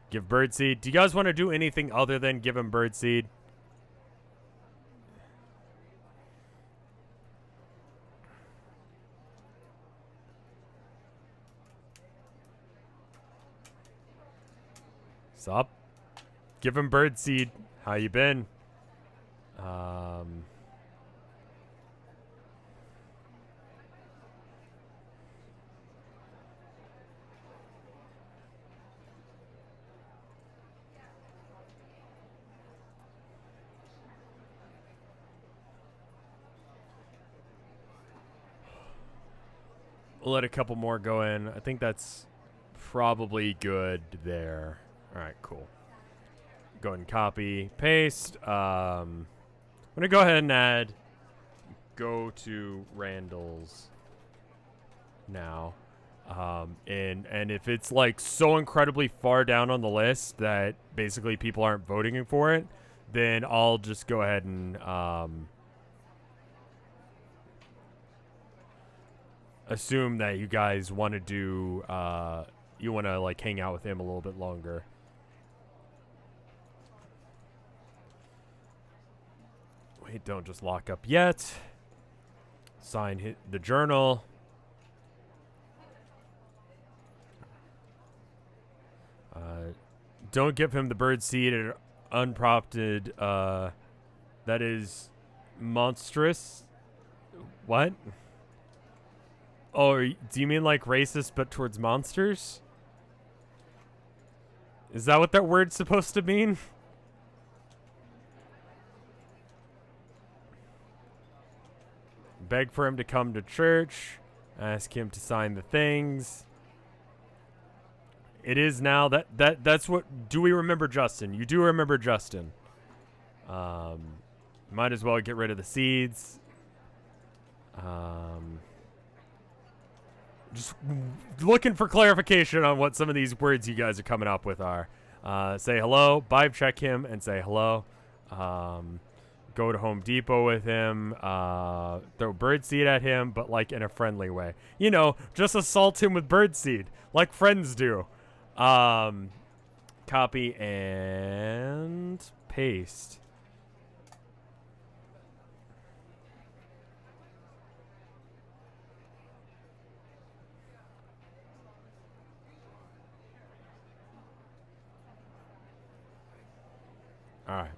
give birdseed. Do you guys want to do anything other than give him birdseed? Sup? Give him birdseed. How you been? We'll let a couple more go in. I think that's probably good there. All right, cool. Go ahead and copy, paste. I'm going to go ahead and add go to Randall's now. And if it's like so incredibly far down on the list that basically people aren't voting for it, then I'll just go ahead and assume that you guys want to do you want to like hang out with him a little bit longer. Wait, don't just lock up yet. Sign the journal. Don't give him the bird seed unprompted. That is monstrous. What? Oh, do you mean like racist but towards monsters? Is that what that word's supposed to mean? Beg for him to come to church. Ask him to sign the things. It is now that's what. Do we remember Justin? You do remember Justin. Might as well get rid of the seeds. Just looking for clarification on what some of these words you guys are coming up with are. Say hello. Vibe check him and say hello. Go to Home Depot with him. Throw birdseed at him, but like in a friendly way. You know, just assault him with birdseed like friends do. Copy and paste. All right.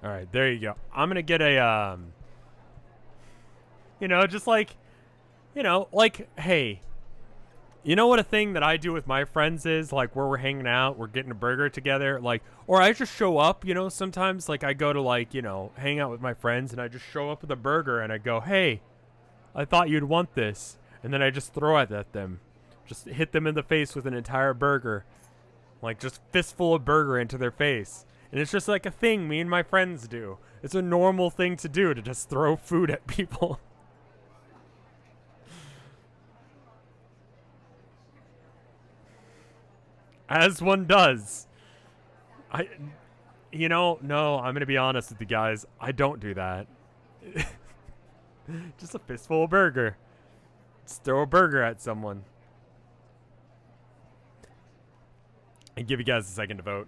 All right, there you go. I'm going to get a, you know, just like, you know, like, hey, you know what a thing that I do with my friends is, like, where we're hanging out, we're getting a burger together, like, or I just show up, you know, sometimes, like, I go to, like, you know, hang out with my friends, and I just show up with a burger, and I go, hey, I thought you'd want this, and then I just throw it at them. Just hit them in the face with an entire burger. Like, just fistful of burger into their face. And it's just like a thing me and my friends do. It's a normal thing to do, to just throw food at people. As one does. You know, no, I'm going to be honest with you guys. I don't do that. Just a fistful of burger. Just throw a burger at someone. And give you guys a second to vote.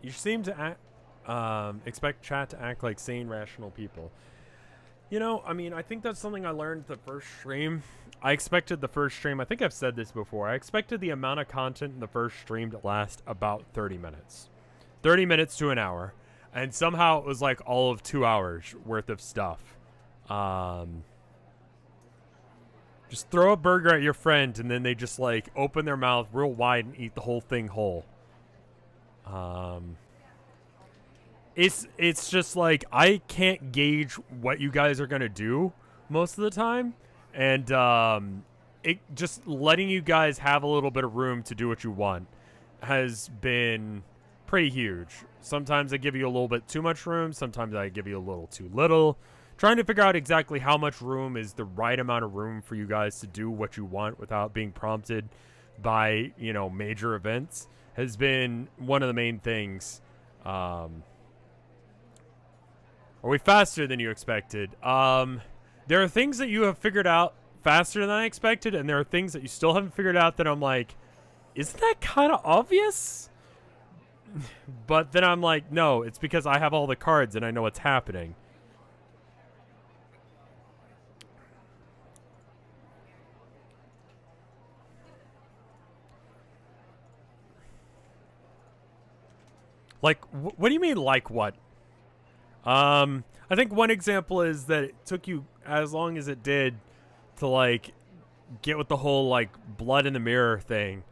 You seem to expect chat to act like sane, rational people. You know, I mean, I think that's something I learned the first stream. I expected the first stream, I think I've said this before, I expected the amount of content in the first stream to last about 30 minutes. 30 minutes to an hour. And somehow it was like all of 2 hours worth of stuff. Just throw a burger at your friend and then they just like open their mouth real wide and eat the whole thing whole. It's just like I can't gauge what you guys are gonna do most of the time, and it just letting you guys have a little bit of room to do what you want has been pretty huge. Sometimes I give you a little bit too much room, sometimes I give you a little too little. Trying to figure out exactly how much room is the right amount of room for you guys to do what you want without being prompted by, you know, major events has been one of the main things. Are we faster than you expected? There are things that you have figured out faster than I expected, and there are things that you still haven't figured out that I'm like, isn't that kind of obvious? But then I'm like, no, it's because I have all the cards and I know what's happening. Like, what do you mean, like what? I think one example is that it took you as long as it did to, like, get with the whole, like, blood in the mirror thing.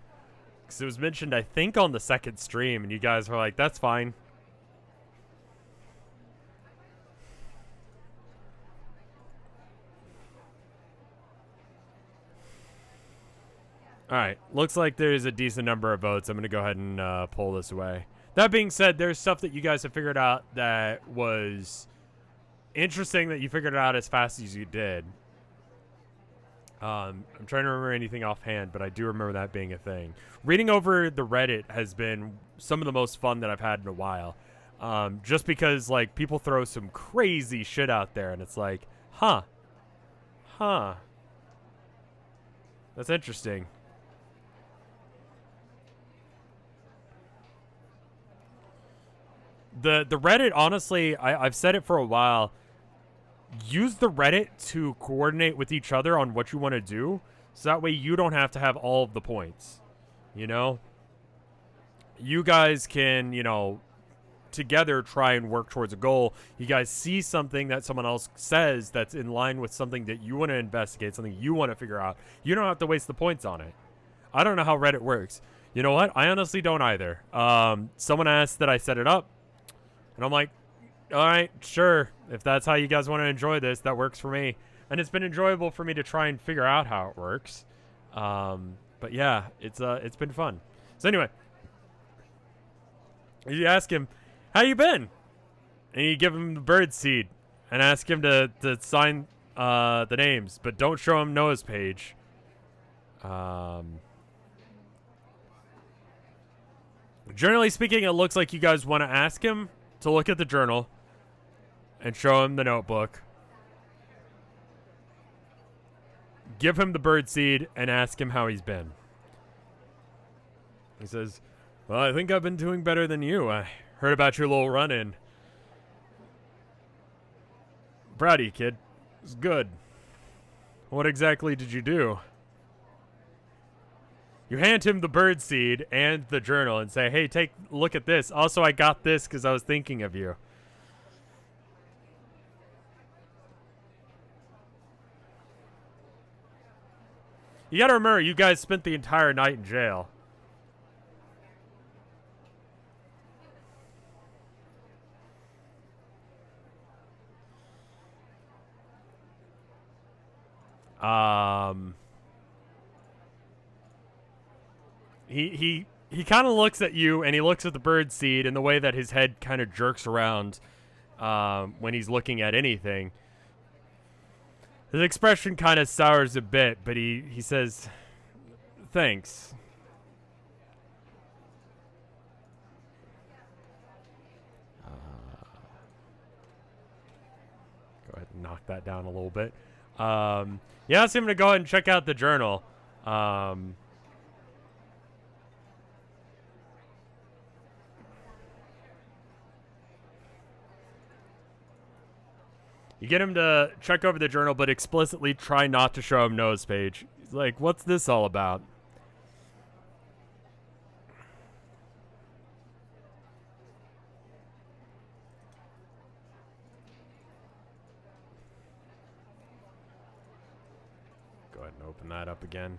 Because it was mentioned, I think, on the second stream, and you guys were like, that's fine. Alright, looks like there's a decent number of votes. I'm going to go ahead and pull this away. That being said, there's stuff that you guys have figured out that was interesting that you figured it out as fast as you did. I'm trying to remember anything offhand, but I do remember that being a thing. Reading over the Reddit has been some of the most fun that I've had in a while. Just because, like, people throw some crazy shit out there, and it's like, huh. That's interesting. The Reddit, honestly, I've said it for a while. Use the Reddit to coordinate with each other on what you want to do, so that way you don't have to have all of the points. You know? You guys can, you know, together try and work towards a goal. You guys see something that someone else says that's in line with something that you want to investigate, something you want to figure out. You don't have to waste the points on it. I don't know how Reddit works. You know what? I honestly don't either. Someone asked that I set it up, and I'm like, all right, sure. If that's how you guys want to enjoy this, that works for me. And it's been enjoyable for me to try and figure out how it works. But yeah, it's been fun. So anyway, you ask him, how you been? And you give him the bird seed and ask him to sign the names, but don't show him Noah's page. Generally speaking, it looks like you guys want to ask him to look at the journal and show him the notebook. Give him the bird seed and ask him how he's been. He says, well, I think I've been doing better than you. I heard about your little run-in. Proud of you, kid. It's good. What exactly did you do? You hand him the bird seed and the journal and say, hey, take a look at this. Also, I got this because I was thinking of you. You gotta remember, you guys spent the entire night in jail. He kind of looks at you, and he looks at the bird seed in the way that his head kind of jerks around when he's looking at anything. His expression kind of sours a bit, but he says, thanks. Go ahead and knock that down a little bit. You ask him to go ahead and check out the journal. You get him to check over the journal, but explicitly try not to show him Noah's page. He's like, what's this all about? Go ahead and open that up again.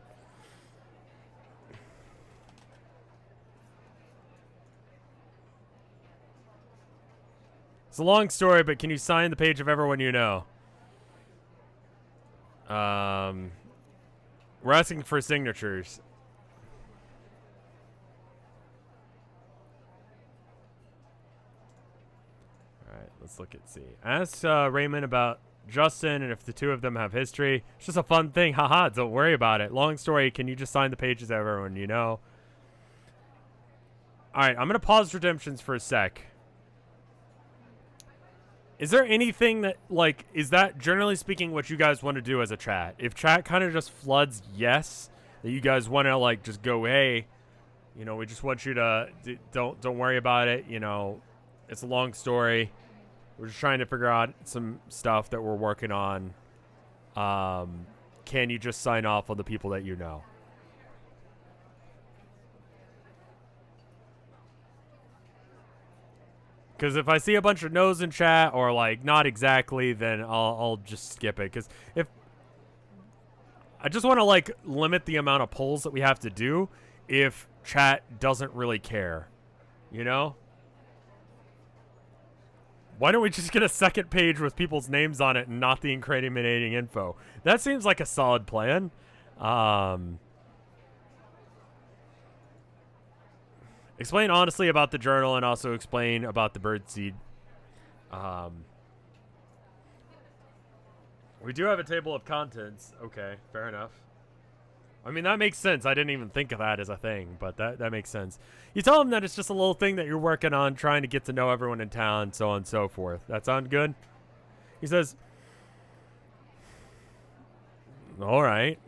It's a long story, but can you sign the page of everyone you know? We're asking for signatures. Alright, let's look at C. Ask Raymond about Justin and if the two of them have history. It's just a fun thing. Haha, don't worry about it. Long story, can you just sign the pages of everyone you know? Alright, I'm going to pause redemptions for a sec. Is there anything that, like, is that generally speaking what you guys want to do as a chat? If chat kind of just floods yes, that you guys want to, like, just go, hey, you know, we just want you to, don't worry about it, you know, it's a long story. We're just trying to figure out some stuff that we're working on. Can you just sign off on the people that you know? Because if I see a bunch of no's in chat or like not exactly, then I'll just skip it. Because if I just want to like limit the amount of polls that we have to do if chat doesn't really care, you know? Why don't we just get a second page with people's names on it and not the incriminating info? That seems like a solid plan. Explain honestly about the journal and also explain about the birdseed. We do have a table of contents. Okay, fair enough. I mean, that makes sense. I didn't even think of that as a thing, but that makes sense. You tell them that it's just a little thing that you're working on, trying to get to know everyone in town, so on and so forth. That sound good? He says, all right.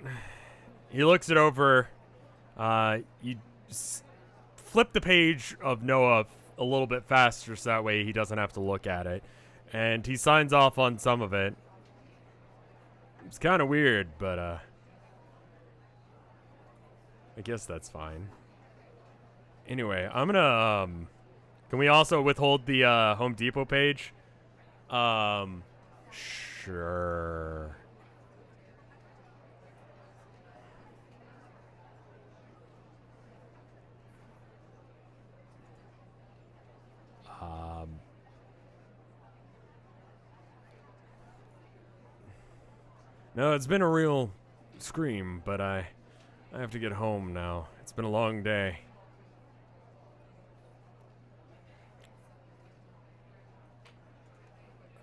He looks it over. You flip the page of Noah a little bit faster so that way he doesn't have to look at it. And he signs off on some of it. It's kind of weird, but I guess that's fine. Anyway, I'm gonna can we also withhold the Home Depot page? Sure. No, it's been a real scream, but I have to get home now. It's been a long day.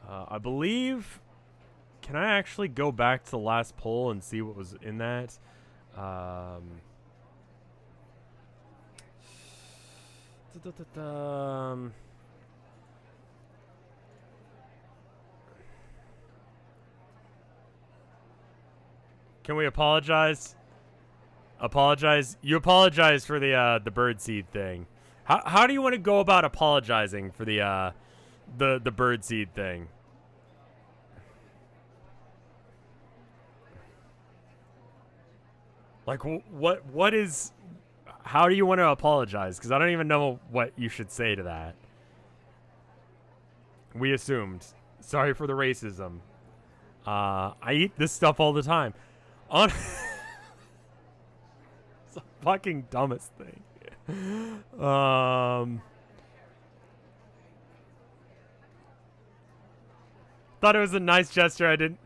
I believe... Can I actually go back to the last poll and see what was in that? Can we apologize? Apologize? You apologize for the birdseed thing. How do you want to go about apologizing for the birdseed thing? Like what is? How do you want to apologize? Because I don't even know what you should say to that. We assumed. Sorry for the racism. I eat this stuff all the time. It's the fucking dumbest thing. Thought it was a nice gesture. I didn't.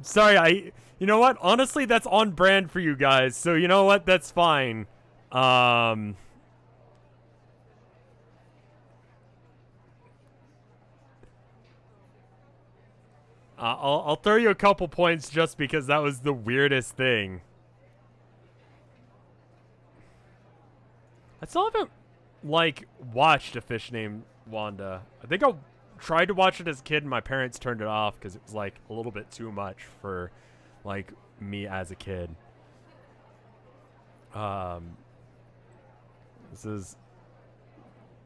Sorry, you know what? Honestly, that's on brand for you guys. So you know what? That's fine. I'll throw you a couple points just because that was the weirdest thing. I still haven't, like, watched a fish named Wanda. I think I tried to watch it as a kid and my parents turned it off because it was, like, a little bit too much for, like, me as a kid. This is...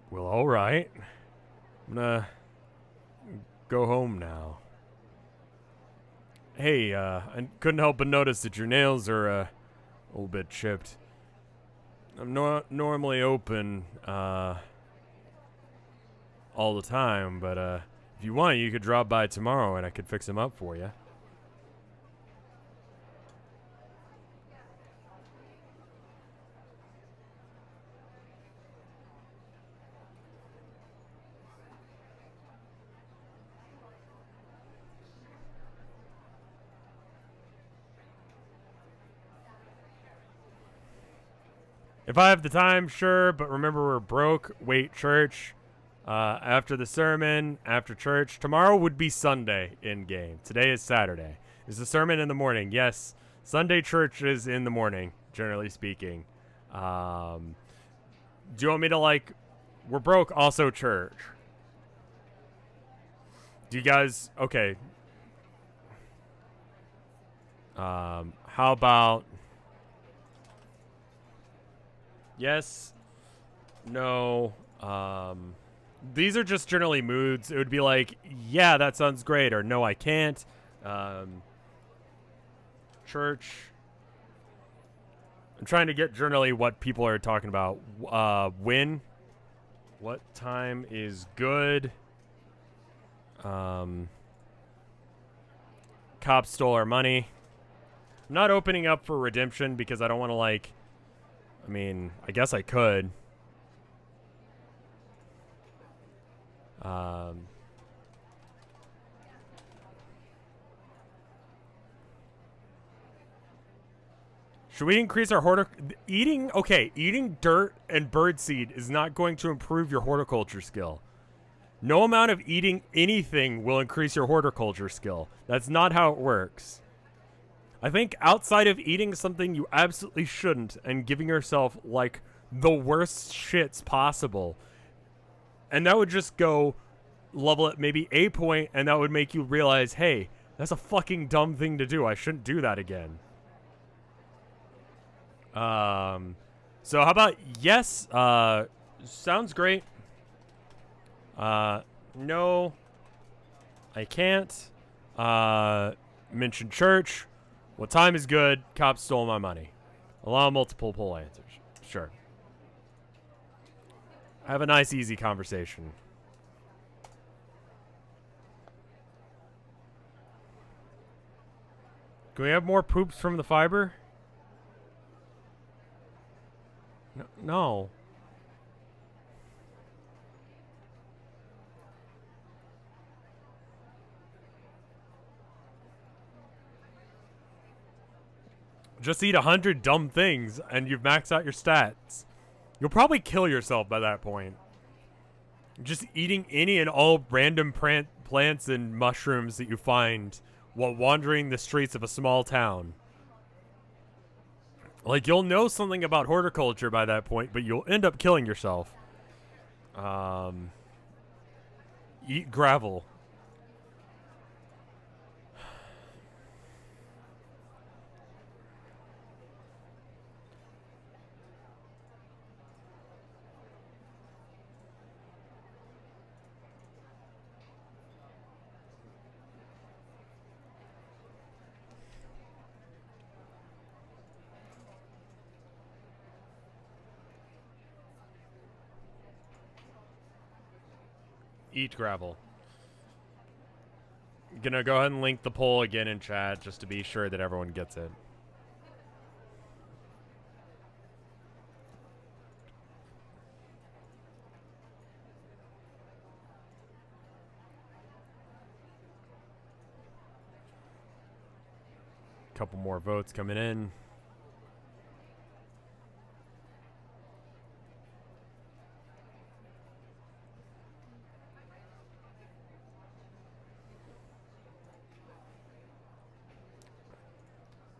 Well, alright. I'm gonna go home now. Hey, I couldn't help but notice that your nails are a little bit chipped. I'm normally open all the time, but if you want, you could drop by tomorrow and I could fix them up for you. If I have the time, sure, but remember we're broke. Wait, church. After the sermon, after church. Tomorrow would be Sunday in-game. Today is Saturday. Is the sermon in the morning? Yes. Sunday church is in the morning, generally speaking. Do you want me to, like... We're broke, also church. Do you guys... Okay. How about... Yes. No. These are just generally moods. It would be like, yeah, that sounds great, or no, I can't. Church. I'm trying to get generally what people are talking about. When? What time is good? Cops stole our money. I'm not opening up for redemption because I don't want to, like... I mean, I guess I could. Should we increase our eating dirt and birdseed is not going to improve your horticulture skill. No amount of eating anything will increase your horticulture skill. That's not how it works. I think outside of eating something you absolutely shouldn't and giving yourself, like, the worst shits possible, and that would just go level at maybe a point, and that would make you realize, hey, that's a fucking dumb thing to do. I shouldn't do that again. So how about yes? Sounds great. No, I can't. Mention church. What time is good? Cops stole my money. Allow multiple poll answers. Sure. Have a nice, easy conversation. Can we have more poops from the fiber? No. Just eat 100 dumb things and you've maxed out your stats. You'll probably kill yourself by that point. Just eating any and all random plants and mushrooms that you find while wandering the streets of a small town. Like, you'll know something about horticulture by that point, but you'll end up killing yourself. Eat gravel. Eat gravel. Gonna go ahead and link the poll again in chat just to be sure that everyone gets it. Couple more votes coming in.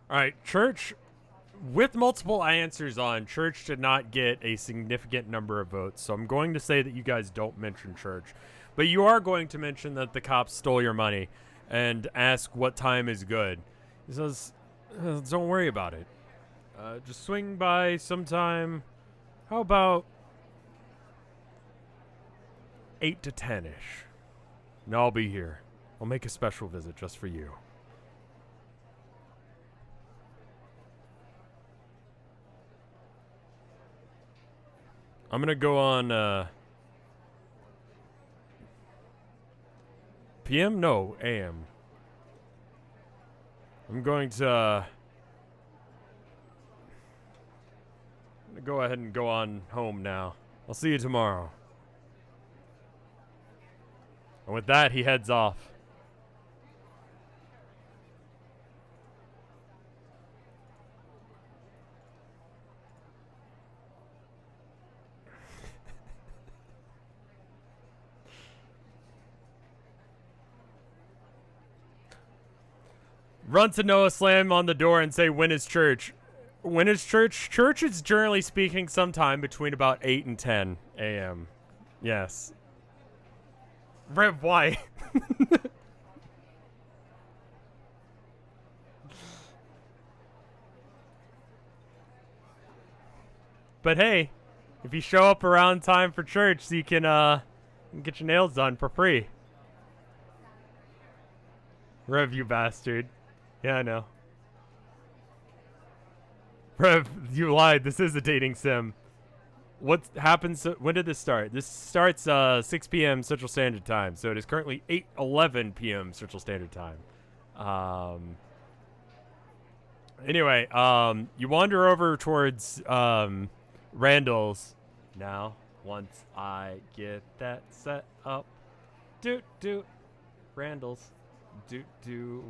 All right, church, with multiple answers on, church did not get a significant number of votes. So I'm going to say that you guys don't mention church. But you are going to mention that the cops stole your money and ask what time is good. He says, don't worry about it. Just swing by sometime. How about 8 to 10-ish? And I'll be here. I'll make a special visit just for you. I'm gonna go on, PM? No, AM. I'm going to, go ahead and go on home now. I'll see you tomorrow. And with that, he heads off. Run to Noah, slam on the door, and say, when is church? When is church? Church is generally speaking sometime between about 8 and 10 a.m. Yes. Rev, why? But hey, if you show up around time for church, you can get your nails done for free. Rev, you bastard. Yeah, I know. Rev, you lied. This is a dating sim. what happens? When did this start? This starts 6 p.m. Central Standard Time, so it is currently 8:11 p.m. Central Standard Time. Anyway, you wander over towards Randall's now. Once I get that set up, Randall's,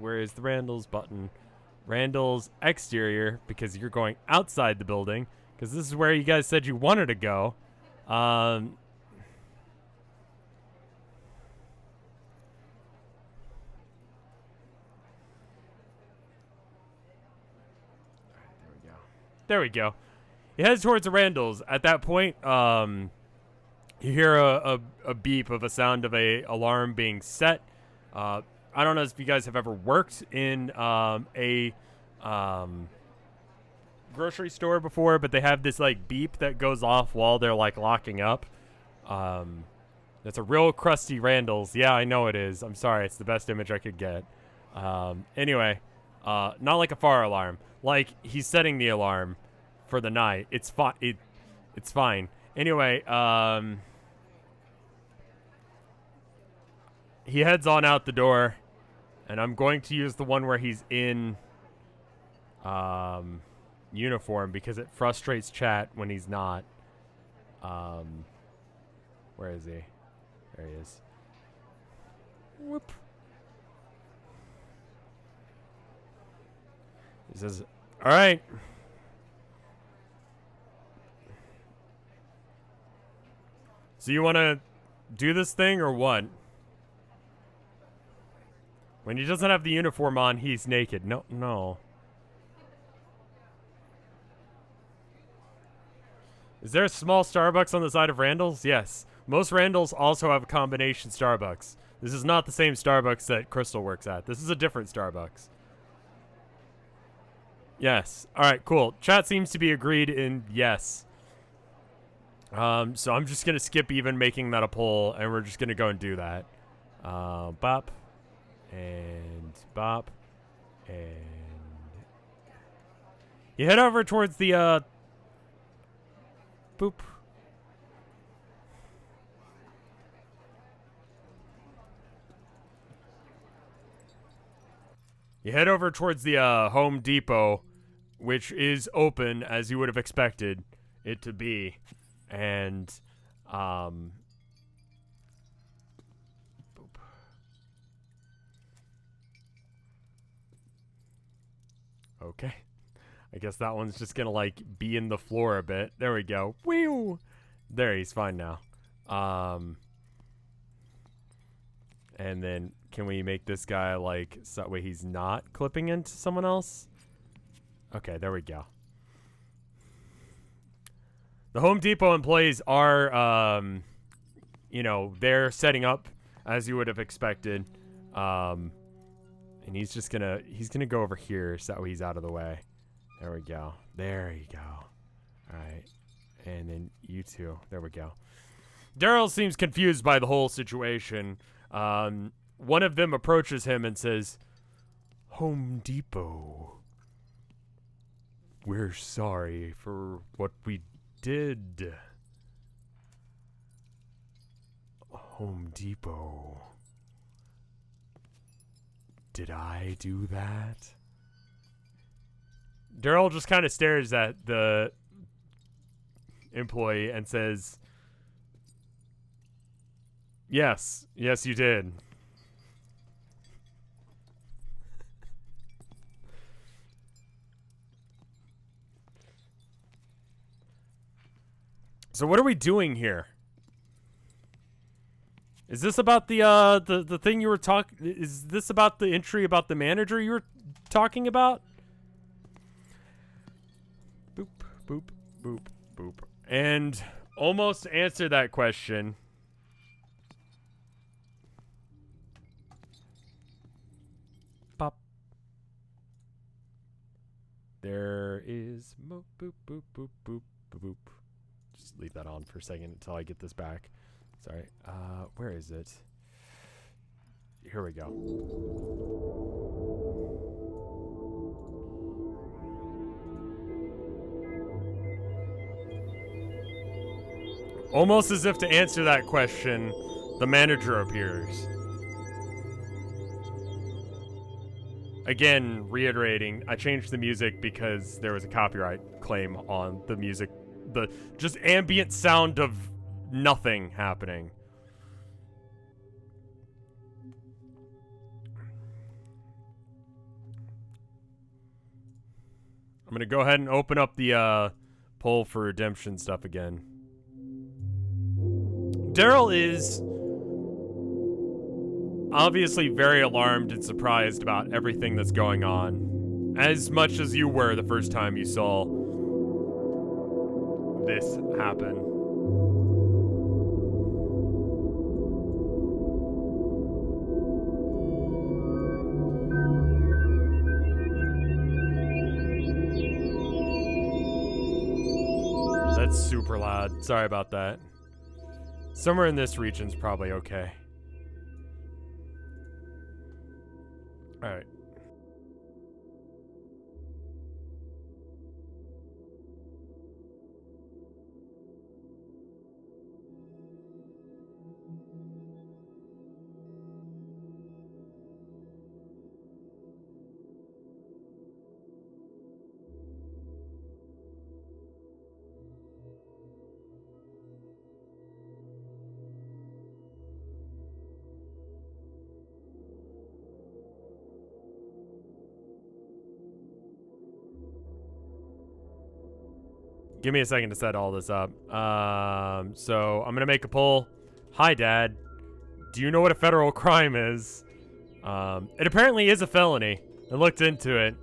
Where is the Randall's button? Randall's exterior, because you're going outside the building. Because this is where you guys said you wanted to go. There we go. There we go. He heads towards the Randalls. At that point, you hear a beep of a sound of a alarm being set. I don't know if you guys have ever worked in a grocery store before, but they have this like beep that goes off while they're like locking up. That's a real crusty Randall's. Yeah, I know it is. I'm sorry. It's the best image I could get. Anyway, not like a fire alarm. Like he's setting the alarm for the night. It's fine. It's fine. Anyway, he heads on out the door, and I'm going to use the one where he's in uniform because it frustrates chat when he's not. Where is he? There he is. Whoop. He says, all right. So you want to do this thing or what? When he doesn't have the uniform on, he's naked. No. Is there a small Starbucks on the side of Randall's? Yes. Most Randalls also have a combination Starbucks. This is not the same Starbucks that Crystal works at. This is a different Starbucks. Yes. All right, cool. Chat seems to be agreed in yes. So I'm just going to skip even making that a poll, and we're just going to go and do that. Bop. And bop. And you head over towards the, boop. You head over towards the Home Depot, which is open as you would have expected it to be. And, boop. Okay. I guess that one's just gonna, like, be in the floor a bit. There we go. Whew! There, he's fine now. And then, can we make this guy, like, so that way he's not clipping into someone else? Okay, there we go. The Home Depot employees are, you know, they're setting up as you would have expected. And he's just gonna, go over here so that way he's out of the way. There we go. There you go. All right. And then you two. There we go. Daryl seems confused by the whole situation. One of them approaches him and says, Home Depot. We're sorry for what we did. Home Depot. Did I do that? Daryl just kind of stares at the employee and says, Yes, you did. So what are we doing here? Is this about the thing you were talking? Is this about the entry about the manager you were talking about? Boop, boop, boop, boop. And almost to answer that question. Pop. There is boop, boop, boop, boop, boop, boop. Just leave that on for a second until I get this back. Sorry. Where is it? Here we go. Almost as if to answer that question, the manager appears. Again, reiterating, I changed the music because there was a copyright claim on the music. The just ambient sound of nothing happening. I'm gonna go ahead and open up the poll for redemption stuff again. Daryl is obviously very alarmed and surprised about everything that's going on, as much as you were the first time you saw this happen. That's super loud. Sorry about that. Somewhere in this region's probably okay. Alright. Give me a second to set all this up. So I'm gonna make a poll. Hi, Dad. Do you know what a federal crime is? It apparently is a felony. I looked into it.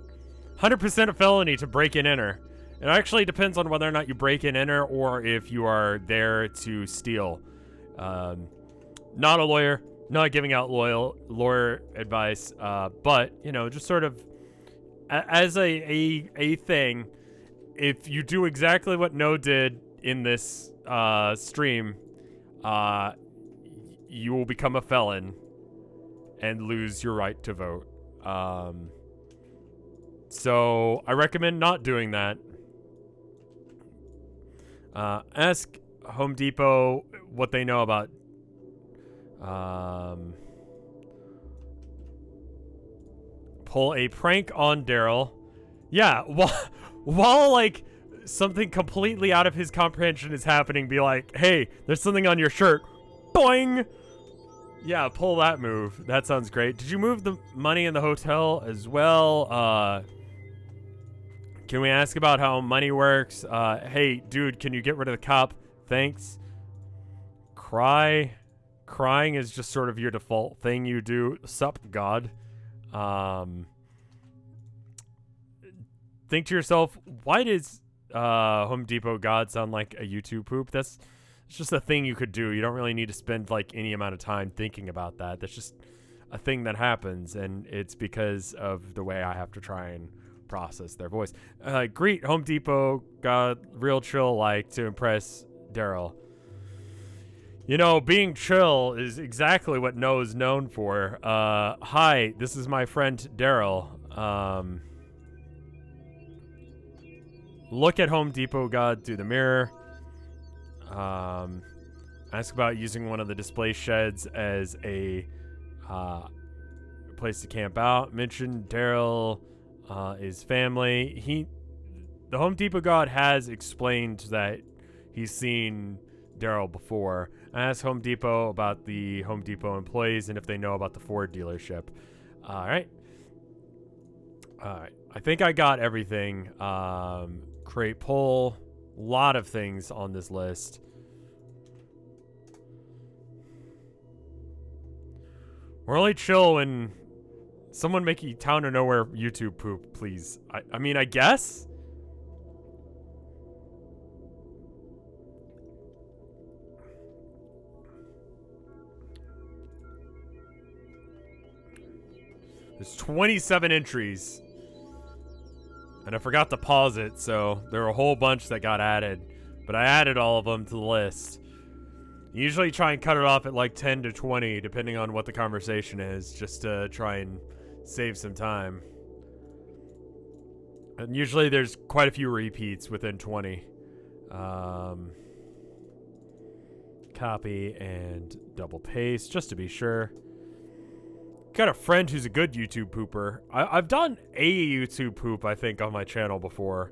100% a felony to break and enter. It actually depends on whether or not you break and enter or if you are there to steal. Not a lawyer, not giving out lawyer advice, but you know, just sort of as a thing. If you do exactly what No did in this stream, you will become a felon and lose your right to vote. So I recommend not doing that. Ask Home Depot what they know about pull a prank on Daryl. Yeah, while like something completely out of his comprehension is happening, be like, hey, there's something on your shirt. Boing! Yeah, pull that move. That sounds great. Did you move the money in the hotel as well? Can we ask about how money works? Hey, dude, can you get rid of the cop? Thanks. Crying is just sort of your default thing you do. Sup, God. Think to yourself, why does Home Depot God sound like a YouTube poop? It's just a thing you could do. You don't really need to spend like any amount of time thinking about that. That's just a thing that happens, and it's because of the way I have to try and process their voice. Greet Home Depot God real chill like to impress Daryl. You know, being chill is exactly what No is known for. Hi, this is my friend Daryl. Look at Home Depot God through the mirror. Ask about using one of the display sheds as a place to camp out. Mention Daryl is family. The Home Depot God has explained that he's seen Daryl before. Ask Home Depot about the Home Depot employees and if they know about the Ford dealership. All right. I think I got everything. Create poll. A lot of things on this list. We're only chill when someone make a town or nowhere YouTube poop, please. I mean, I guess? There's 27 entries. And I forgot to pause it, so there were a whole bunch that got added. But I added all of them to the list. Usually try and cut it off at like 10 to 20, depending on what the conversation is, just to try and save some time. And usually there's quite a few repeats within 20. Copy and double paste just to be sure. Got a friend who's a good YouTube pooper. I've done a YouTube poop, I think, on my channel before.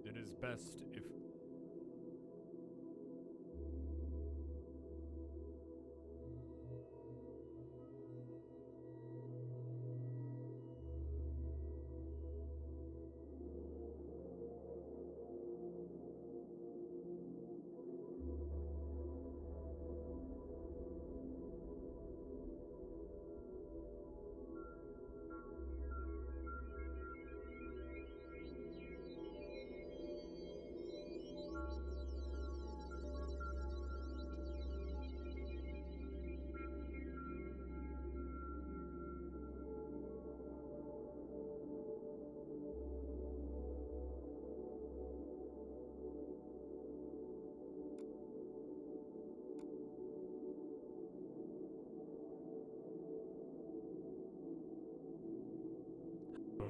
It is best if...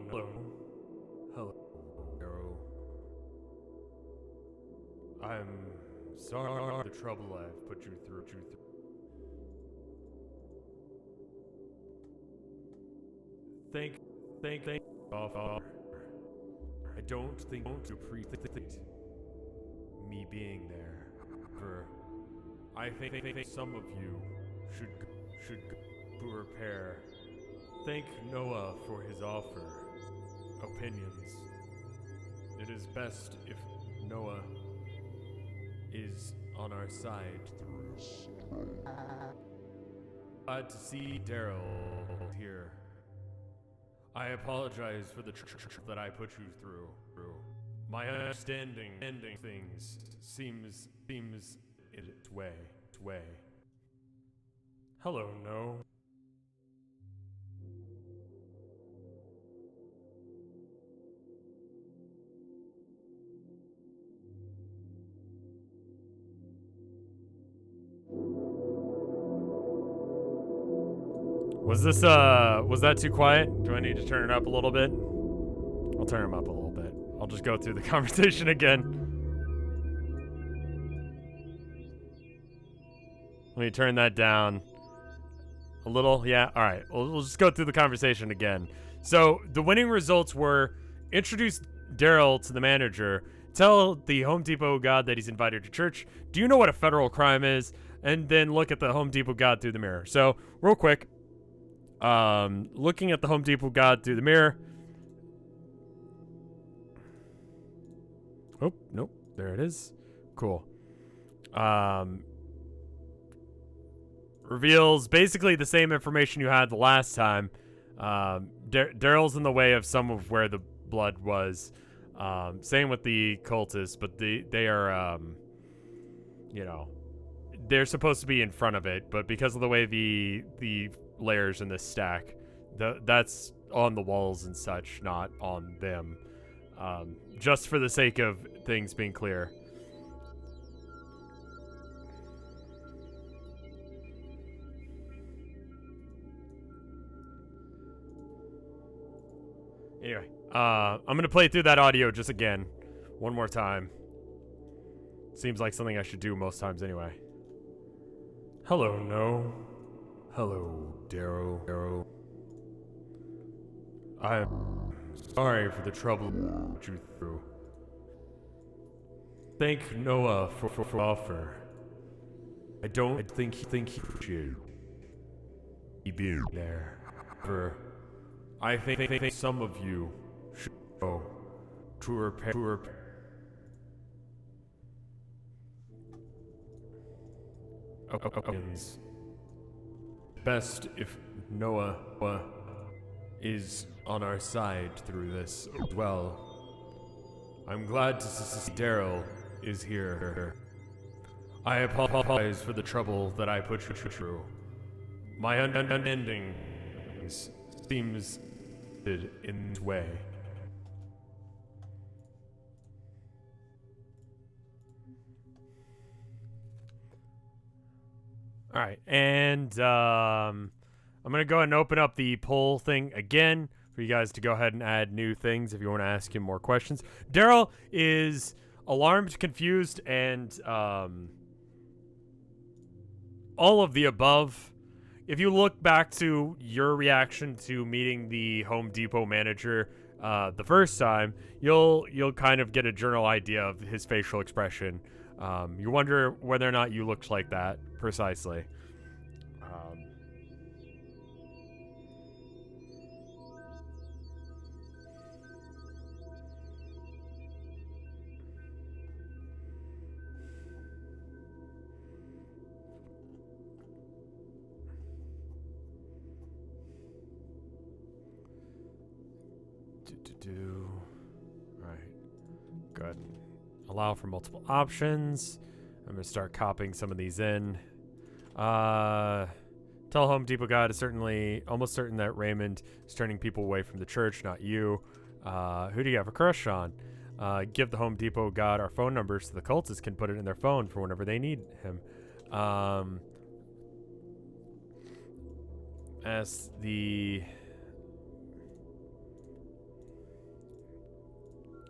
Hello. Hello, Arrow. I'm sorry for the trouble I've put you through. Thank. I don't to appreciate me being there. However, I think some of you should prepare. Thank Noah for his offer. Opinions. It is best if Noah is on our side. Glad to see Daryl here. I apologize for the that I put you through. My understanding ending things seems its way. Hello, No. Was that too quiet? Do I need to turn it up a little bit? I'll turn him up a little bit. I'll just go through the conversation again. Let me turn that down a little. Yeah, all right. We'll just go through the conversation again. So the winning results were: introduce Daryl to the manager, tell the Home Depot god that he's invited to church, do you know what a federal crime is, and then look at the Home Depot god through the mirror. So real quick, looking at the Home Depot god through the mirror. Oh, nope. There it is. Cool. Reveals basically the same information you had the last time. Daryl's in the way of some of where the blood was. Same with the cultists, but they are, you know, they're supposed to be in front of it, but because of the way the layers in this stack, that's on the walls and such, not on them. Just for the sake of things being clear. Anyway, I'm gonna play through that audio just again, one more time. Seems like something I should do most times anyway. Hello, No. Hello, Daryl. I'm sorry for the trouble you put you through. Thank Noah for offer. I don't think he should be there. I think some of you should go to repair. Best if Noah is on our side through this as well. I'm glad to see Daryl is here. I apologize for the trouble that I put you through. My unending seems in this way. All right, and I'm gonna go ahead and open up the poll thing again for you guys to go ahead and add new things if you want to ask him more questions. Daryl is alarmed, confused, and all of the above. If you look back to your reaction to meeting the Home Depot manager the first time, you'll kind of get a general idea of his facial expression. You wonder whether or not you looked like that precisely. Right. Good. Allow for multiple options. I'm going to start copying some of these in. Tell Home Depot guy is almost certain that Raymond is turning people away from the church, not you. Who do you have a crush on? Give the Home Depot god our phone numbers so the cultists can put it in their phone for whenever they need him. As the...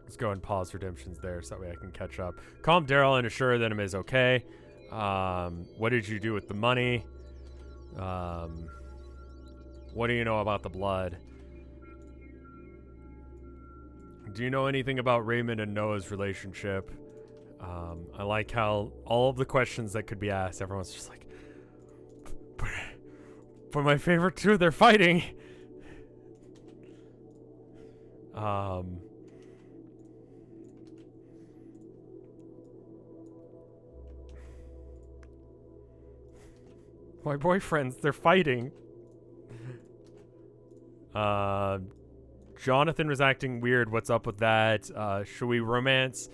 Let's go and pause redemptions there so that way I can catch up. Calm Daryl and assure that him is okay. What did you do with the money? What do you know about the blood? Do you know anything about Raymond and Noah's relationship? I like how all of the questions that could be asked, everyone's just like, but my favorite two, they're fighting. My boyfriends, they're fighting. Jonathan was acting weird. What's up with that? Should we romance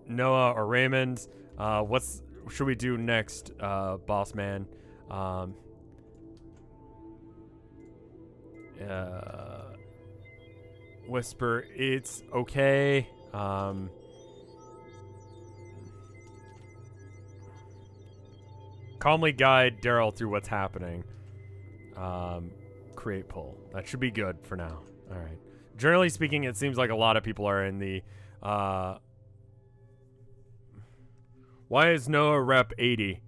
Noah or Raymond? Should we do next, boss man? Whisper, it's okay. Calmly guide Daryl through what's happening. Create poll. That should be good for now. All right. Generally speaking, it seems like a lot of people are in the... Why is Noah rep 80?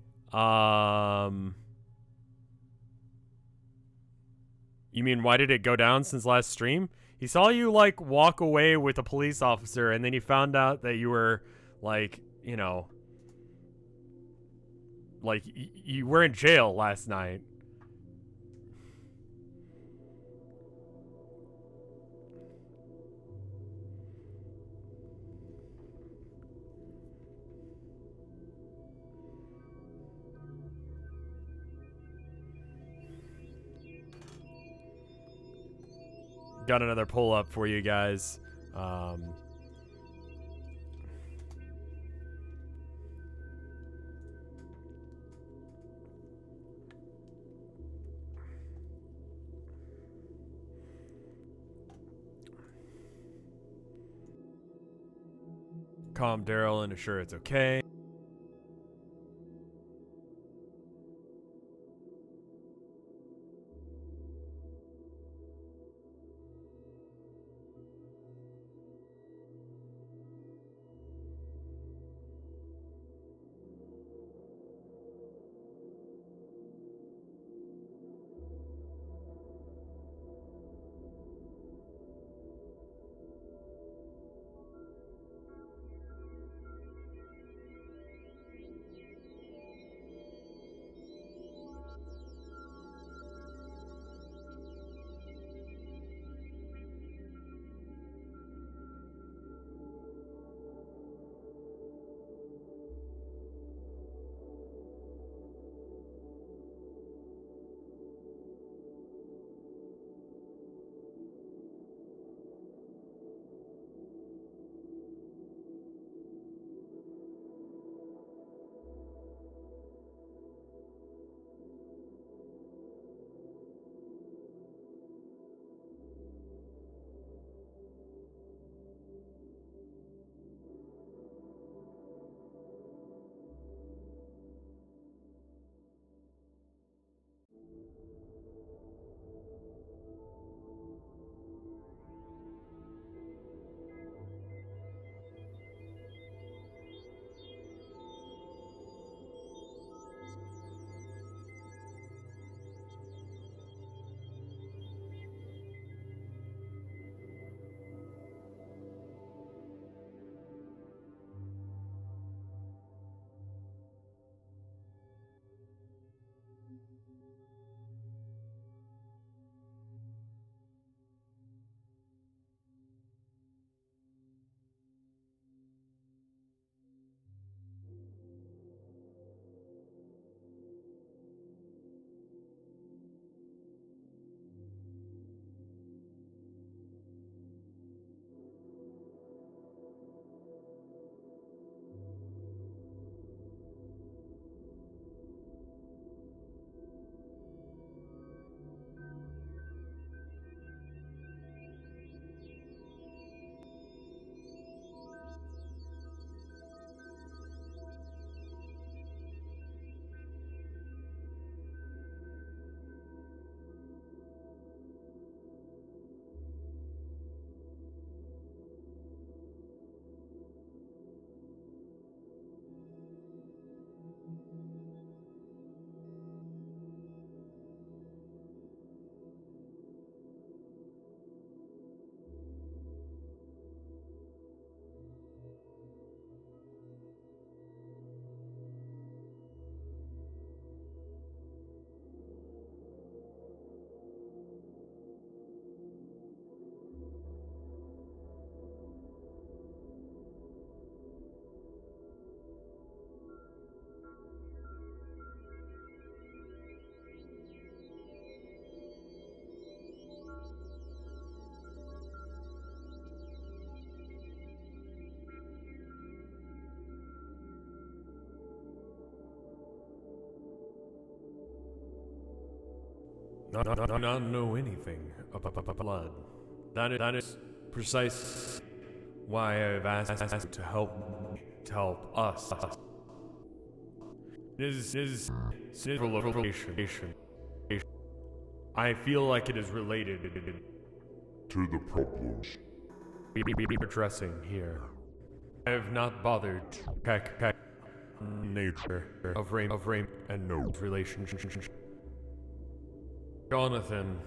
You mean why did it go down since last stream? He saw you, like, walk away with a police officer, and then he found out that you were, like, you know... Like, you were in jail last night. Got another pull up for you guys. calm Daryl and assure it's okay. Not know anything about blood. That is precise why I've asked to help us. It is civilization. I feel like it is related to the problems we addressing here. I have not bothered to check nature of Rain and no relationship. Jonathan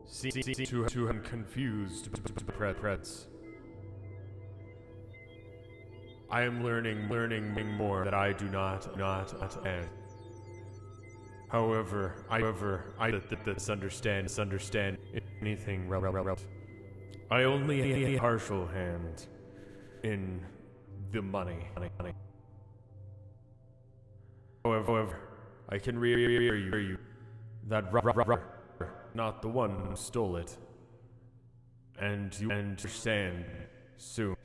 seems to have confused threats. I am learning more that I do not understand. However, I misunderstand anything relevant. I only have a partial hand in the money. However, I can hear you that not the one who stole it, and you understand soon.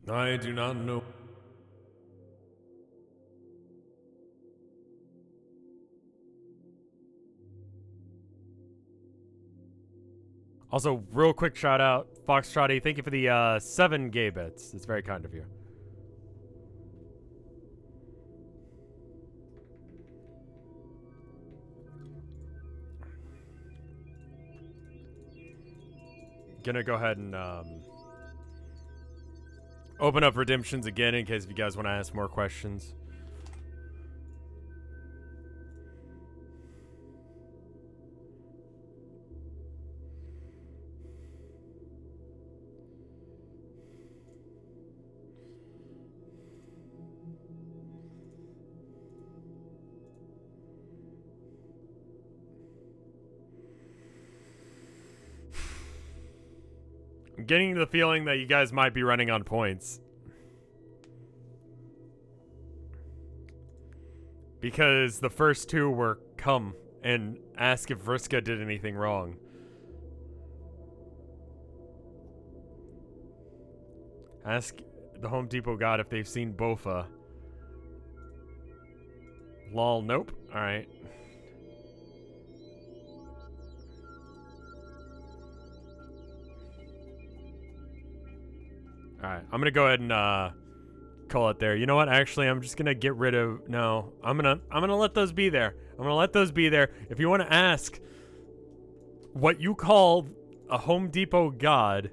I do not know. Also, real quick shout out Foxtrotty, thank you for the 7 gay bits. It's very kind of you. Gonna go ahead and open up redemptions again in case if you guys want to ask more questions. I'm getting the feeling that you guys might be running on points. Because the first 2 were come and ask if Vriska did anything wrong. Ask the Home Depot god if they've seen Bofa. Lol, nope. Alright. Alright, I'm gonna go ahead and call it there. You know what? Actually, I'm just gonna get rid of no. I'm gonna let those be there. I'm gonna let those be there. If you want to ask what you call a Home Depot god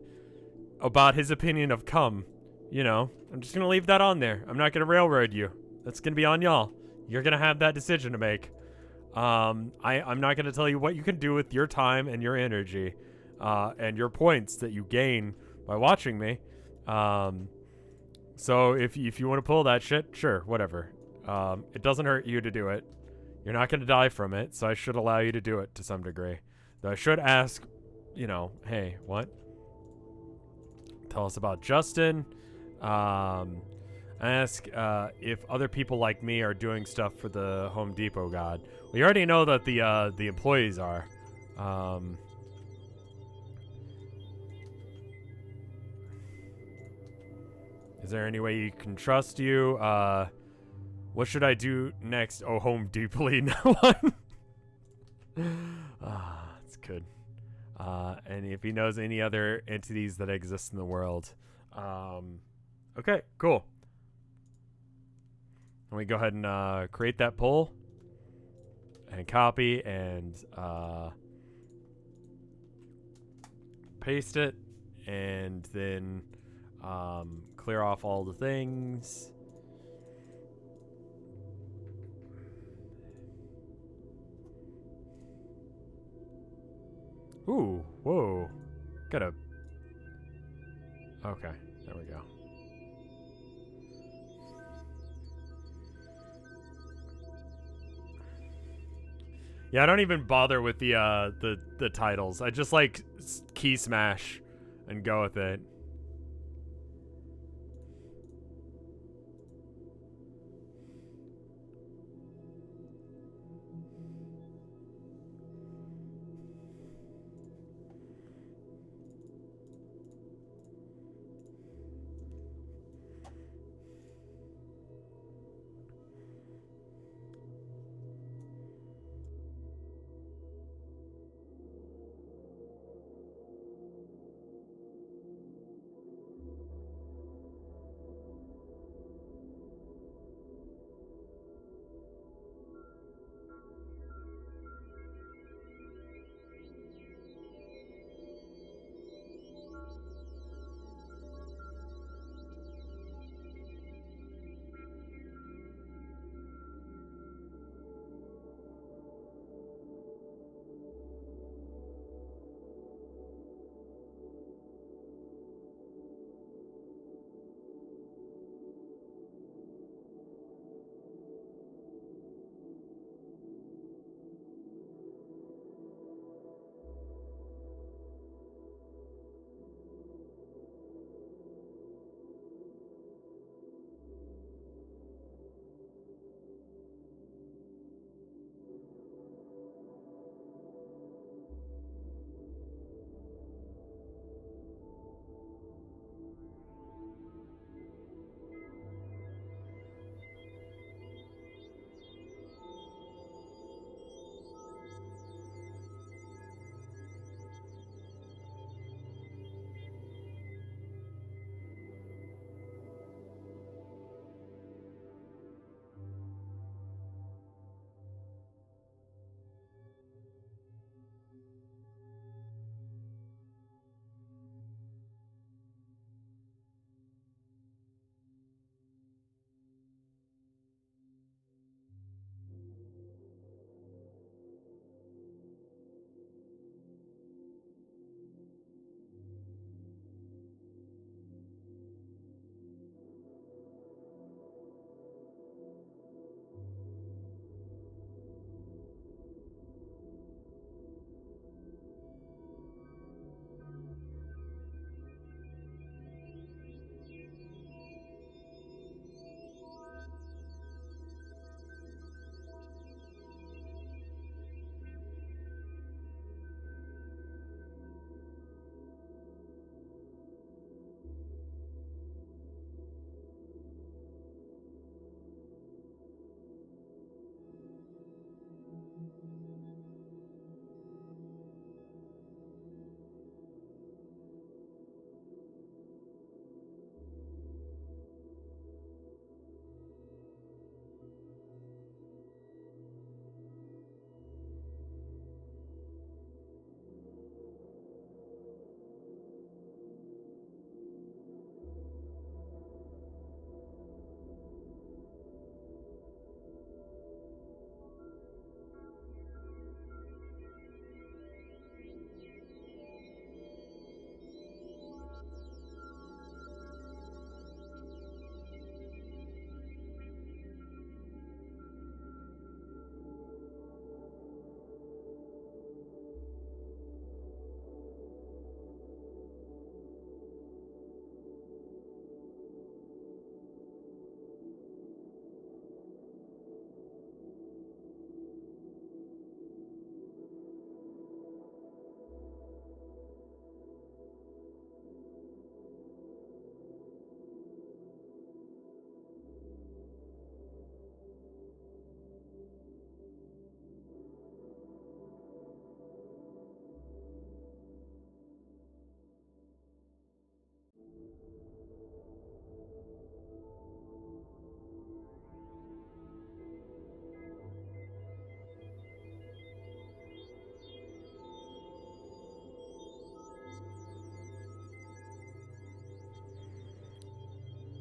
about his opinion of cum, you know, I'm just gonna leave that on there. I'm not gonna railroad you. That's gonna be on y'all. You're gonna have that decision to make. I'm not gonna tell you what you can do with your time and your energy, and your points that you gain by watching me. So if you want to pull that shit, sure, whatever. It doesn't hurt you to do it. You're not going to die from it, so I should allow you to do it to some degree. Though I should ask, you know, hey, what? Tell us about Justin. Ask if other people like me are doing stuff for the Home Depot god. We already know that the employees are. Is there any way you can trust you? What should I do next? Oh, Home Deeply. No one. That's good. And if he knows any other entities that exist in the world. Okay, cool. Let me go ahead and create that poll. And copy and paste it. And then clear off all the things. Ooh, whoa. Gotta. Okay, there we go. Yeah, I don't even bother with the titles. I just like key smash and go with it.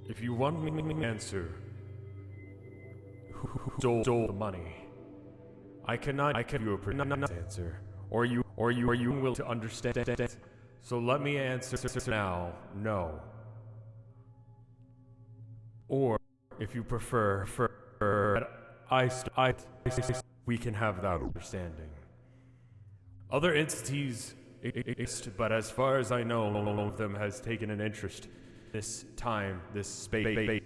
If you want me to answer, who stole the money? I cannot give you a precise answer, or you will to understand. So let me answer now. No. Or if you prefer, we can have that understanding. Other entities exist, but as far as I know, none of them has taken an interest this time, this space.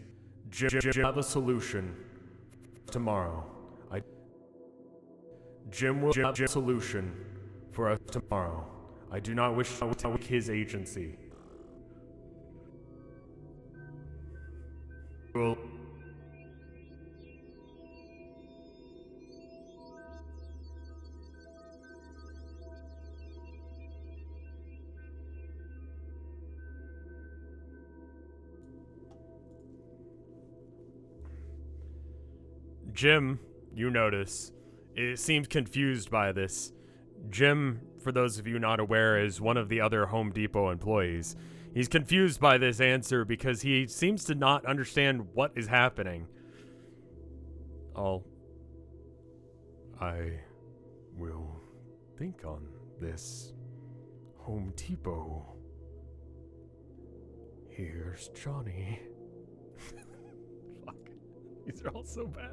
Jim have a solution tomorrow. Jim will have a solution for us tomorrow. I do not wish to take his agency. Well, Jim, you notice, it seems confused by this. Jim, for those of you not aware, is one of the other Home Depot employees. He's confused by this answer because he seems to not understand what is happening. I will think on this. Home Depot. Here's Johnny. Fuck. These are all so bad.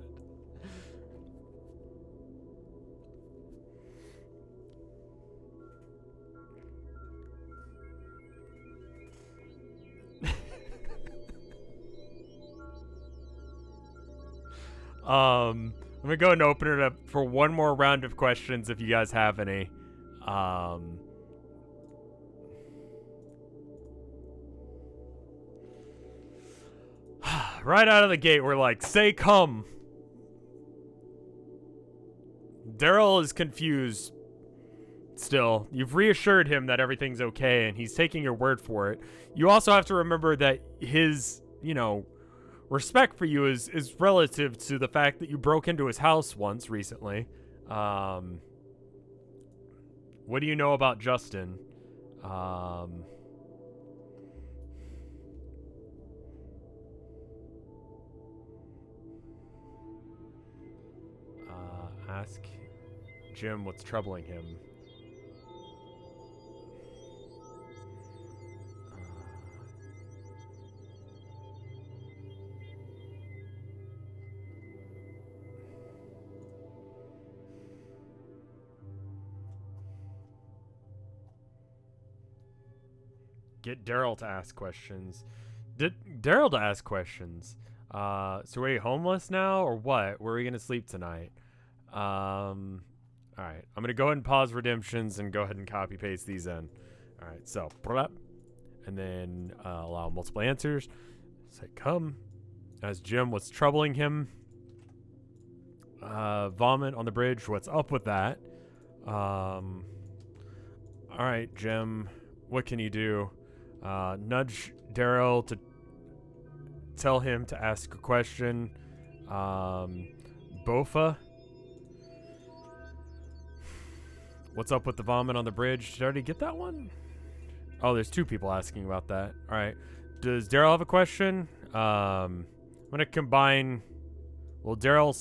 I'm gonna go and open it up for one more round of questions if you guys have any. Right out of the gate, we're like, say come. Daryl is confused still. You've reassured him that everything's okay, and he's taking your word for it. You also have to remember that his, respect for you is relative to the fact that you broke into his house once recently. What do you know about Justin? Ask Jim what's troubling him. Get Daryl to ask questions. Daryl to ask questions. So are you homeless now or what? Where are we gonna sleep tonight? Alright. I'm gonna go ahead and pause redemptions and go ahead and copy paste these in. Alright, so and then allow multiple answers. Say come. As Jim, what's troubling him? Vomit on the bridge, what's up with that? Alright, Jim, what can you do? Nudge Daryl to tell him to ask a question. Bofa, what's up with the vomit on the bridge? Did I already get that one? Oh, there's two people asking about that. All right. Does Daryl have a question? I'm gonna combine. Will Daryl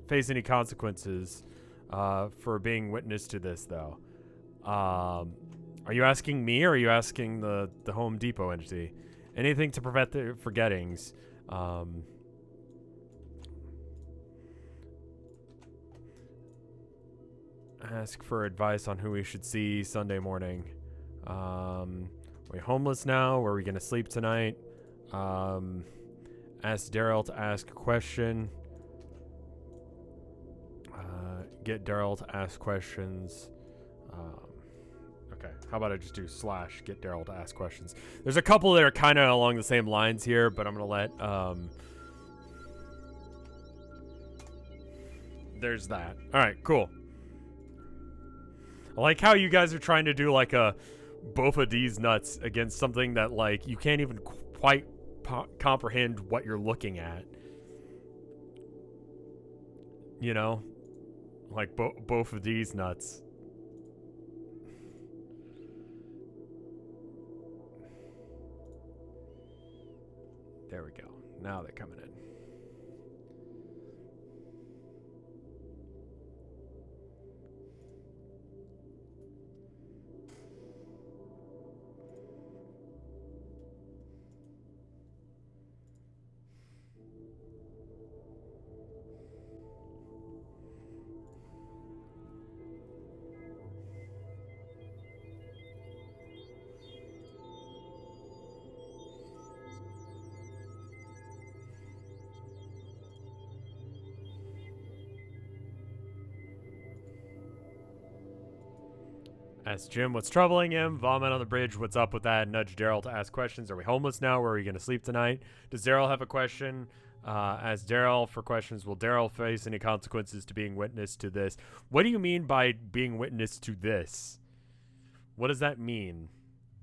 face any consequences for being witness to this, though? Are you asking me, or are you asking the Home Depot entity? Anything to prevent the forgettings. Ask for advice on who we should see Sunday morning. Are we homeless now? Where are we going to sleep tonight? Ask Daryl to ask a question. Get Daryl to ask questions. Okay, how about I just do / get Daryl to ask questions. There's a couple that are kind of along the same lines here, but I'm going to let... there's that. All right, cool. I like how you guys are trying to do like a both of these nuts against something that like you can't even quite comprehend what you're looking at. You know? Like both of these nuts. There we go. Now they're coming in. Ask Jim what's troubling him. Vomit on the bridge. What's up with that? Nudge Daryl to ask questions. Are we homeless now? Where are we going to sleep tonight? Does Daryl have a question? Ask Daryl for questions. Will Daryl face any consequences to being witness to this? What do you mean by being witness to this? What does that mean?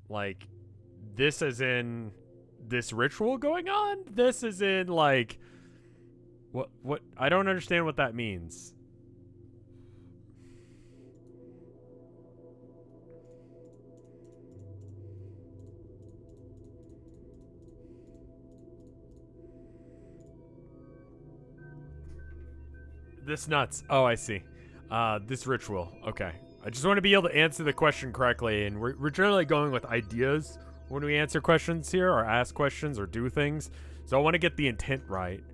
Like, this as in this ritual going on? This is in like what? I don't understand what that means. This nuts. Oh, I see. This ritual. Okay. I just want to be able to answer the question correctly, and we're generally going with ideas when we answer questions here, or ask questions, or do things. So I want to get the intent right.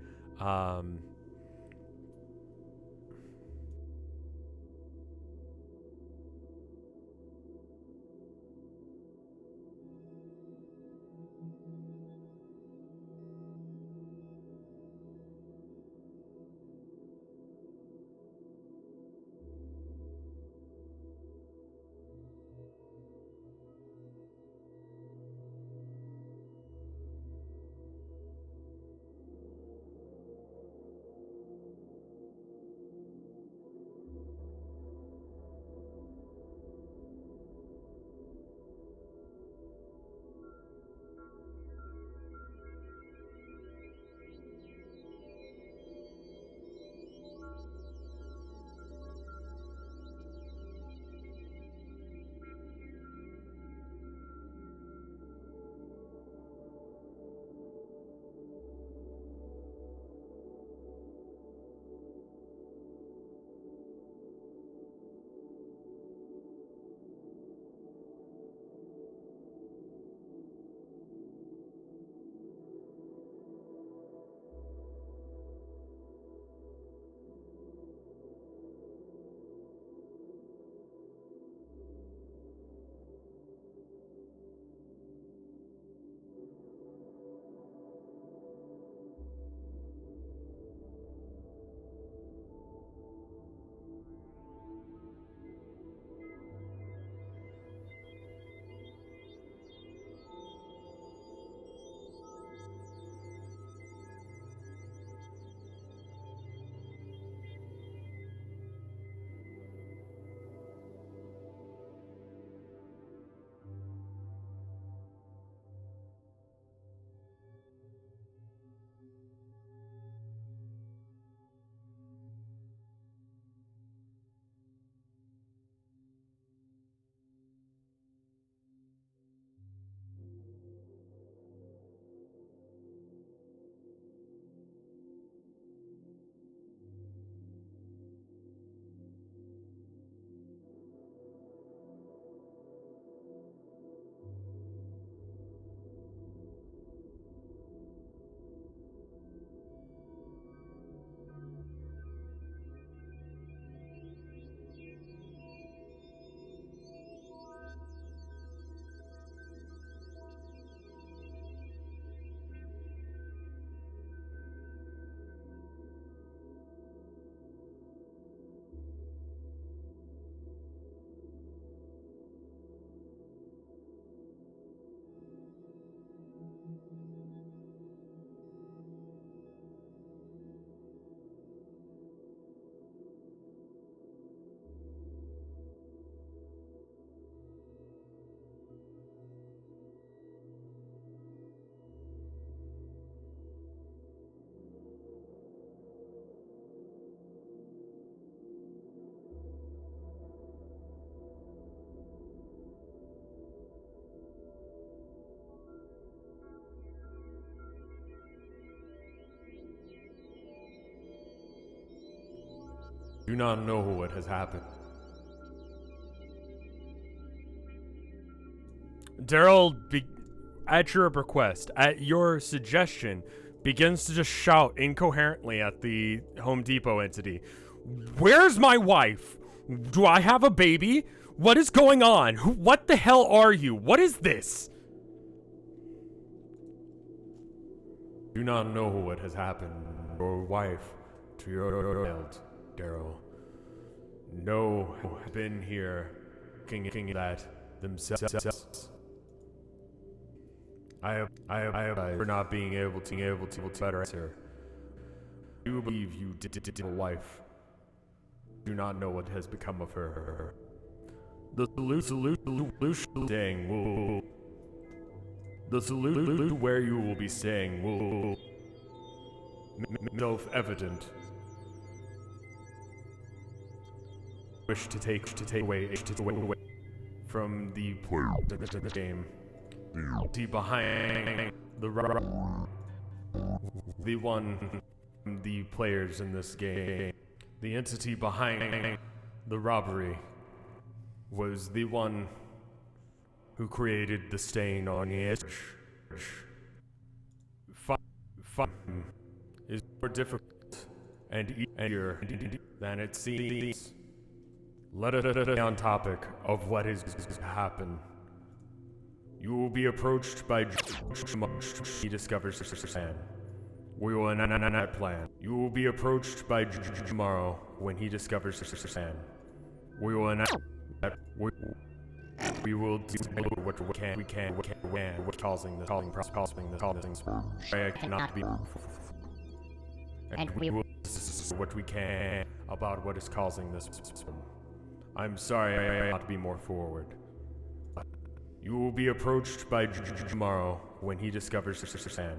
Do not know what has happened. Daryl, at your request, at your suggestion, begins to just shout incoherently at the Home Depot entity. Where's my wife? Do I have a baby? What is going on? What the hell are you? What is this? Do not know what has happened. Your wife to your child, Daryl. No, have been here, king that themselves. I have for not being able to better answer. You believe you did a wife. Do not know what has become of her. The solution staying will. The solution where you will be staying will self-evident. Wish to take away from the game. The behind the players in this game. The entity behind the robbery was the one who created the stain on the edge. Fun is more difficult and easier than it seems. Let us be on topic of what is to happen. You will be approached by he discovers the plan. We will enact that plan. You will be approached by tomorrow when he discovers the plan. We will enact that. We will do what we can. What's causing this? I cannot be. And we will do what we can about what is causing this. I'm sorry I cannot be more forward. You will be approached by tomorrow when he discovers the plan.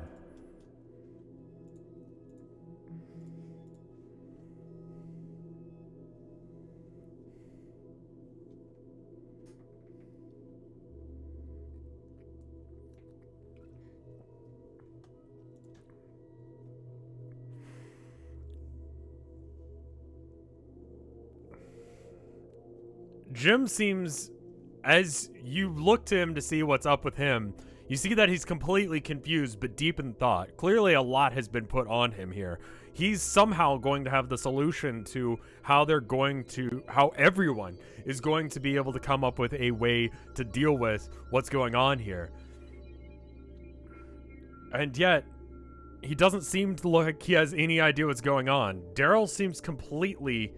Jim seems, as you look to him to see what's up with him, you see that he's completely confused but deep in thought. Clearly a lot has been put on him here. He's somehow going to have the solution to how everyone is going to be able to come up with a way to deal with what's going on here. And yet, he doesn't seem to look like he has any idea what's going on. Daryl seems completely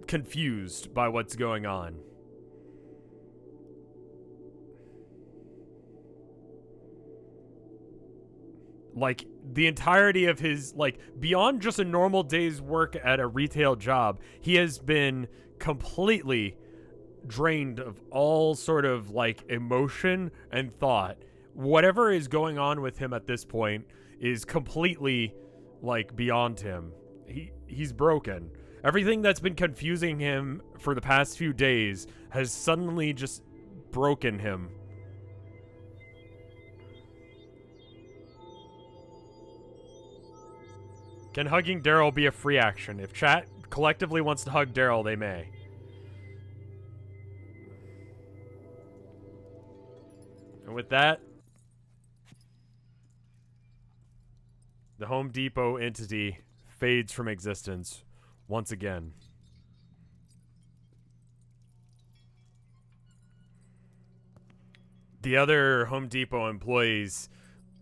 confused by what's going on. Like, the entirety of his, beyond just a normal day's work at a retail job, he has been completely drained of all sort of, emotion and thought. Whatever is going on with him at this point is completely, beyond him. He's broken. Everything that's been confusing him for the past few days has suddenly just broken him. Can hugging Daryl be a free action? If chat collectively wants to hug Daryl, they may. And with that, the Home Depot entity fades from existence once again. The other Home Depot employees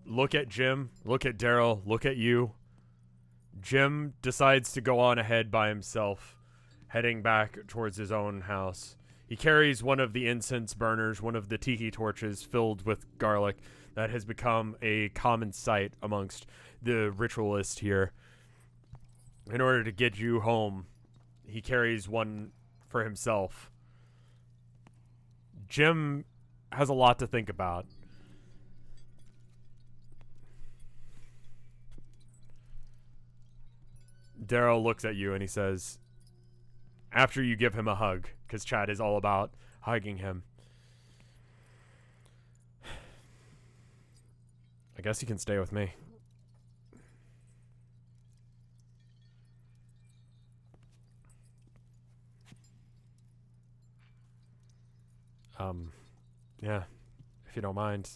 look at Jim, look at Daryl, look at you. Jim decides to go on ahead by himself, heading back towards his own house. He carries one of the incense burners, one of the tiki torches filled with garlic that has become a common sight amongst the ritualists here. In order to get you home, he carries one for himself. Jim has a lot to think about. Daryl looks at you and he says, after you give him a hug, because Chad is all about hugging him, I guess you can stay with me. Yeah, if you don't mind.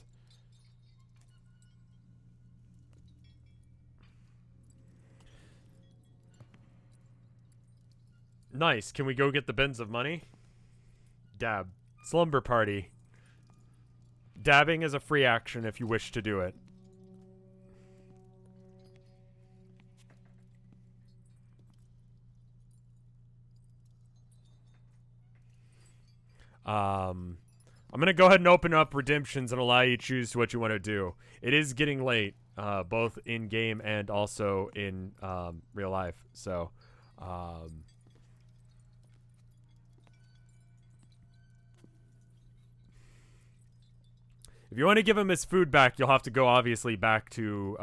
Nice. Can we go get the bins of money? Dab. Slumber party. Dabbing is a free action if you wish to do it. I'm going to go ahead and open up redemptions and allow you to choose what you want to do. It is getting late, both in game and also in real life. So, if you want to give him his food back, you'll have to go obviously back to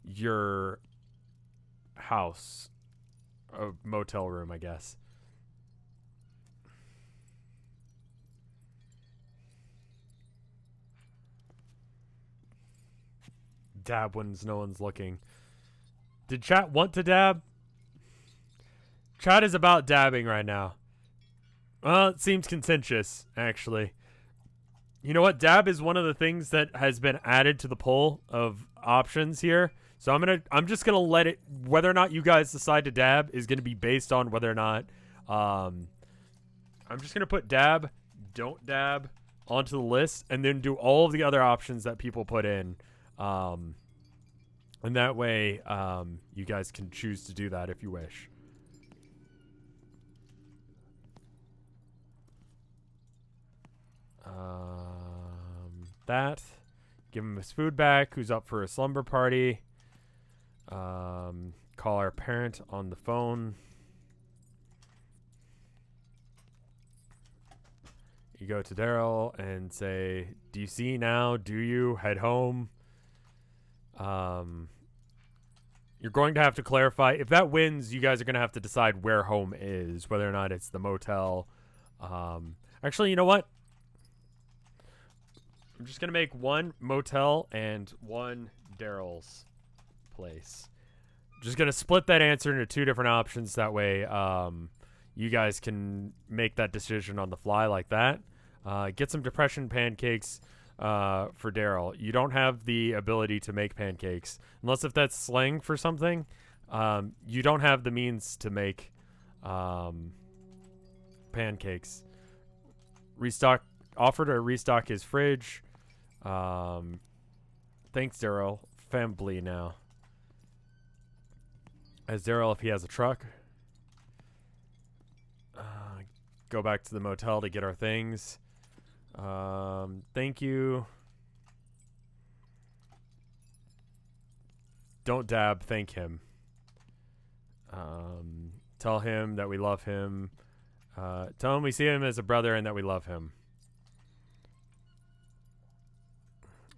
your house, a motel room, I guess. Dab when no one's looking. Did chat want to dab? Chat is about dabbing right now. Well, it seems contentious, actually. You know what? Dab is one of the things that has been added to the poll of options here. So I'm just gonna let it, whether or not you guys decide to dab is gonna be based on whether or not I'm just gonna put dab, don't dab onto the list, and then do all of the other options that people put in. And that way, you guys can choose to do that if you wish. That. Give him his food back. Who's up for a slumber party? Call our parent on the phone. You go to Daryl and say, "Do you see now? Do you head home?" You're going to have to clarify. If that wins, you guys are going to have to decide where home is, whether or not it's the motel. Actually, you know what? I'm just going to make one motel and one Daryl's place. Just going to split that answer into two different options. That way, you guys can make that decision on the fly like that. Get some depression pancakes for Daryl. You don't have the ability to make pancakes. Unless if that's slang for something. You don't have the means to make pancakes. Restock. Offer to restock his fridge. Thanks, Daryl. Fambly now. As Daryl, if he has a truck. Go back to the motel to get our things. Thank you. Don't dab. Thank him. Tell him that we love him. Tell him we see him as a brother and that we love him.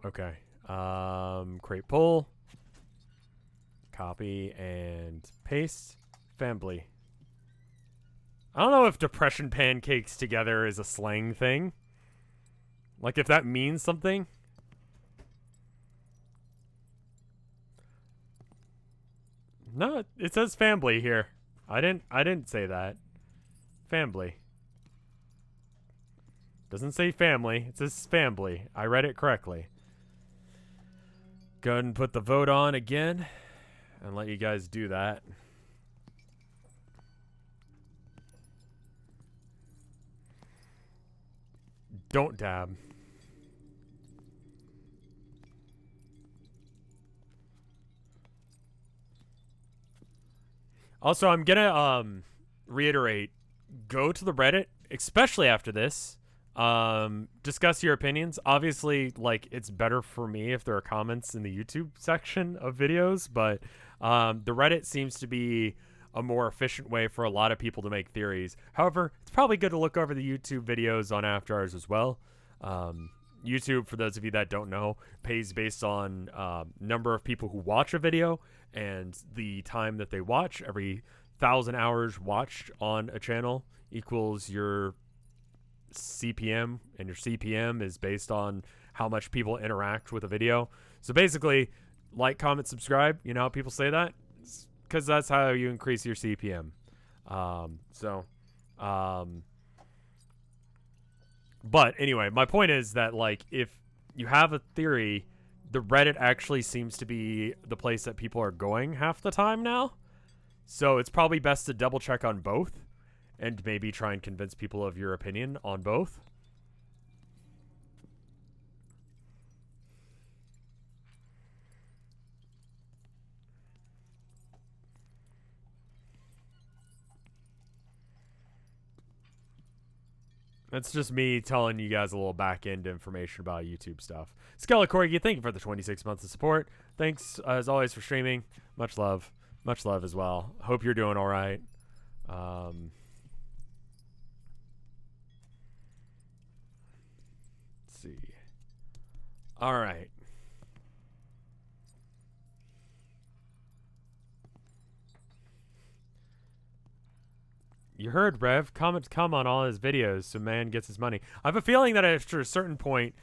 Okay. Create poll. Copy and paste. Fambly. I don't know if depression pancakes together is a slang thing. Like if that means something. No, it says Fambly here. I didn't say that. Fambly. Doesn't say family. It says Fambly. I read it correctly. Go ahead and put the vote on again and let you guys do that. Don't dab. Also, I'm gonna reiterate, go to the Reddit, especially after this. Discuss your opinions. Obviously, like, it's better for me if there are comments in the YouTube section of videos, but the Reddit seems to be a more efficient way for a lot of people to make theories. However, it's probably good to look over the YouTube videos on After Hours as well. YouTube, for those of you that don't know, pays based on number of people who watch a video and the time that they watch. Every 1,000 hours watched on a channel equals your CPM, and your CPM is based on how much people interact with a video. So basically, like, comment, subscribe. You know how people say that? Because that's how you increase your CPM. But anyway, my point is that, like, if you have a theory, the Reddit actually seems to be the place that people are going half the time now. So it's probably best to double check on both and maybe try and convince people of your opinion on both. That's just me telling you guys a little back end information about YouTube stuff. Skelecorgi, thank you for the 26 months of support. Thanks, as always, for streaming. Much love. Much love as well. Hope you're doing all right. Let's see. All right. You heard, Rev. Comments come on all his videos, so man gets his money. I have a feeling that after a certain point,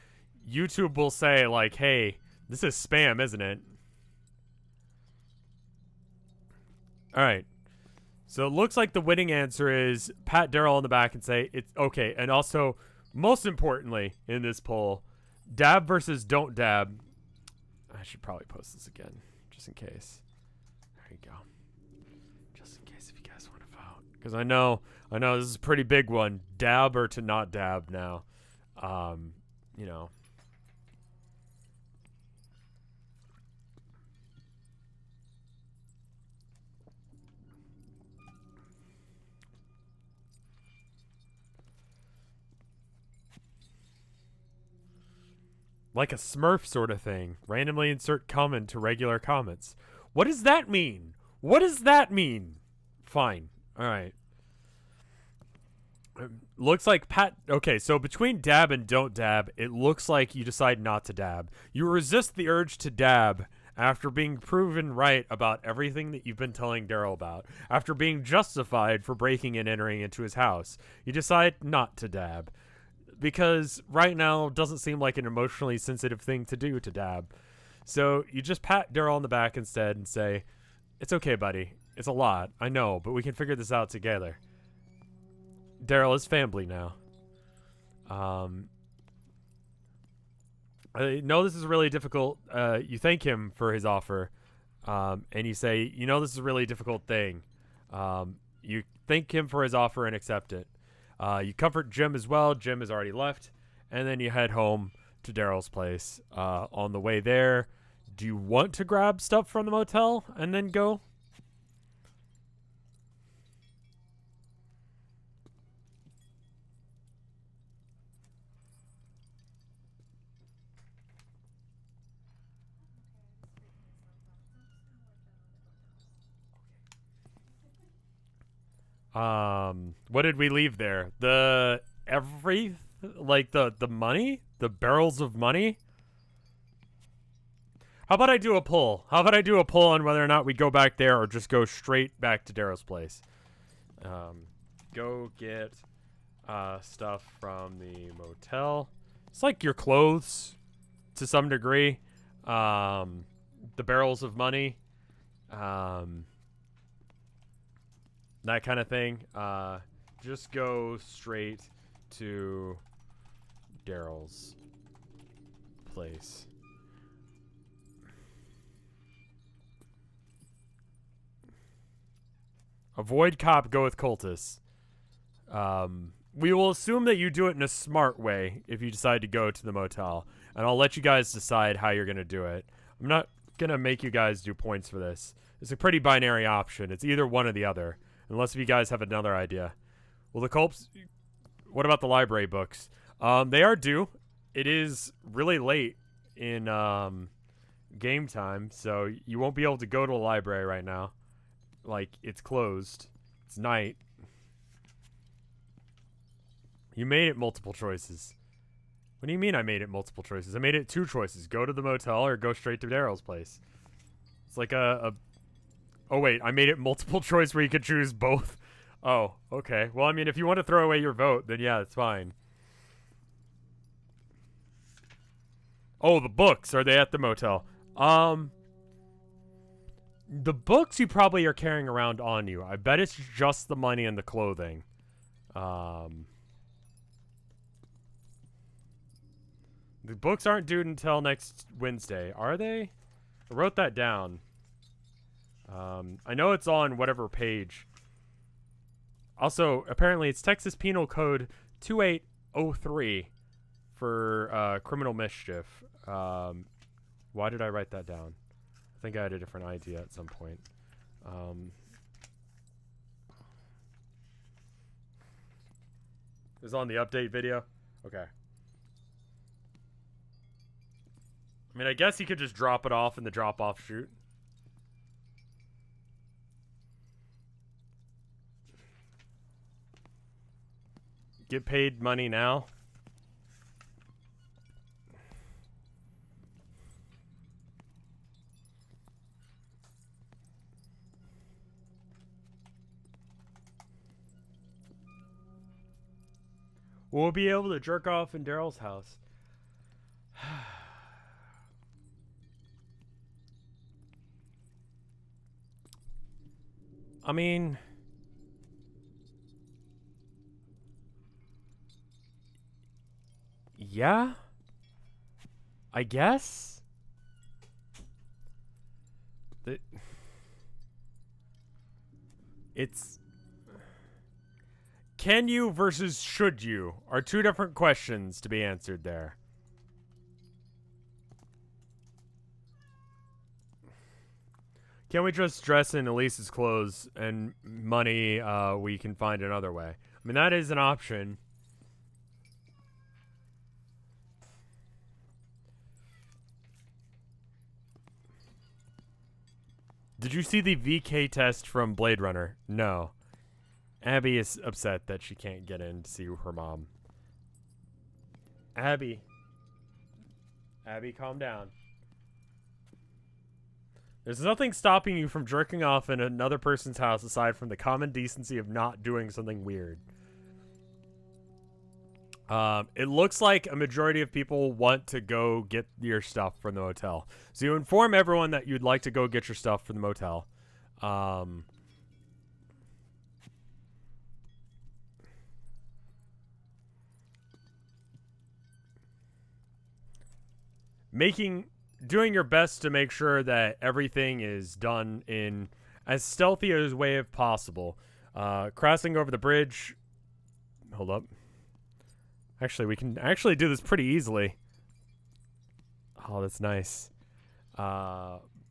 YouTube will say, like, hey, this is spam, isn't it? All right. So it looks like the winning answer is pat Daryl on the back and say, it's okay. And also, most importantly in this poll, dab versus don't dab. I should probably post this again, just in case. There you go. Because I know this is a pretty big one. Dab or to not dab now. You know. Like a Smurf sort of thing. Randomly insert comment to regular comments. What does that mean? What does that mean? Fine. All right. Looks like Pat. Okay, so between dab and don't dab, it looks like you decide not to dab. You resist the urge to dab after being proven right about everything that you've been telling Daryl about. After being justified for breaking and entering into his house, you decide not to dab. Because right now doesn't seem like an emotionally sensitive thing to do to dab. So you just pat Daryl on the back instead and say, it's okay, buddy. It's a lot, I know, but we can figure this out together. Daryl is Fambly now. I know this is really difficult. You thank him for his offer, and you say, you know this is a really difficult thing. You thank him for his offer and accept it. You comfort Jim as well. Jim has already left, and then you head home to Daryl's place. On the way there, do you want to grab stuff from the motel and then go? What did we leave there? The money? The barrels of money? How about I do a poll? How about I do a poll on whether or not we go back there or just go straight back to Daryl's place? Go get stuff from the motel. It's like your clothes to some degree. The barrels of money. That kind of thing. Just go straight to Daryl's place. Avoid cop, go with cultists. We will assume that you do it in a smart way if you decide to go to the motel. And I'll let you guys decide how you're going to do it. I'm not going to make you guys do points for this. It's a pretty binary option. It's either one or the other. Unless you guys have another idea. Well, the culps... What about the library books? They are due. It is really late in game time, so you won't be able to go to the library right now. Like, it's closed. It's night. You made it multiple choices. What do you mean I made it multiple choices? I made it 2 choices. Go to the motel or go straight to Daryl's place. It's like a... Oh, wait. I made it multiple choice where you could choose both. Oh, okay. Well, I mean, if you want to throw away your vote, then yeah, it's fine. Oh, the books. Are they at the motel? The books you probably are carrying around on you. I bet it's just the money and the clothing. The books aren't due until next Wednesday, are they? I wrote that down. I know it's on whatever page. Also, apparently it's Texas Penal Code 2803 for criminal mischief. Why did I write that down? I think I had a different idea at some point. Is on the update video? Okay. I mean, I guess he could just drop it off in the drop-off chute. Get paid money now. We'll be able to jerk off in Daryl's house. I mean, yeah, I guess. It's can you versus should you are two different questions to be answered there. Can we just dress in Elise's clothes and money we can find another way? I mean, that is an option. Did you see the VK test from Blade Runner? No. Abby is upset that she can't get in to see her mom. Abby. Abby, calm down. There's nothing stopping you from jerking off in another person's house aside from the common decency of not doing something weird. It looks like a majority of people want to go get your stuff from the motel. So you inform everyone that you'd like to go get your stuff from the motel. Doing your best to make sure that everything is done in as stealthy a way as possible. Crossing over the bridge. Hold up. Actually, we can actually do this pretty easily. Oh, that's nice.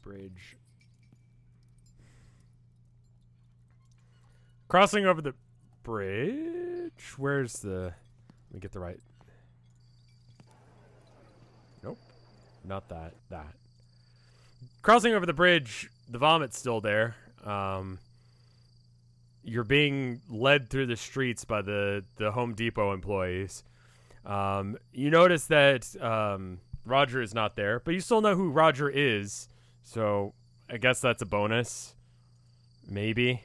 Bridge. Crossing over the bridge. Where's the... Let me get the right... Nope. Not that. That. Crossing over the bridge, the vomit's still there. You're being led through the streets by the Home Depot employees. You notice that Roger is not there, but you still know who Roger is, so I guess that's a bonus. Maybe.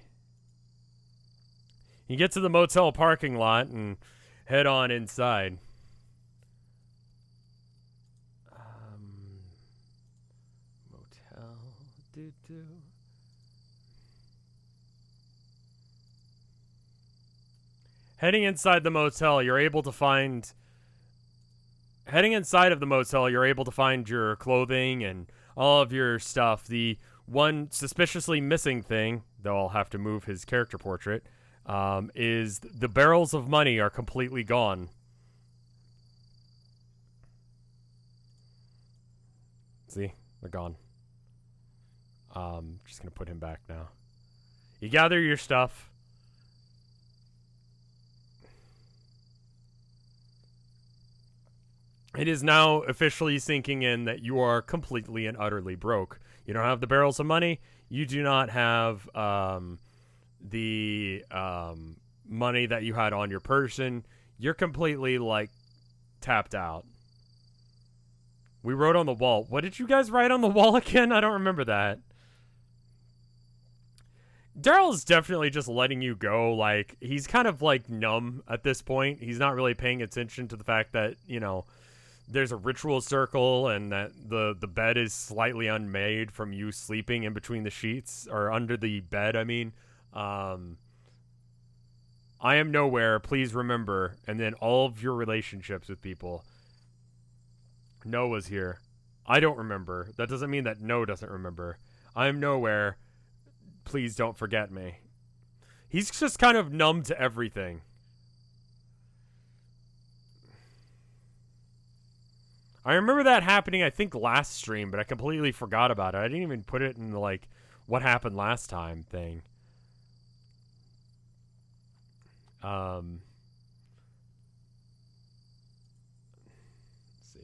You get to the motel parking lot and head on inside. Motel. Doo-doo. Heading inside the motel, you're able to find... Heading inside of the motel, you're able to find your clothing and all of your stuff. The one suspiciously missing thing, though I'll have to move his character portrait, is the barrels of money are completely gone. See? They're gone. Just gonna put him back now. You gather your stuff. It is now officially sinking in that you are completely and utterly broke. You don't have the barrels of money. You do not have the money that you had on your person. You're completely, like, tapped out. We wrote on the wall. What did you guys write on the wall again? I don't remember that. Daryl's definitely just letting you go. Like, he's kind of, like, numb at this point. He's not really paying attention to the fact that, you know... There's a ritual circle and that the bed is slightly unmade from you sleeping in between the sheets or under the bed. I mean, I am nowhere. Please remember. And then all of your relationships with people. No was here. I don't remember. That doesn't mean that No doesn't remember. I'm nowhere. Please don't forget me. He's just kind of numb to everything. I remember that happening, I think, last stream, but I completely forgot about it. I didn't even put it in the, like, what happened last time thing. Let's see.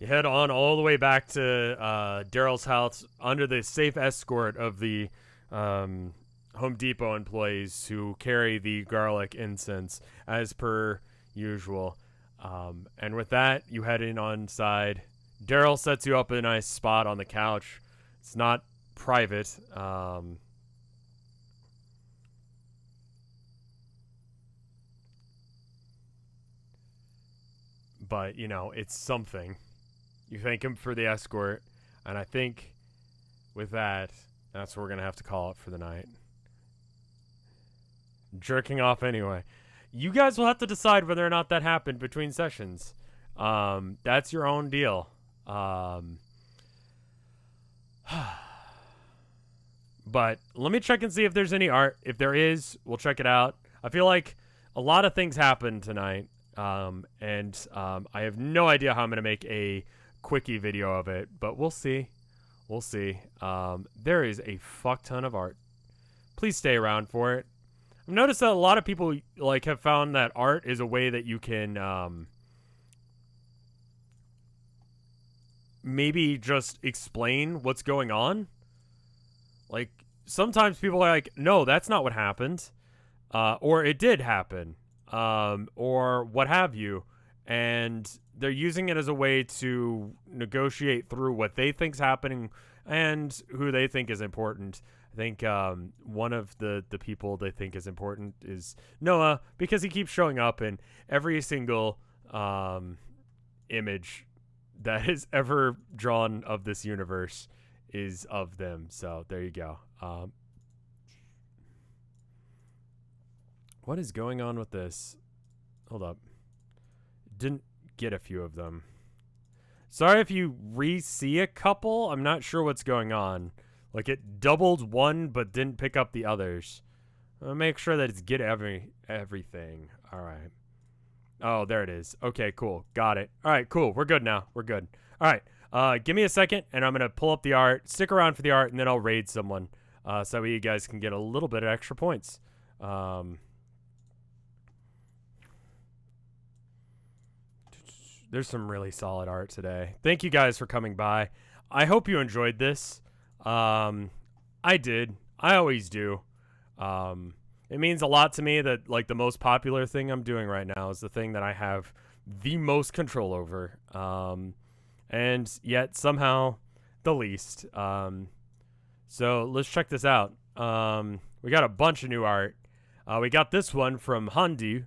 You head on all the way back to Daryl's house under the safe escort of the Home Depot employees who carry the garlic incense as per usual. And with that, you head in on side. Daryl sets you up in a nice spot on the couch. It's not private. But, you know, it's something. You thank him for the escort, and I think with that, that's what we're going to have to call it for the night. Jerking off anyway. You guys will have to decide whether or not that happened between sessions. That's your own deal. But let me check and see if there's any art. If there is, we'll check it out. I feel like a lot of things happened tonight, and I have no idea how I'm going to make a quickie video of it, but we'll see. We'll see. There is a fuck ton of art. Please stay around for it. I've noticed that a lot of people like have found that art is a way that you can maybe just explain what's going on. Like sometimes people are like, no, that's not what happened, or it did happen, or what have you, and they're using it as a way to negotiate through what they think's happening and who they think is important. I think one of the people they think is important is Noah, because he keeps showing up in every single image that is ever drawn of this universe is of them. So there you go. What is going on with this? Hold up. Didn't get a few of them. Sorry if you re-see a couple. I'm not sure what's going on. Like it doubled one but didn't pick up the others. I'll make sure that it's get everything. All right. Oh, there it is. Okay, cool. Got it. All right, cool. We're good now. We're good. All right. Give me a second and I'm going to pull up the art. Stick around for the art and then I'll raid someone so you guys can get a little bit of extra points. There's some really solid art today. Thank you guys for coming by. I hope you enjoyed this. I did. I always do. It means a lot to me that like the most popular thing I'm doing right now is the thing that I have the most control over. And yet somehow the least. So let's check this out. We got a bunch of new art. We got this one from Handu.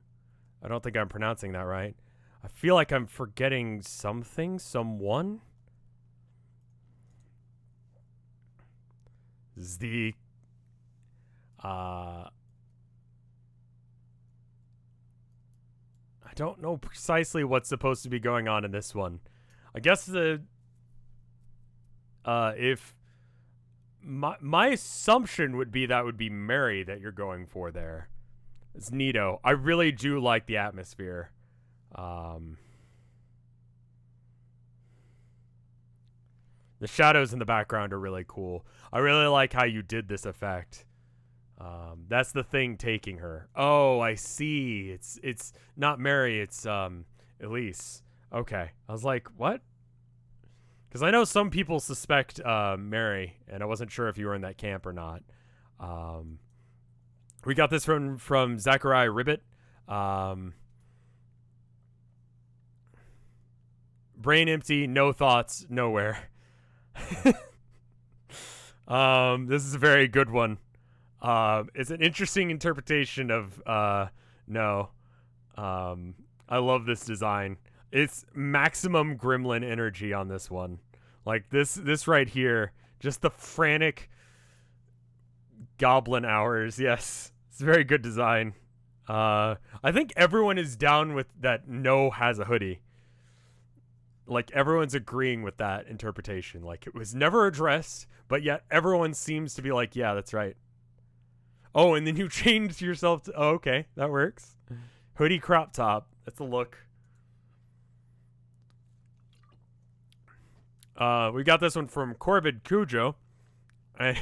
I don't think I'm pronouncing that right. I feel like I'm forgetting something, someone. This is the I don't know precisely what's supposed to be going on in this one. I guess the if my assumption would be that would be Mary that you're going for there. It's neato. I really do like the atmosphere. The shadows in the background are really cool. I really like how you did this effect. That's the thing taking her. Oh, I see. It's not Mary, it's Elise. Okay. I was like, what? Because I know some people suspect Mary, and I wasn't sure if you were in that camp or not. We got this from Zachariah Ribbit. Brain empty, no thoughts, nowhere. This is a very good one. It's an interesting interpretation of No. I love this design. It's maximum gremlin energy on this one. Like this right here, just the frantic goblin hours. Yes, it's a very good design. I think everyone is down with that. No has a hoodie. Like everyone's agreeing with that interpretation. Like it was never addressed, but yet everyone seems to be like, yeah, that's right. Oh, and then you changed yourself to. Oh, okay, that works. Hoodie crop top. That's a look. We got this one from Corvid Cujo. And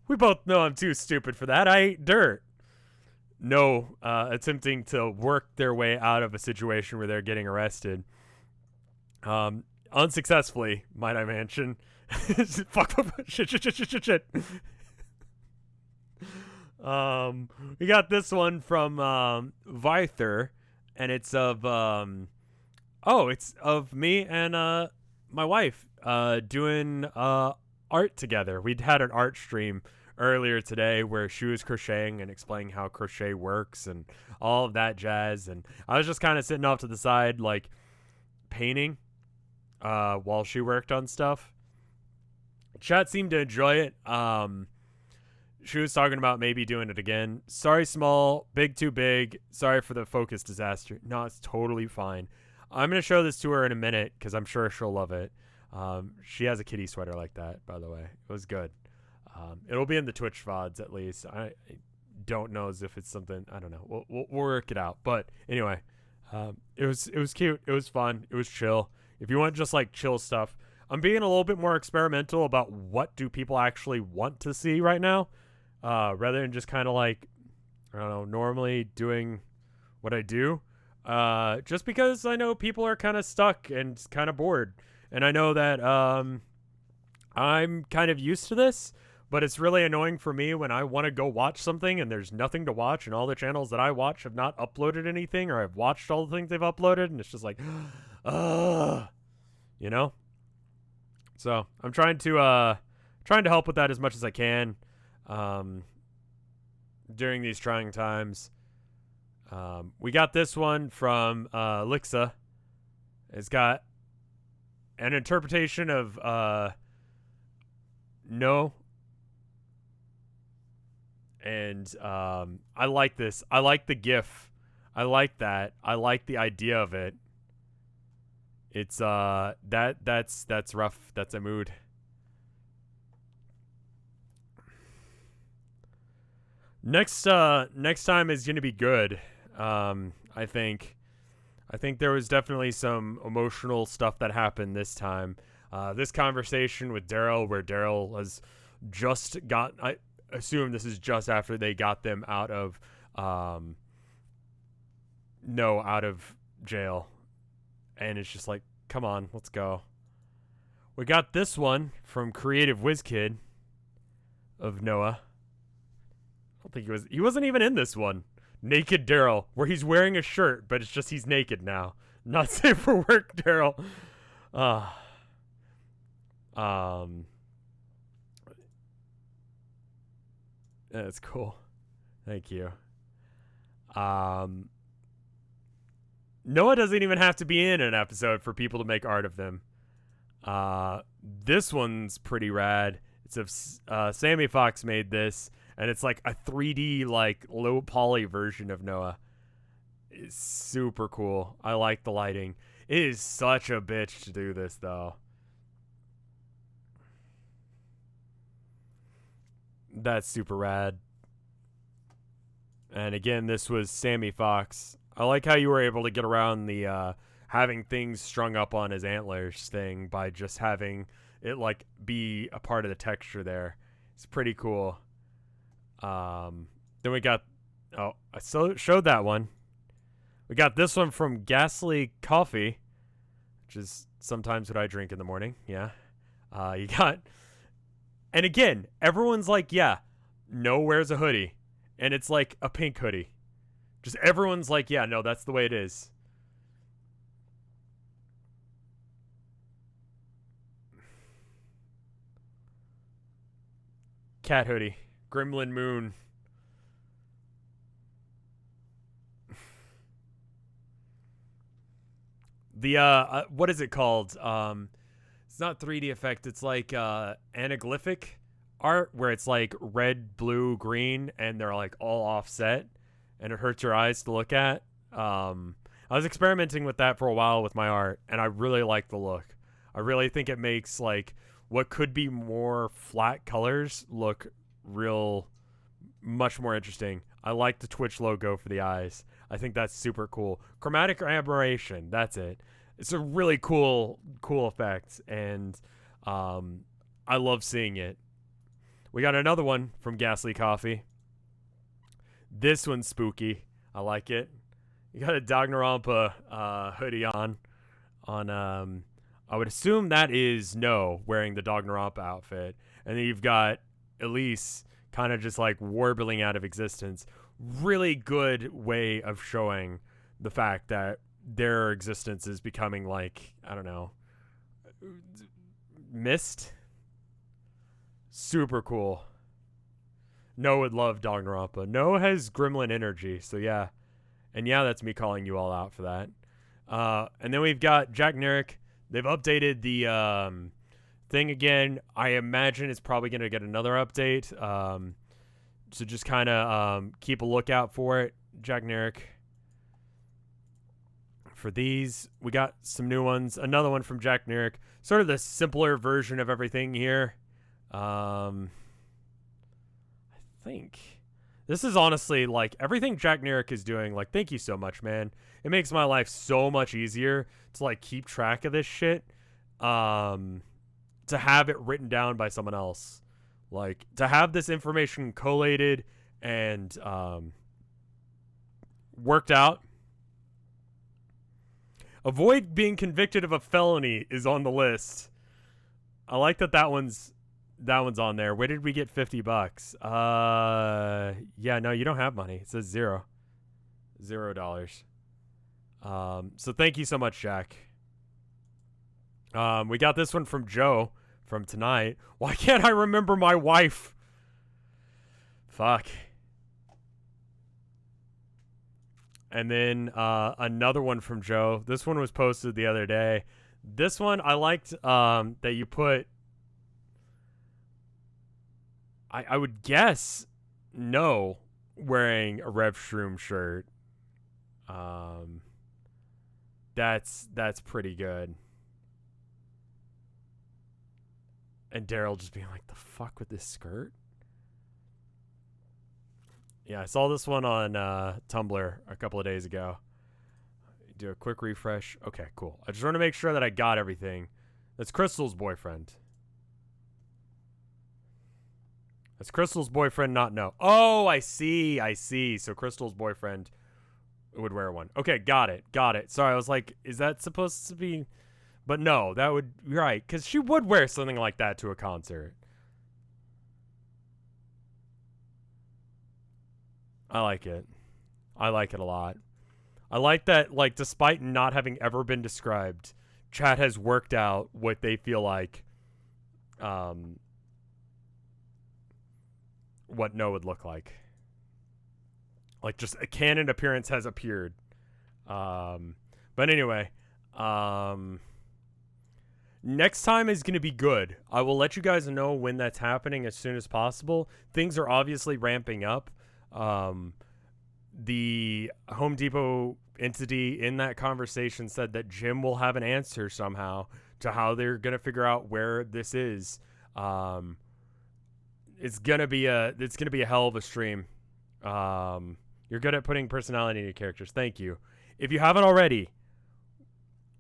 we both know I'm too stupid for that. I ate dirt. No, attempting to work their way out of a situation where they're getting arrested. Unsuccessfully, might I mention. Fuck. Shit. We got this one from Vither, and it's of it's of me and my wife doing art together. We'd had an art stream earlier today where she was crocheting and explaining how crochet works and all of that jazz, and I was just kind of sitting off to the side like painting while she worked on stuff. Chat seemed to enjoy it. She was talking about maybe doing it again. Sorry, small, big too big. Sorry for the focus disaster. No, it's totally fine. I'm going to show this to her in a minute because I'm sure she'll love it. She has a kitty sweater like that, by the way. It was good. It'll be in the Twitch VODs at least. I don't know as if it's something, I don't know. We'll work it out. But anyway, it was cute. It was fun. It was chill. If you want just like chill stuff, I'm being a little bit more experimental about what do people actually want to see right now. Rather than just kind of like, I don't know, normally doing what I do. Just because I know people are kind of stuck and kind of bored. And I know that I'm kind of used to this, but it's really annoying for me when I want to go watch something and there's nothing to watch and all the channels that I watch have not uploaded anything, or I've watched all the things they've uploaded, and it's just like, you know? So I'm trying to help with that as much as I can. During these trying times. We got this one from Lixa. It's got an interpretation of no. And I like this. I like the GIF. I like that. I like the idea of it. It's that's rough. That's a mood. Next time is gonna be good. I think there was definitely some emotional stuff that happened this time. This conversation with Daryl, where Daryl has just got, I assume this is just after they got them out of jail, and it's just like, come on, let's go. We got this one from Creative WizKid of Noah. I don't think he wasn't even in this one. Naked Daryl, where he's wearing a shirt, but it's just he's naked now. Not safe for work, Daryl. That's cool. Thank you. Noah doesn't even have to be in an episode for people to make art of them. This one's pretty rad. It's of Sammy Fox made this. And it's like a 3D, like, low poly version of Noah. It's super cool. I like the lighting. It is such a bitch to do this, though. That's super rad. And again, this was Sammy Fox. I like how you were able to get around the having things strung up on his antlers thing by just having it, like, be a part of the texture there. It's pretty cool. Then we got, I showed that one. We got this one from Ghastly Coffee, which is sometimes what I drink in the morning. Yeah. You got, and again, everyone's like, yeah, no wears a hoodie. And it's like a pink hoodie. Just everyone's like, yeah, no, that's the way it is. Cat hoodie. Gremlin Moon. The what is it called? It's not 3D effect. It's like anaglyphic art, where it's like red, blue, green, and they're like all offset, and it hurts your eyes to look at. I was experimenting with that for a while with my art, and I really like the look. I really think it makes like what could be more flat colors look much more interesting. I like the Twitch logo for the eyes. I think that's super cool. Chromatic aberration, that's it. It's a really cool effect, and I love seeing it. We got another one from Ghastly Coffee. This one's spooky. I like it. You got a Dognarampa hoodie on. I would assume that is No wearing the Dognarampa outfit. And then you've got Elise kind of just like warbling out of existence. Really good way of showing the fact that their existence is becoming like, I don't know, mist. Super cool. No would love Dognarampa. No has gremlin energy, so yeah. And yeah, that's me calling you all out for that. And then we've got Jack Nerick. They've updated the thing again. I imagine it's probably going to get another update. So just kind of keep a lookout for it. Jack Nerick. For these, we got some new ones. Another one from Jack Nerick. Sort of the simpler version of everything here. I think this is honestly like everything Jack Nerick is doing. Like, thank you so much, man. It makes my life so much easier to like keep track of this shit. To have it written down by someone else, like to have this information collated and worked out. Avoid being convicted of a felony is on the list. I like that one's on there. Where did we get $50? Yeah, no, you don't have money. It says $0. So thank you so much, Jack. We got this one from Joe from tonight. Why can't I remember my wife? Fuck. And then another one from Joe. This one was posted the other day. This one I liked that you put. I would guess No wearing a Rev Shroom shirt. That's pretty good. And Daryl just being like, the fuck with this skirt? Yeah, I saw this one on Tumblr a couple of days ago. Do a quick refresh. Okay, cool. I just want to make sure that I got everything. That's Crystal's boyfriend. That's Crystal's boyfriend, not No. Oh, I see. So Crystal's boyfriend would wear one. Okay, got it. Sorry, I was like, is that supposed to be... But no, that would... Right, because she would wear something like that to a concert. I like it. I like it a lot. I like that, like, despite not having ever been described, chat has worked out what they feel like what No would look like. Like, just a canon appearance has appeared. But anyway, next time is going to be good. I will let you guys know when that's happening as soon as possible. Things are obviously ramping up. The Home Depot entity in that conversation said that Jim will have an answer somehow to how they're going to figure out where this is. It's going to be a hell of a stream. You're good at putting personality into characters. Thank you. If you haven't already,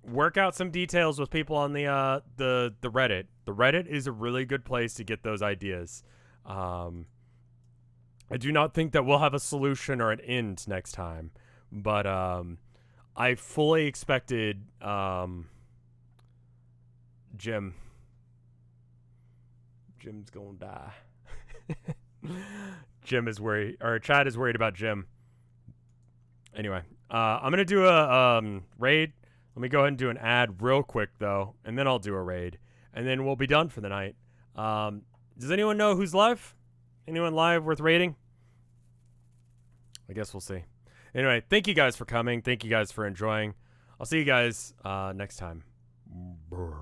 work out some details with people on the Reddit. The Reddit is a really good place to get those ideas. I do not think that we'll have a solution or an end next time, but I fully expected Jim's gonna die. Jim is worried, or Chad is worried about Jim. Anyway, I'm gonna do a raid. Let me go ahead and do an ad real quick though, and then I'll do a raid, and then we'll be done for the night. Does anyone know who's live? Anyone live worth raiding? I guess we'll see. Anyway, thank you guys for coming. Thank you guys for enjoying. I'll see you guys next time. Brr.